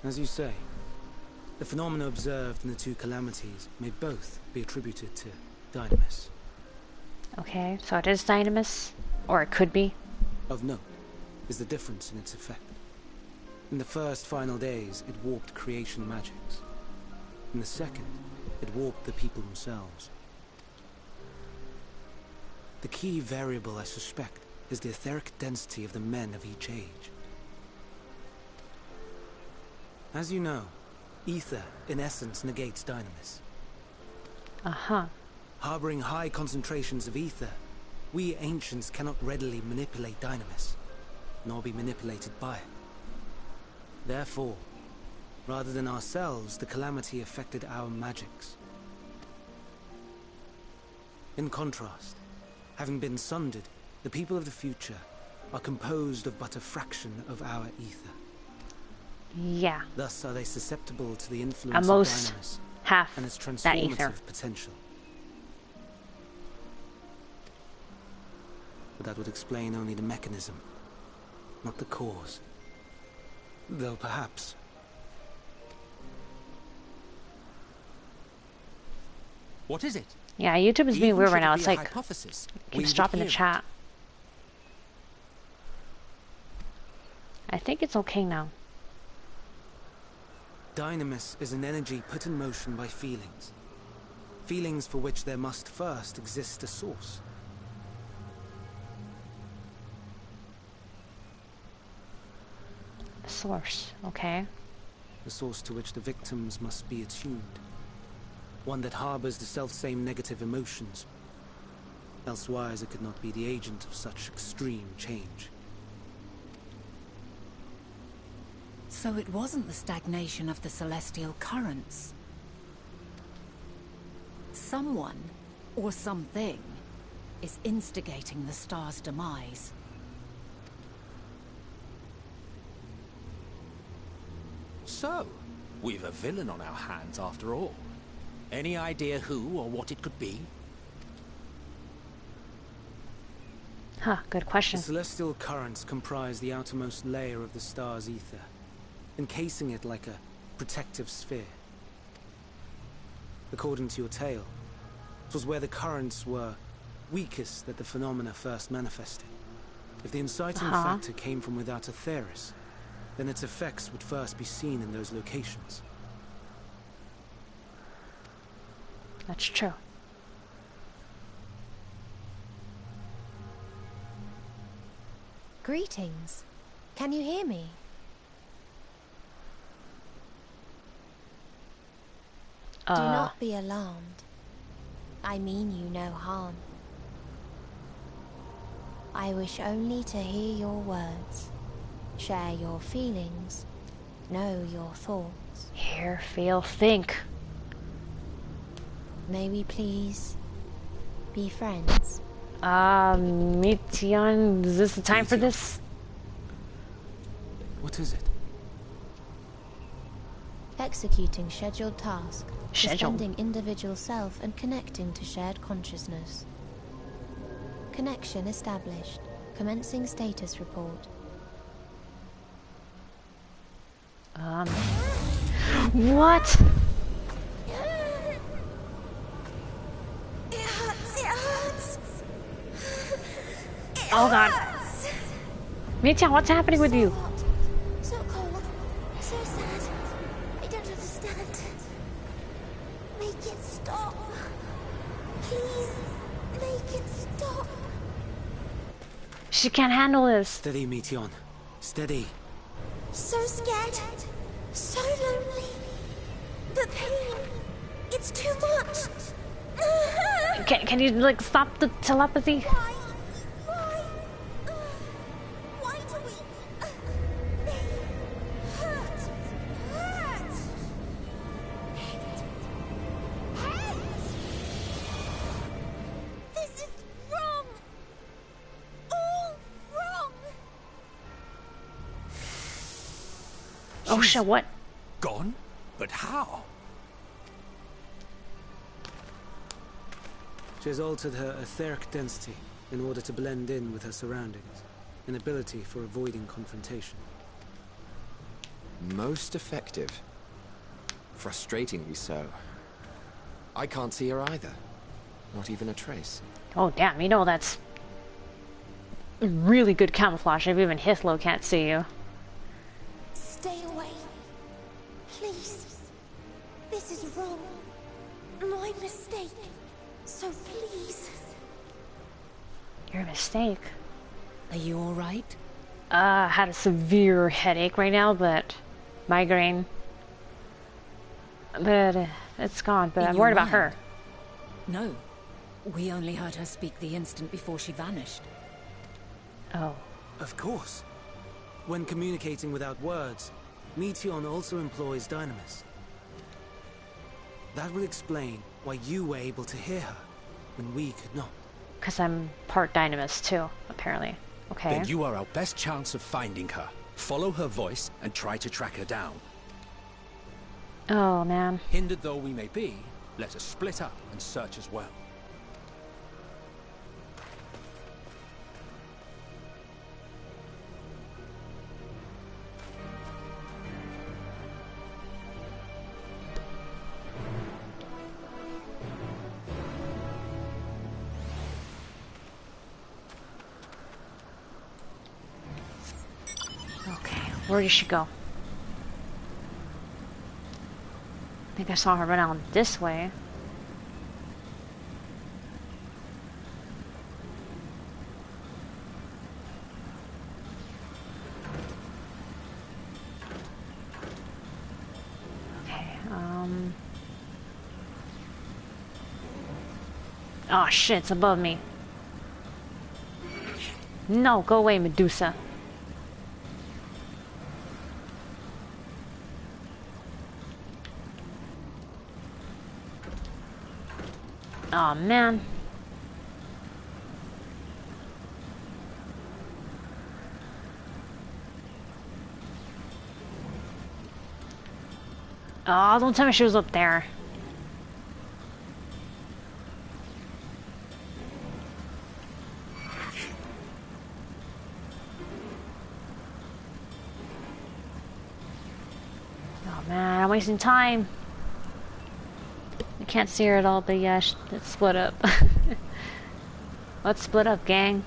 As you say, the phenomena observed in the two calamities may both be attributed to dynamis. Okay, so it is dynamis? Or it could be? Of note is the difference in its effect. In the first final days, it warped creation magics. In the second, it warped the people themselves. The key variable, I suspect, is the etheric density of the men of each age. As you know, ether, in essence, negates dynamis. Uh-huh. Harboring high concentrations of ether, we ancients cannot readily manipulate dynamis, nor be manipulated by it. Therefore, rather than ourselves, the calamity affected our magics. In contrast, having been sundered, the people of the future are composed of but a fraction of our ether. Yeah. Thus are they susceptible to the At influence of most, dynamis half and its that ether. transformative potential. But that would explain only the mechanism, not the cause. Though perhaps... What is it? Yeah, YouTube is being Even weird should right it now. be It's a like, hypothesis, we keeps would dropping the hear it. chat. I think it's okay now. Dynamis is an energy put in motion by feelings. Feelings for which there must first exist a source. Source, okay. A source to which the victims must be attuned. One that harbors the selfsame negative emotions. Elsewise it could not be the agent of such extreme change. So it wasn't the stagnation of the celestial currents. Someone, or something, is instigating the star's demise. So, we've a villain on our hands after all. Any idea who or what it could be? Huh, good The question. celestial currents comprise the outermost layer of the star's ether, encasing it like a protective sphere. According to your tale, it was where the currents were weakest that the phenomena first manifested. If the inciting factor came from without Aetheris, then its effects would first be seen in those locations. That's true. Greetings. Can you hear me? Do not be alarmed. I mean you no harm. I wish only to hear your words, share your feelings, know your thoughts. Hear, feel, think. May we please be friends? Meteion, is this the time for Meteion. this? What is it? Executing scheduled task. Scheduled? Suspending individual self and connecting to shared consciousness. Connection established. Commencing status report. What? It hurts, it hurts. It Oh god. hurts. Meteion, what's happening with you? Hot, so cold, so sad. I don't understand. Make it stop. Please, make it stop. She can't handle this. Steady, Meteion. Steady. So scared, so lonely. The pain, it's too much. Can you like stop the telepathy? Why? Why do we? They hurt. Hate. This is wrong. All wrong. Oh shit, what? Gone? But how? She has altered her etheric density in order to blend in with her surroundings, an ability for avoiding confrontation. Most effective. Frustratingly so. I can't see her either. Not even a trace. Oh damn, you know that's really good camouflage if even Hythlo can't see you. Stay away. Please. This is wrong. My mistake. So please. Your mistake. Are you all right? I had a severe headache right now, but migraine. But it's gone, but In I'm your worried about mind? her. No. We only heard her speak the instant before she vanished. Oh. Of course. When communicating without words, Meteion also employs dynamis. That will explain why you were able to hear her, when we could not. Because I'm part dynamis too, apparently. Okay. Then you are our best chance of finding her. Follow her voice and try to track her down. Oh man. Hindered though we may be, let us split up and search as well. Okay, where did she go? I think I saw her run out this way. Okay, oh shit, it's above me. No, go away, Medusa. Oh man. Oh, don't tell me she was up there. man, I'm wasting time. I can't see her at all, but yeah, let's split up. Let's split up, gang.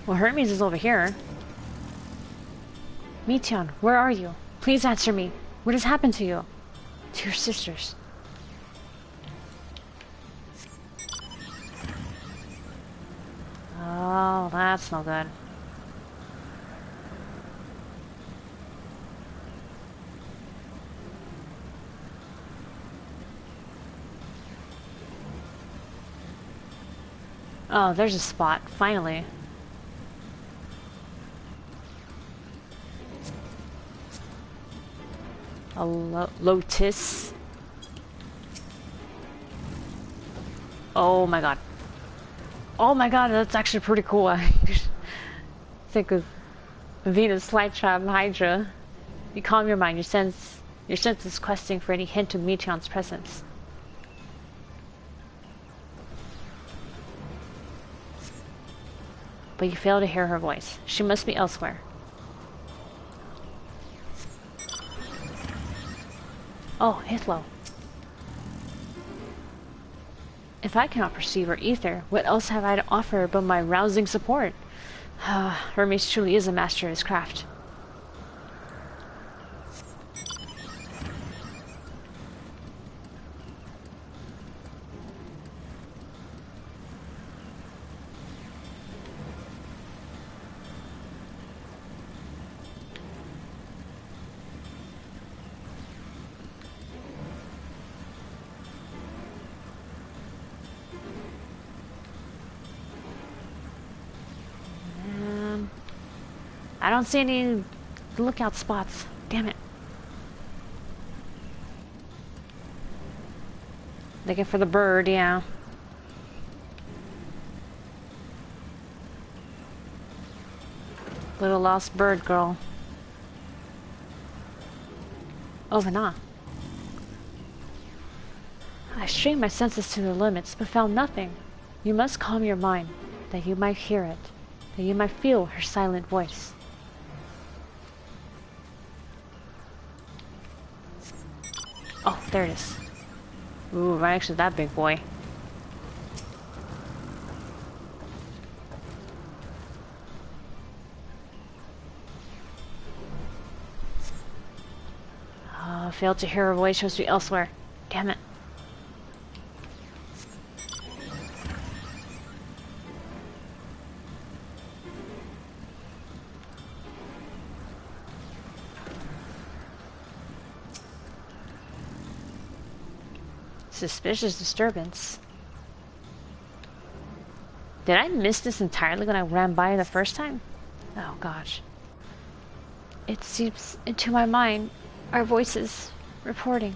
Well, Hermes is over here. Meteion, where are you? Please answer me. What has happened to you? To your sisters. Oh, that's no good. Oh, there's a spot, finally. A lotus. Oh my god. Oh my god, that's actually pretty cool. I think of Venus flytrap Hydra. You calm your mind, your senses questing for any hint of Meteion's presence. But you fail to hear her voice. She must be elsewhere. Oh, Hythlo. If I cannot perceive or ether, what else have I to offer but my rousing support? Hermes truly is a master of his craft. I don't see any lookout spots. Damn it. Looking for the bird, yeah. Little lost bird girl. Oh, Vana. I strained my senses to their limits, but found nothing. You must calm your mind, that you might hear it, that you might feel her silent voice. Oh, there it is. Ooh, right next to that big boy. Oh, failed to hear her voice, supposed to be elsewhere. Damn it. Suspicious disturbance. Did I miss this entirely when I ran by the first time? Oh gosh. It seeps into my mind. Our voices reporting.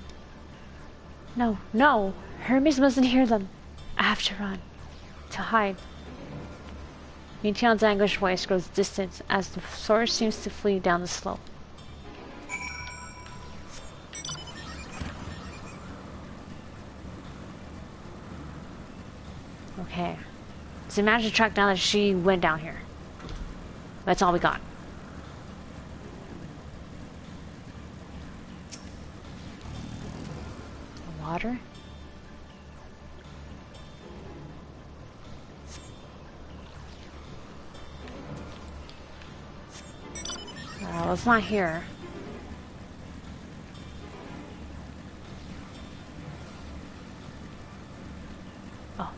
No, no! Hermes mustn't hear them. I have to run. To hide. Meteion's anguished voice grows distant as the source seems to flee down the slope. Okay. So managed to track down that she went down here. That's all we got. Water? Well, it's not here. Oh.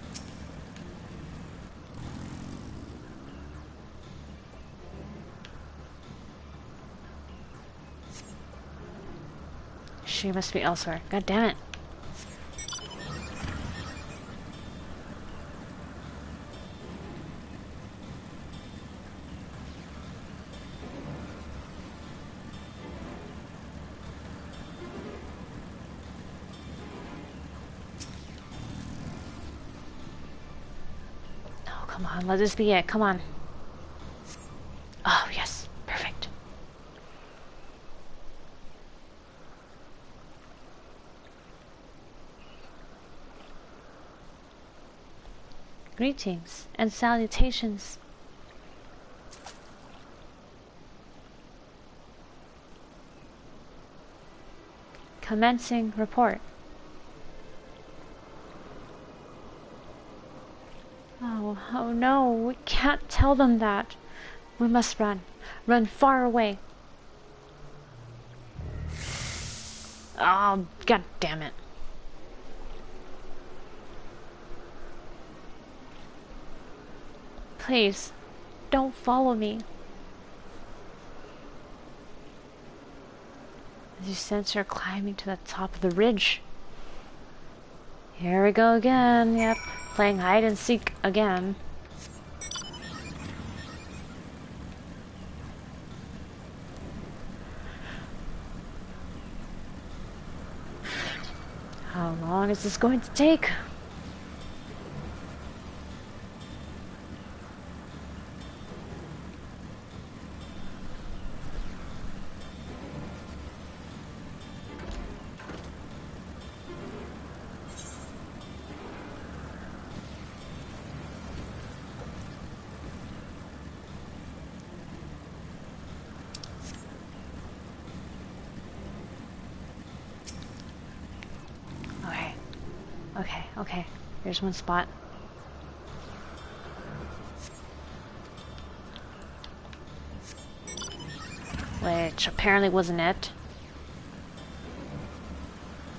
She must be elsewhere. God damn it. Come on, let this be it. Come on. Oh, yes. Perfect. Greetings and salutations. Commencing report. Oh no, we can't tell them that. We must run. Run far away. Oh, god damn it. Please, don't follow me. As you sense her climbing to the top of the ridge. Here we go again, yep. Playing hide and seek again. How long is this going to take? Okay, here's one spot. Which apparently wasn't it.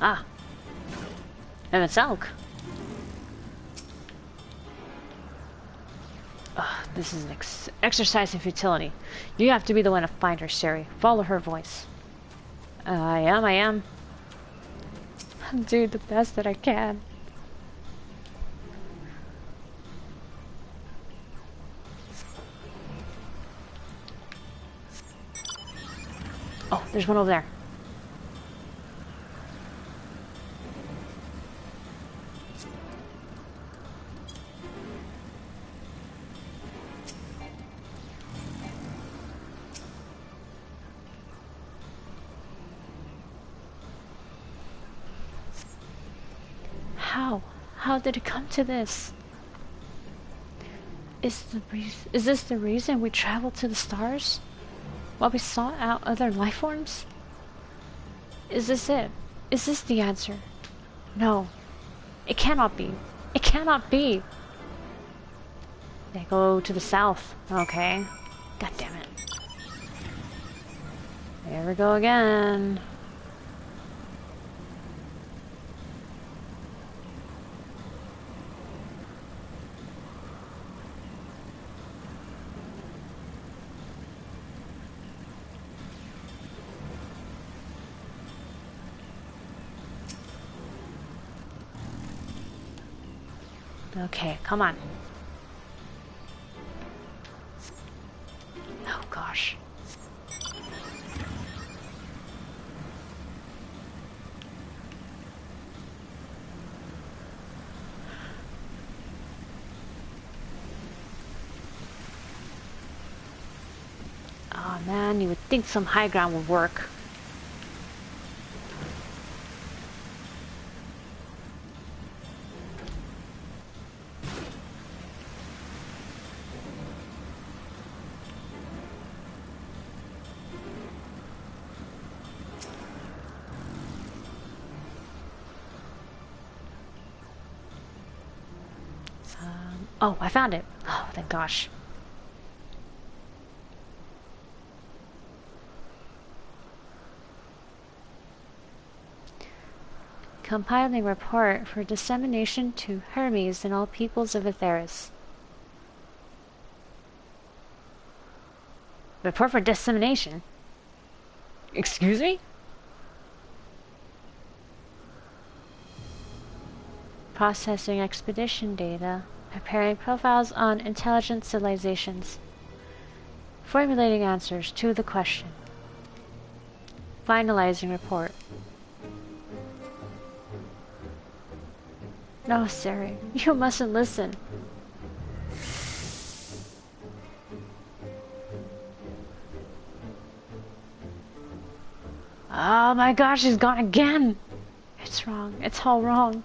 Ah. Emet-Selch. This is an exercise in futility. You have to be the one to find her, Siri. Follow her voice. I am. I'll do the best that I can. Oh, there's one over there. How did it come to this? Is this the reason we traveled to the stars? While we sought out other life forms? Is this it? Is this the answer? No. It cannot be. It cannot be. They go to the south. Okay. God damn it. There we go again. Okay, come on. Oh gosh. Oh man, you would think some high ground would work. Oh, I found it. Oh, thank gosh. Compiling report for dissemination to Hermes and all peoples of Aetheris. Report for dissemination? Excuse me? Processing expedition data. Preparing profiles on intelligent civilizations. Formulating answers to the question. Finalizing report. No, Siri, you mustn't listen. Oh my gosh, he's gone again! It's wrong. It's all wrong.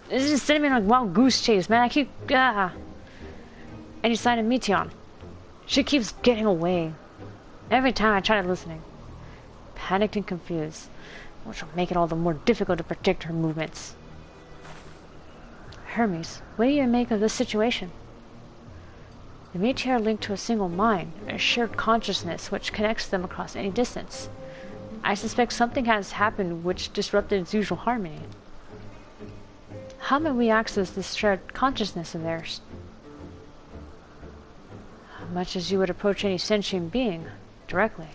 This is just sending me on a wild goose chase, man. I keep... Any sign of Meteion? She keeps getting away. Every time I try listening. Panicked and confused, which will make it all the more difficult to predict her movements. Hermes, what do you make of this situation? The Meteion are linked to a single mind, a shared consciousness which connects them across any distance. I suspect something has happened which disrupted its usual harmony. How may we access this shared consciousness of theirs? Much as you would approach any sentient being, directly.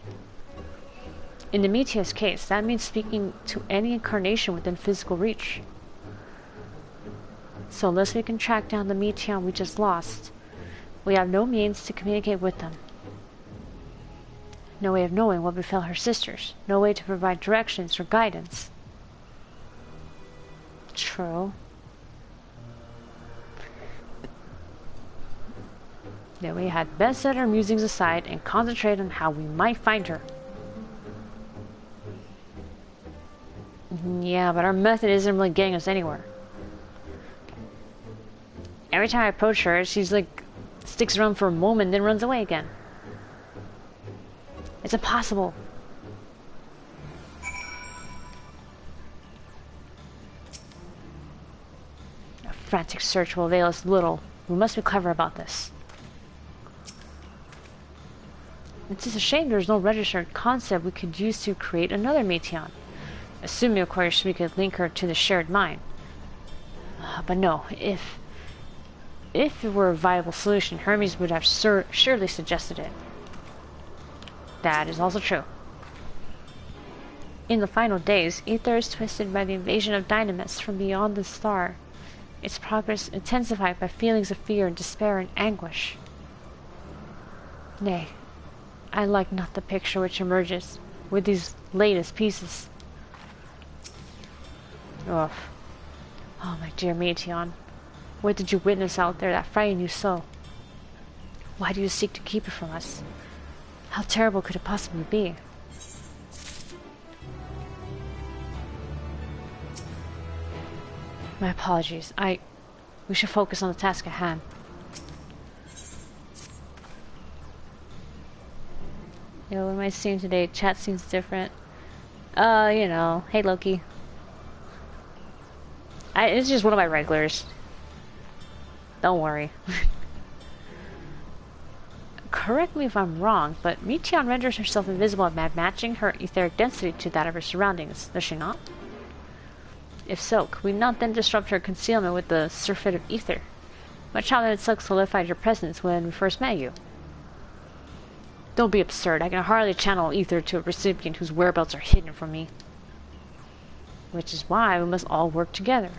In the Meteia's case, that means speaking to any incarnation within physical reach. So unless we can track down the Meteion we just lost, we have no means to communicate with them. No way of knowing what befell her sisters. No way to provide directions or guidance. True. Then we had best set our musings aside and concentrate on how we might find her. Yeah, but our method isn't really getting us anywhere. Every time I approach her, she's like, sticks around for a moment, then runs away again. It's impossible. A frantic search will avail us little. We must be clever about this. It's just a shame there's no registered concept we could use to create another Meteion. Assuming, of course, we could link her to the shared mind. But no, if it were a viable solution, Hermes would have surely suggested it. That is also true. In the final days, Ether is twisted by the invasion of dynamists from beyond the star, its progress intensified by feelings of fear and despair and anguish. Nay, I like not the picture which emerges with these latest pieces. Ugh. Oh, my dear Meteion, what did you witness out there that frightened you so? Why do you seek to keep it from us? How terrible could it possibly be? My apologies. We should focus on the task at hand. Yo, what am I seeing today? Chat seems different. You know. Hey, Loki. It's just one of my regulars. Don't worry. Correct me if I'm wrong, but Meteion renders herself invisible by matching her etheric density to that of her surroundings, does she not? If so, could we not then disrupt her concealment with the surfeit of ether? Much how Emet-Selch solidified your presence when we first met you. Don't be absurd. I can hardly channel ether to a recipient whose whereabouts are hidden from me. Which is why we must all work together.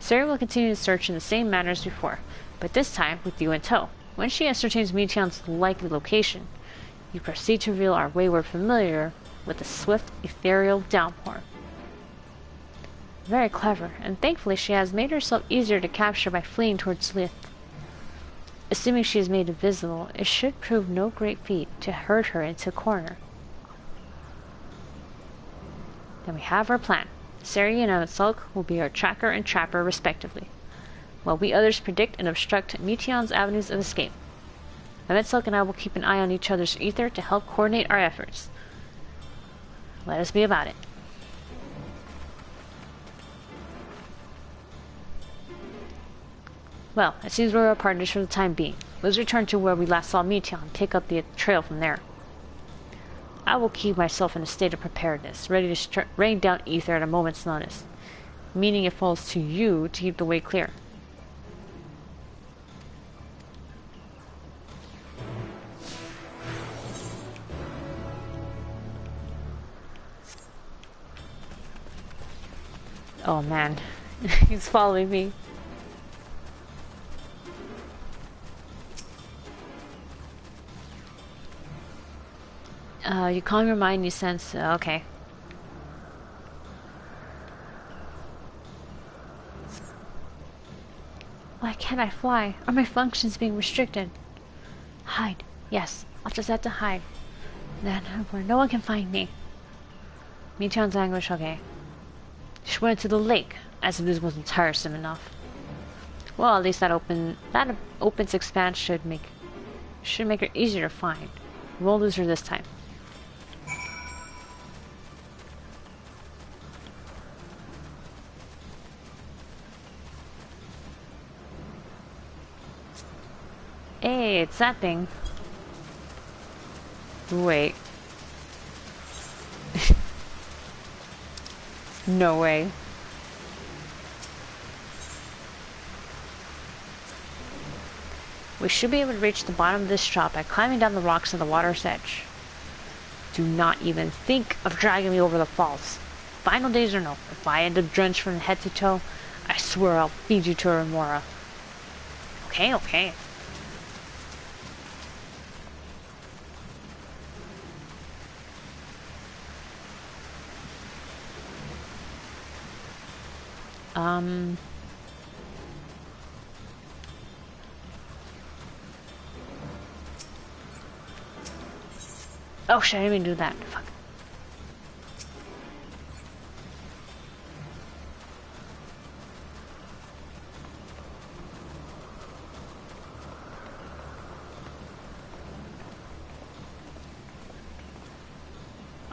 Sarah will continue to search in the same manner as before, but this time with you in tow. When she ascertains Meteion's likely location, you proceed to reveal our wayward familiar with a swift, ethereal downpour. Very clever, and thankfully she has made herself easier to capture by fleeing towards Lith. Assuming she is made invisible, it should prove no great feat to herd her into a corner. Then we have our plan. Sarah and Emet-Selch will be our tracker and trapper respectively, while we others predict and obstruct Meteion's avenues of escape. Emet-Selch and I will keep an eye on each other's ether to help coordinate our efforts. Let us be about it. Well, it seems we're our partners for the time being. Let's return to where we last saw Meteion and take up the trail from there. I will keep myself in a state of preparedness, ready to rain down ether at a moment's notice, meaning it falls to you to keep the way clear. Oh man, he's following me. You calm your mind, you sense... okay. Why can't I fly? Are my functions being restricted? Hide. Yes, I'll just have to hide. Then, where no one can find me. Meteion's anguish, okay. She went to the lake. As if this wasn't tiresome enough. Well, at least that opens expanse should make it easier to find. Roll looser this time. Hey, it's that thing. Wait. No way. We should be able to reach the bottom of this drop by climbing down the rocks to the water's edge. Do not even think of dragging me over the falls. Final days or no, if I end up drenched from head to toe, I swear I'll feed you to Remora. Okay, okay. Oh shit, I didn't even do that. Fuck.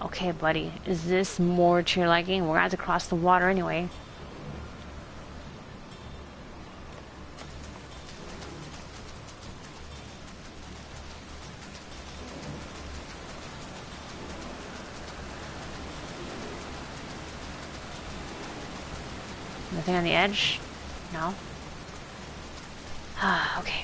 Okay, buddy. Is this more to your liking? We're gonna have to cross the water anyway. Nothing on the edge? No? Ah, okay.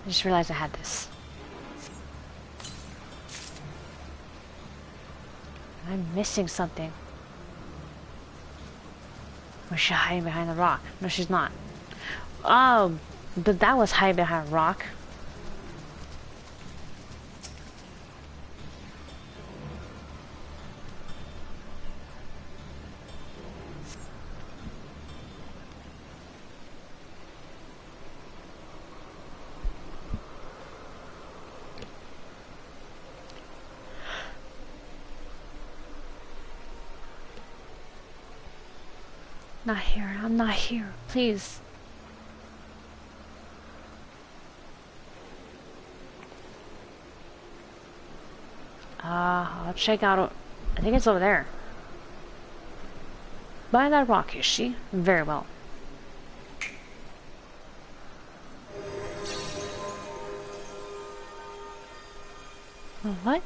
I just realized I had this. I'm missing something. Was she hiding behind the rock? No, she's not. Oh, but that was hiding behind a rock. Not here. I'm not here. Please. I'll check out. I think it's over there. By that rock, is she? Very well. Well, what?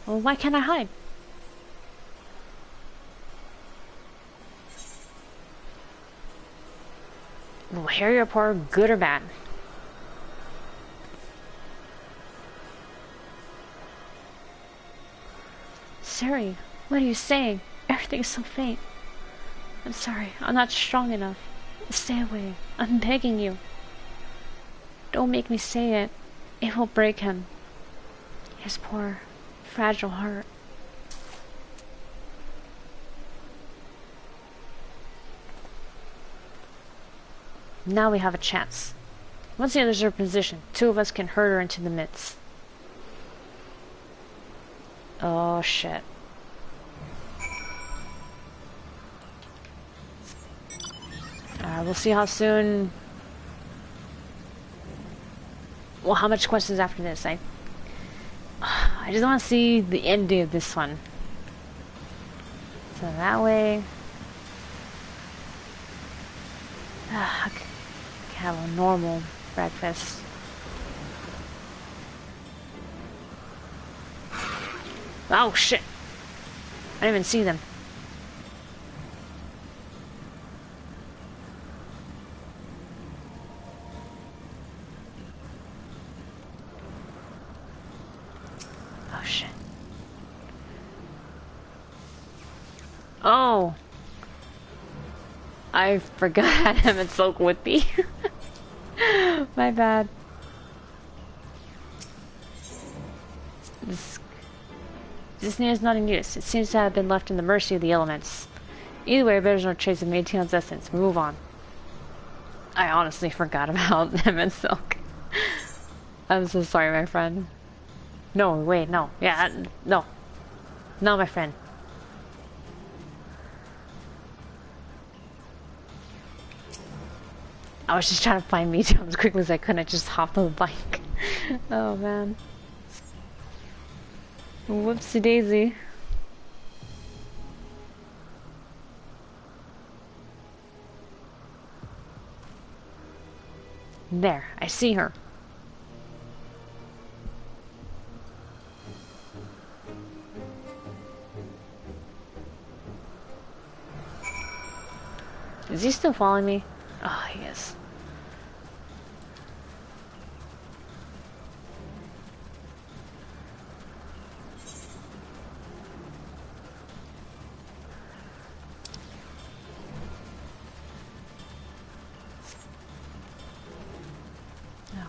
Well, why can't I hide? Will Harry or Potter, good or bad? Siri, what are you saying? Everything's so faint. I'm sorry, I'm not strong enough. Stay away. I'm begging you. Don't make me say it. It will break him. His poor, fragile heart. Now we have a chance. Once the others are in position, two of us can herd her into the midst. Oh shit. We'll see how soon... Well, how much questions after this? I just want to see the ending of this one. So that way... I can have a normal breakfast. Oh shit! I didn't even see them. Oh shit. Oh! I forgot I had Emet-Selch with me. My bad. This news is not in use. It seems to have been left in the mercy of the elements. Either way, there's no trace of Meteyon's essence. Move on. I honestly forgot about Emet-Selch. I'm so sorry, my friend. No, wait, no. Yeah, no. No, my friend. I was just trying to find Meteion as quickly as I could. I just hopped on the bike. Oh, man. Whoopsie daisy. There, I see her. Is he still following me? Oh, he is.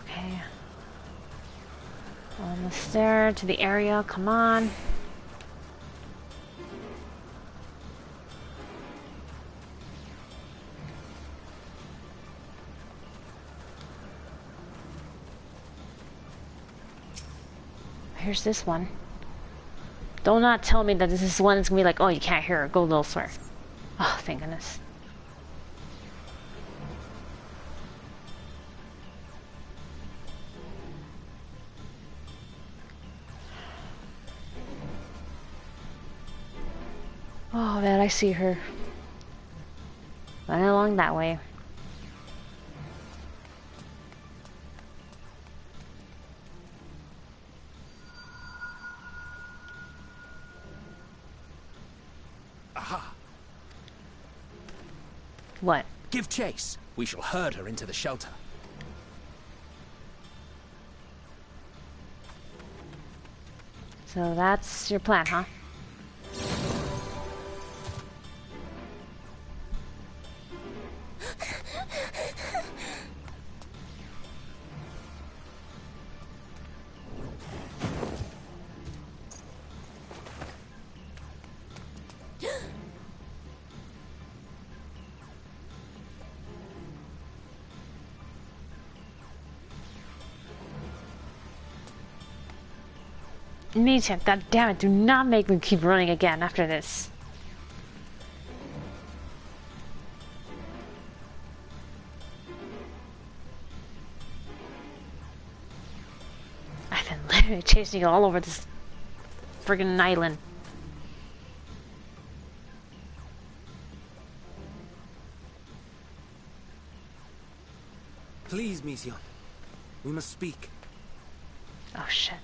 Okay. Almost there to the area. Come on. Here's this one. Do not tell me that this is one that's gonna be like, oh, you can't hear her. Go elsewhere. Oh, thank goodness. Oh man, I see her. Running along that way. Aha! What? Give chase. We shall herd her into the shelter. So that's your plan, huh? Meteion, god damn it, do not make me keep running again after this. I've been literally chasing you all over this friggin' island. Please, Meteion. We must speak. Oh shit.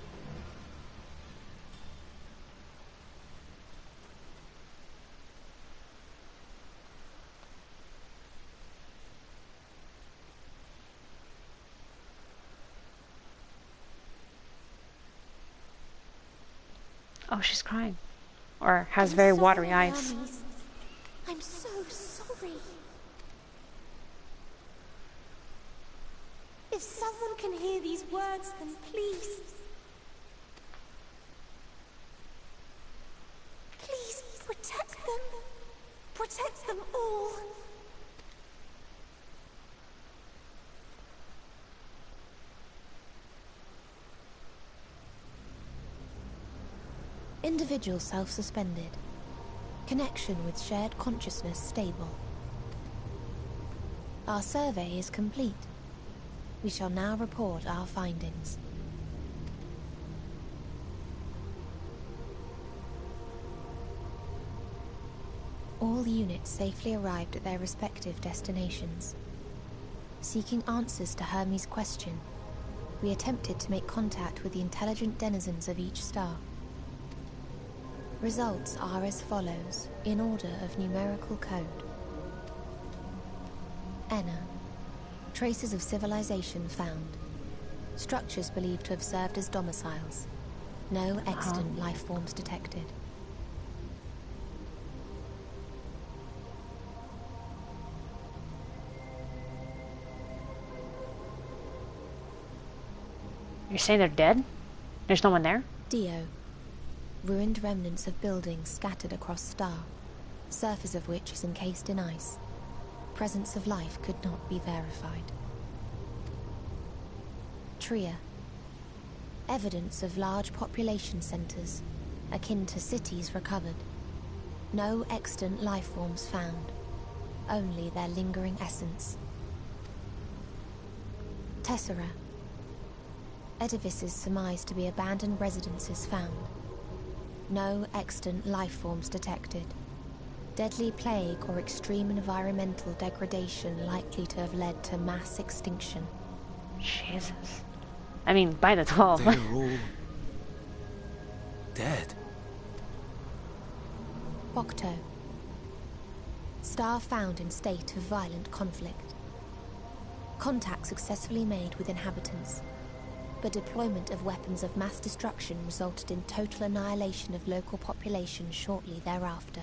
Oh, she's crying. Or has very watery eyes. Hermes. I'm so sorry. If someone can hear these words, then please. Please protect them. Protect them all. Individual self-suspended. Connection with shared consciousness stable. Our survey is complete. We shall now report our findings. All units safely arrived at their respective destinations. Seeking answers to Hermes' question, we attempted to make contact with the intelligent denizens of each star. Results are as follows, in order of numerical code. Enna. Traces of civilization found. Structures believed to have served as domiciles. No extant life forms detected. You're saying they're dead? There's no one there? Dio. Ruined remnants of buildings scattered across Star, surface of which is encased in ice. Presence of life could not be verified. Tria. Evidence of large population centers, akin to cities recovered. No extant life forms found, only their lingering essence. Tessera. Edifices surmised to be abandoned residences found. No extant life forms detected. Deadly plague or extreme environmental degradation likely to have led to mass extinction. Jesus. I mean, by the 12. They're all dead. Octo. Star found in state of violent conflict. Contact successfully made with inhabitants, but deployment of weapons of mass destruction resulted in total annihilation of local population shortly thereafter.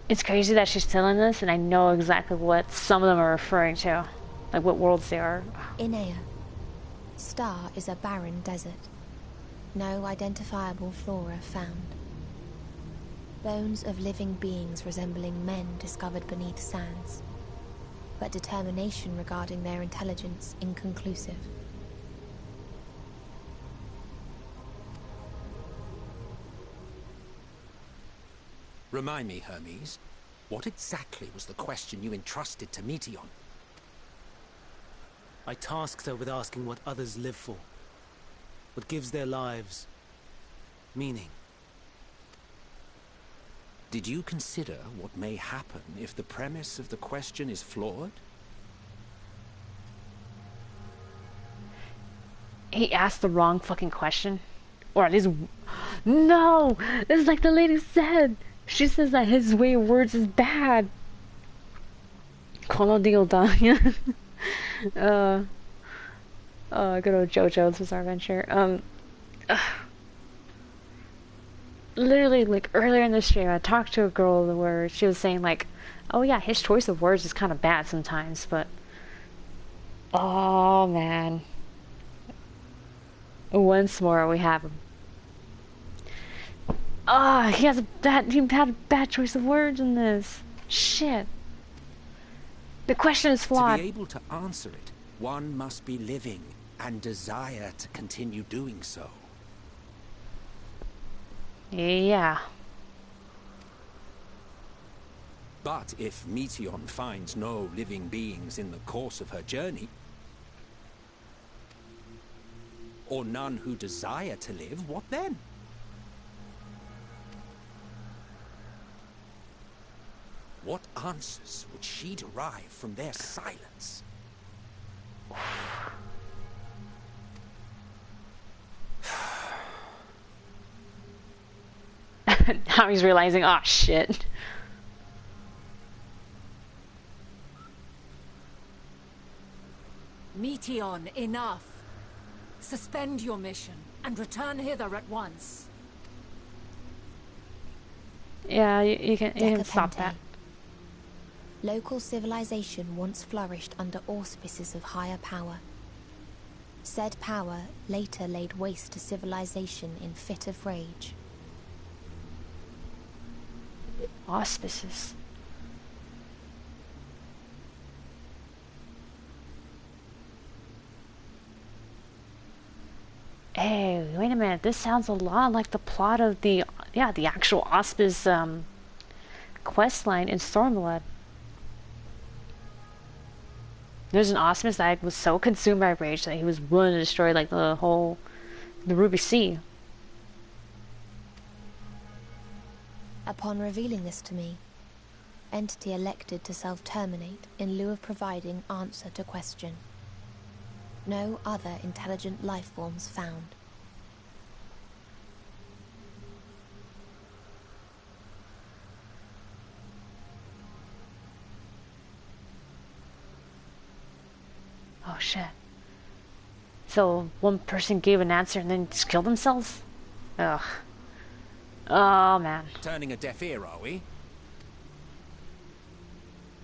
It's crazy that she's telling this, and I know exactly what some of them are referring to. Like what worlds they are. Inea. Star is a barren desert. No identifiable flora found. Bones of living beings resembling men discovered beneath sands, but determination regarding their intelligence inconclusive. Remind me, Hermes, what exactly was the question you entrusted to Meteion? I tasked her with asking what others live for. What gives their lives meaning. Did you consider what may happen if the premise of the question is flawed? He asked the wrong fucking question. Or at least... No! It's like the lady said! She says that his way of words is bad. Colonial-Dania. Good old JoJo's Bizarre Adventure. Literally, like, earlier in the stream, I talked to a girl where she was saying, like, oh yeah, his choice of words is kind of bad sometimes, but... Oh, man. Once more, we have him. Ah, he had a bad choice of words in this. Shit. The question is flawed. To be able to answer it, one must be living and desire to continue doing so. Yeah. But if Meteion finds no living beings in the course of her journey, or none who desire to live, what then? What answers would she derive from their silence? Now he's realizing, oh shit. Meteion, enough. Suspend your mission and return hither at once. Yeah, you can stop that. Local civilization once flourished under auspices of higher power. Said power later laid waste to civilization in fit of rage. Auspices. Hey, wait a minute. This sounds a lot like the plot of the actual Auspice quest line in Stormblood. There's an Auspice that was so consumed by rage that he was willing to destroy like the Ruby Sea. Upon revealing this to me, entity elected to self-terminate in lieu of providing answer to question. No other intelligent life forms found. Oh shit. So one person gave an answer and then just killed themselves? Ugh. Oh man. Turning a deaf ear, are we?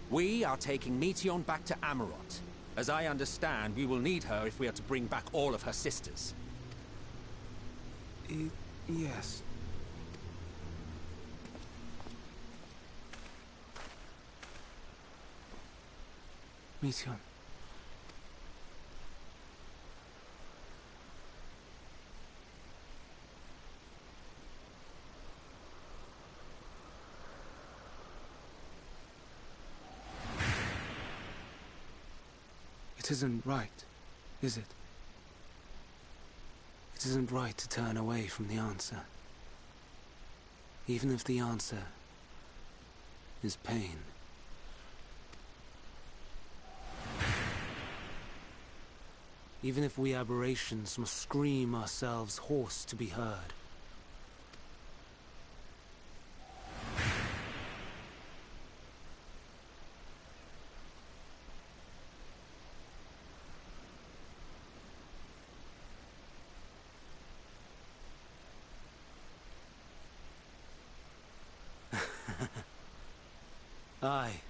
We are taking Meteion back to Amarot. As I understand, we will need her if we are to bring back all of her sisters. Yes. Meteion. It isn't right, is it? It isn't right to turn away from the answer. Even if the answer is pain. Even if we aberrations must scream ourselves hoarse to be heard. Aye.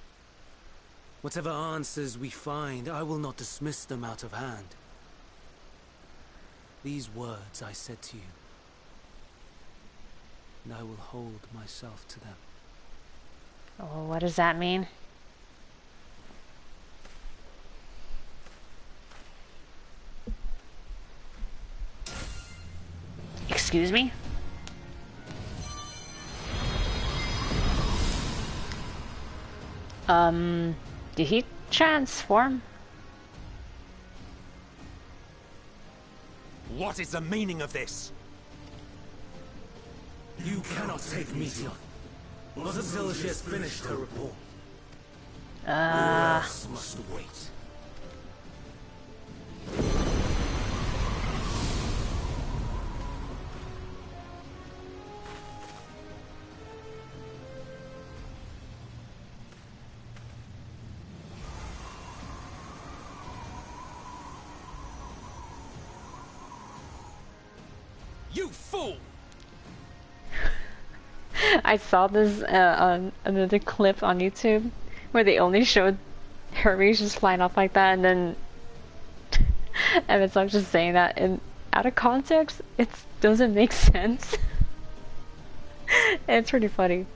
Whatever answers we find, I will not dismiss them out of hand. These words I said to you, and I will hold myself to them. Oh, what does that mean? Excuse me? Did he transform? What is the meaning of this? You cannot take Meteion. Not until she has finished her report. Who else must wait? You fool! I saw this on another clip on YouTube where they only showed Hermes just flying off like that, and then Emet-Selch just saying that, and out of context, it doesn't make sense. It's pretty funny.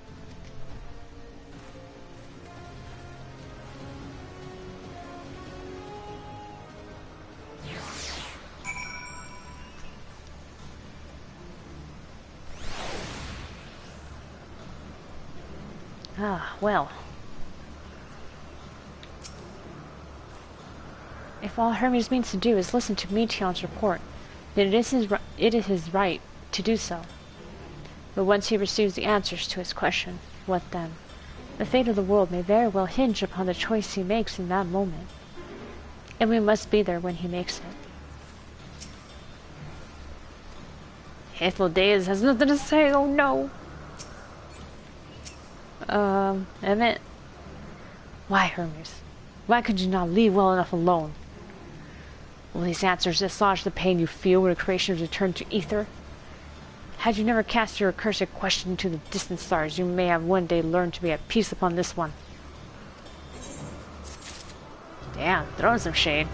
Ah, well. If all Hermes means to do is listen to Meteion's report, then it is his right to do so. But once he receives the answers to his question, what then? The fate of the world may very well hinge upon the choice he makes in that moment. And we must be there when he makes it. Hythlodaeus has nothing to say, oh no! Emet? Why, Hermes? Why could you not leave well enough alone? Will these answers assuage the pain you feel when creations return to ether? Had you never cast your accursed question to the distant stars, you may have one day learned to be at peace upon this one. Damn, throwing some shade.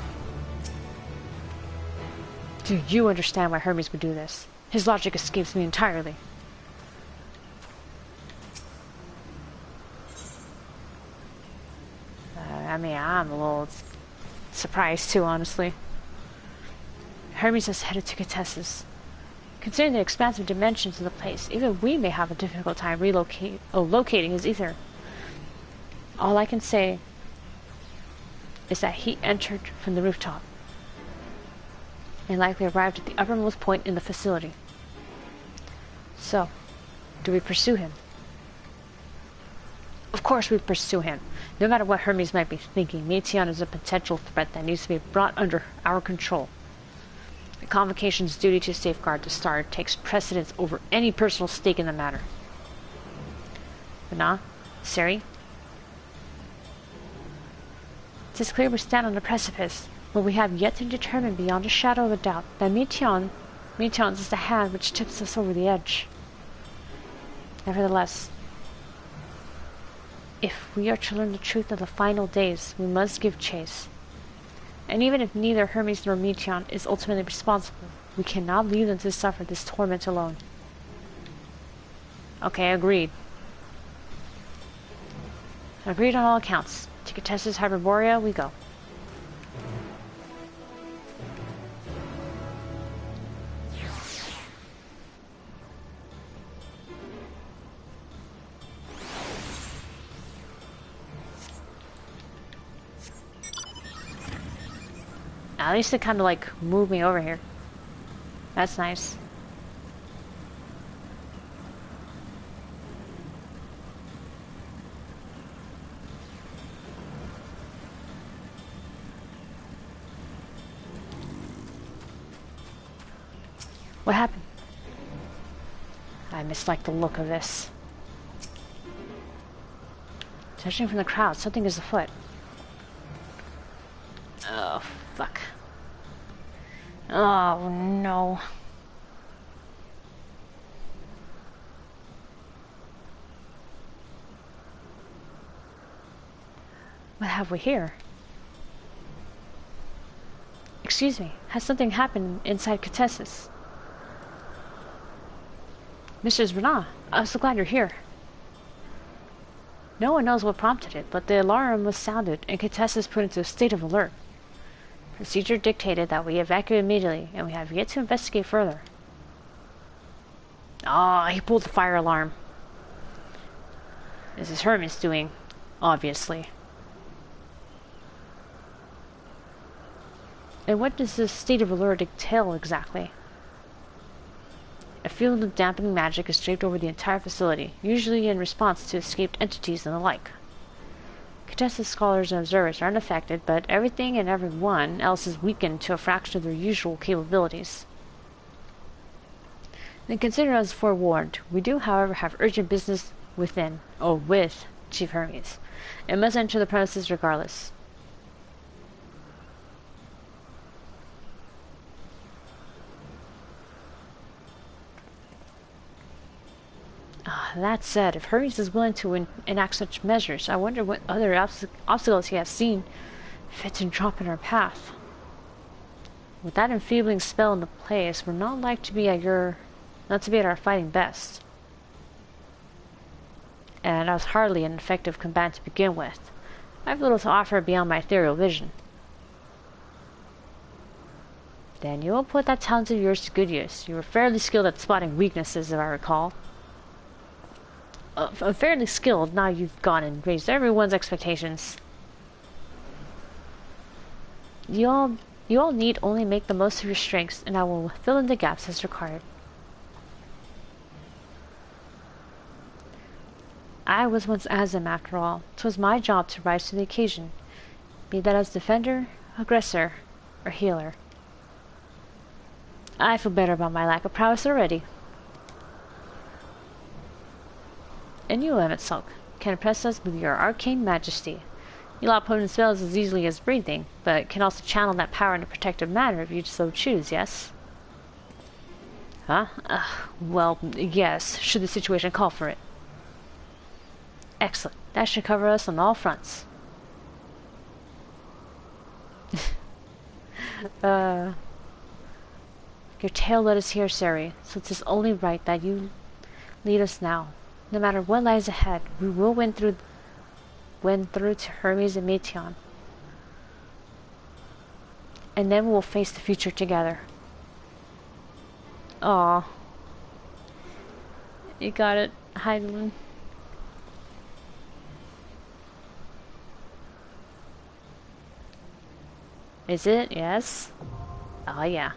Do you understand why Hermes would do this? His logic escapes me entirely. I mean, I'm a little surprised too, honestly. Hermes has headed to Catessus. Considering the expansive dimensions of the place, even we may have a difficult time locating his ether. All I can say is that he entered from the rooftop and likely arrived at the uppermost point in the facility. So, do we pursue him? Of course we pursue him. No matter what Hermes might be thinking, Meteion is a potential threat that needs to be brought under our control. The Convocation's duty to safeguard the star takes precedence over any personal stake in the matter. Vana? Seri? It is clear we stand on a precipice, but we have yet to determine beyond a shadow of a doubt that Meteion is the hand which tips us over the edge. Nevertheless, if we are to learn the truth of the final days, we must give chase. And even if neither Hermes nor Meteion is ultimately responsible, we cannot leave them to suffer this torment alone. Okay, agreed. Agreed on all accounts. To Contessa's Hyperborea, we go. At least it kind of like moved me over here. That's nice. What happened? I mislike the look of this. Judging from the crowd, something is afoot. Oh, fuck. Oh, no. What have we here? Excuse me, has something happened inside Contessa's? Mrs. Renat, I'm so glad you're here. No one knows what prompted it, but the alarm was sounded and Contessa's put into a state of alert. Procedure dictated that we evacuate immediately, and we have yet to investigate further. Ah, he pulled the fire alarm. This is Hermes doing, obviously. And what does this state of alert entail exactly? A field of dampening magic is draped over the entire facility, usually in response to escaped entities and the like. Contessa's scholars and observers are unaffected, but everything and everyone else is weakened to a fraction of their usual capabilities. Then consider us forewarned. We do, however, have urgent business within, or with, Chief Hermes, and must enter the premises regardless. That said, if Hermes is willing to enact such measures, I wonder what other obstacles he has seen fit to drop in our path. With that enfeebling spell into place, we're not like to be at our fighting best. And I was hardly an effective combatant to begin with. I have little to offer beyond my ethereal vision. Then you will put that talent of yours to good use. You were fairly skilled at spotting weaknesses, if I recall. Fairly skilled, now you've gone and raised everyone's expectations. You all need only make the most of your strengths, and I will fill in the gaps as required. I was once Azim, after all. 'Twas my job to rise to the occasion, be that as defender, aggressor, or healer. I feel better about my lack of prowess already. And you, Emet-Selch, can impress us with your arcane majesty. You lock potent spells as easily as breathing, but can also channel that power in a protective manner if you so choose, yes? Huh? Well, yes, should the situation call for it. Excellent. That should cover us on all fronts. Your tale led us here, Seri, so it is only right that you lead us now. No matter what lies ahead, we will win through to Hermes and Meteion. And then we'll face the future together. Aw. You got it, Hythlodaeus. Is it? Yes? Oh, yeah.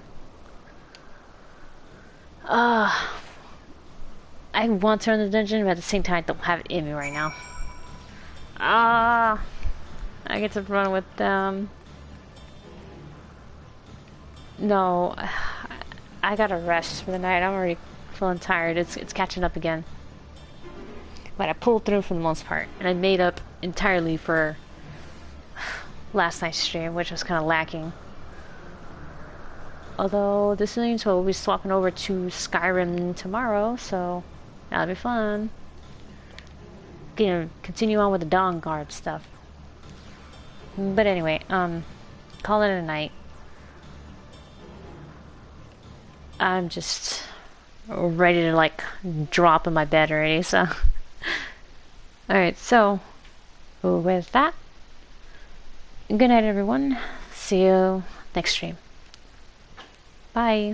I want to run the dungeon, but at the same time I don't have it in me right now. I get to run with them. No, I gotta rest for the night. I'm already feeling tired. It's catching up again. But I pulled through for the most part, and I made up entirely for last night's stream, which was kind of lacking. Although this means we'll be swapping over to Skyrim tomorrow, so that'll be fun. Gonna continue on with the Dawn Guard stuff. But anyway, call it a night. I'm just ready to like drop in my bed already, so. Alright, so with that, good night everyone. See you next stream. Bye.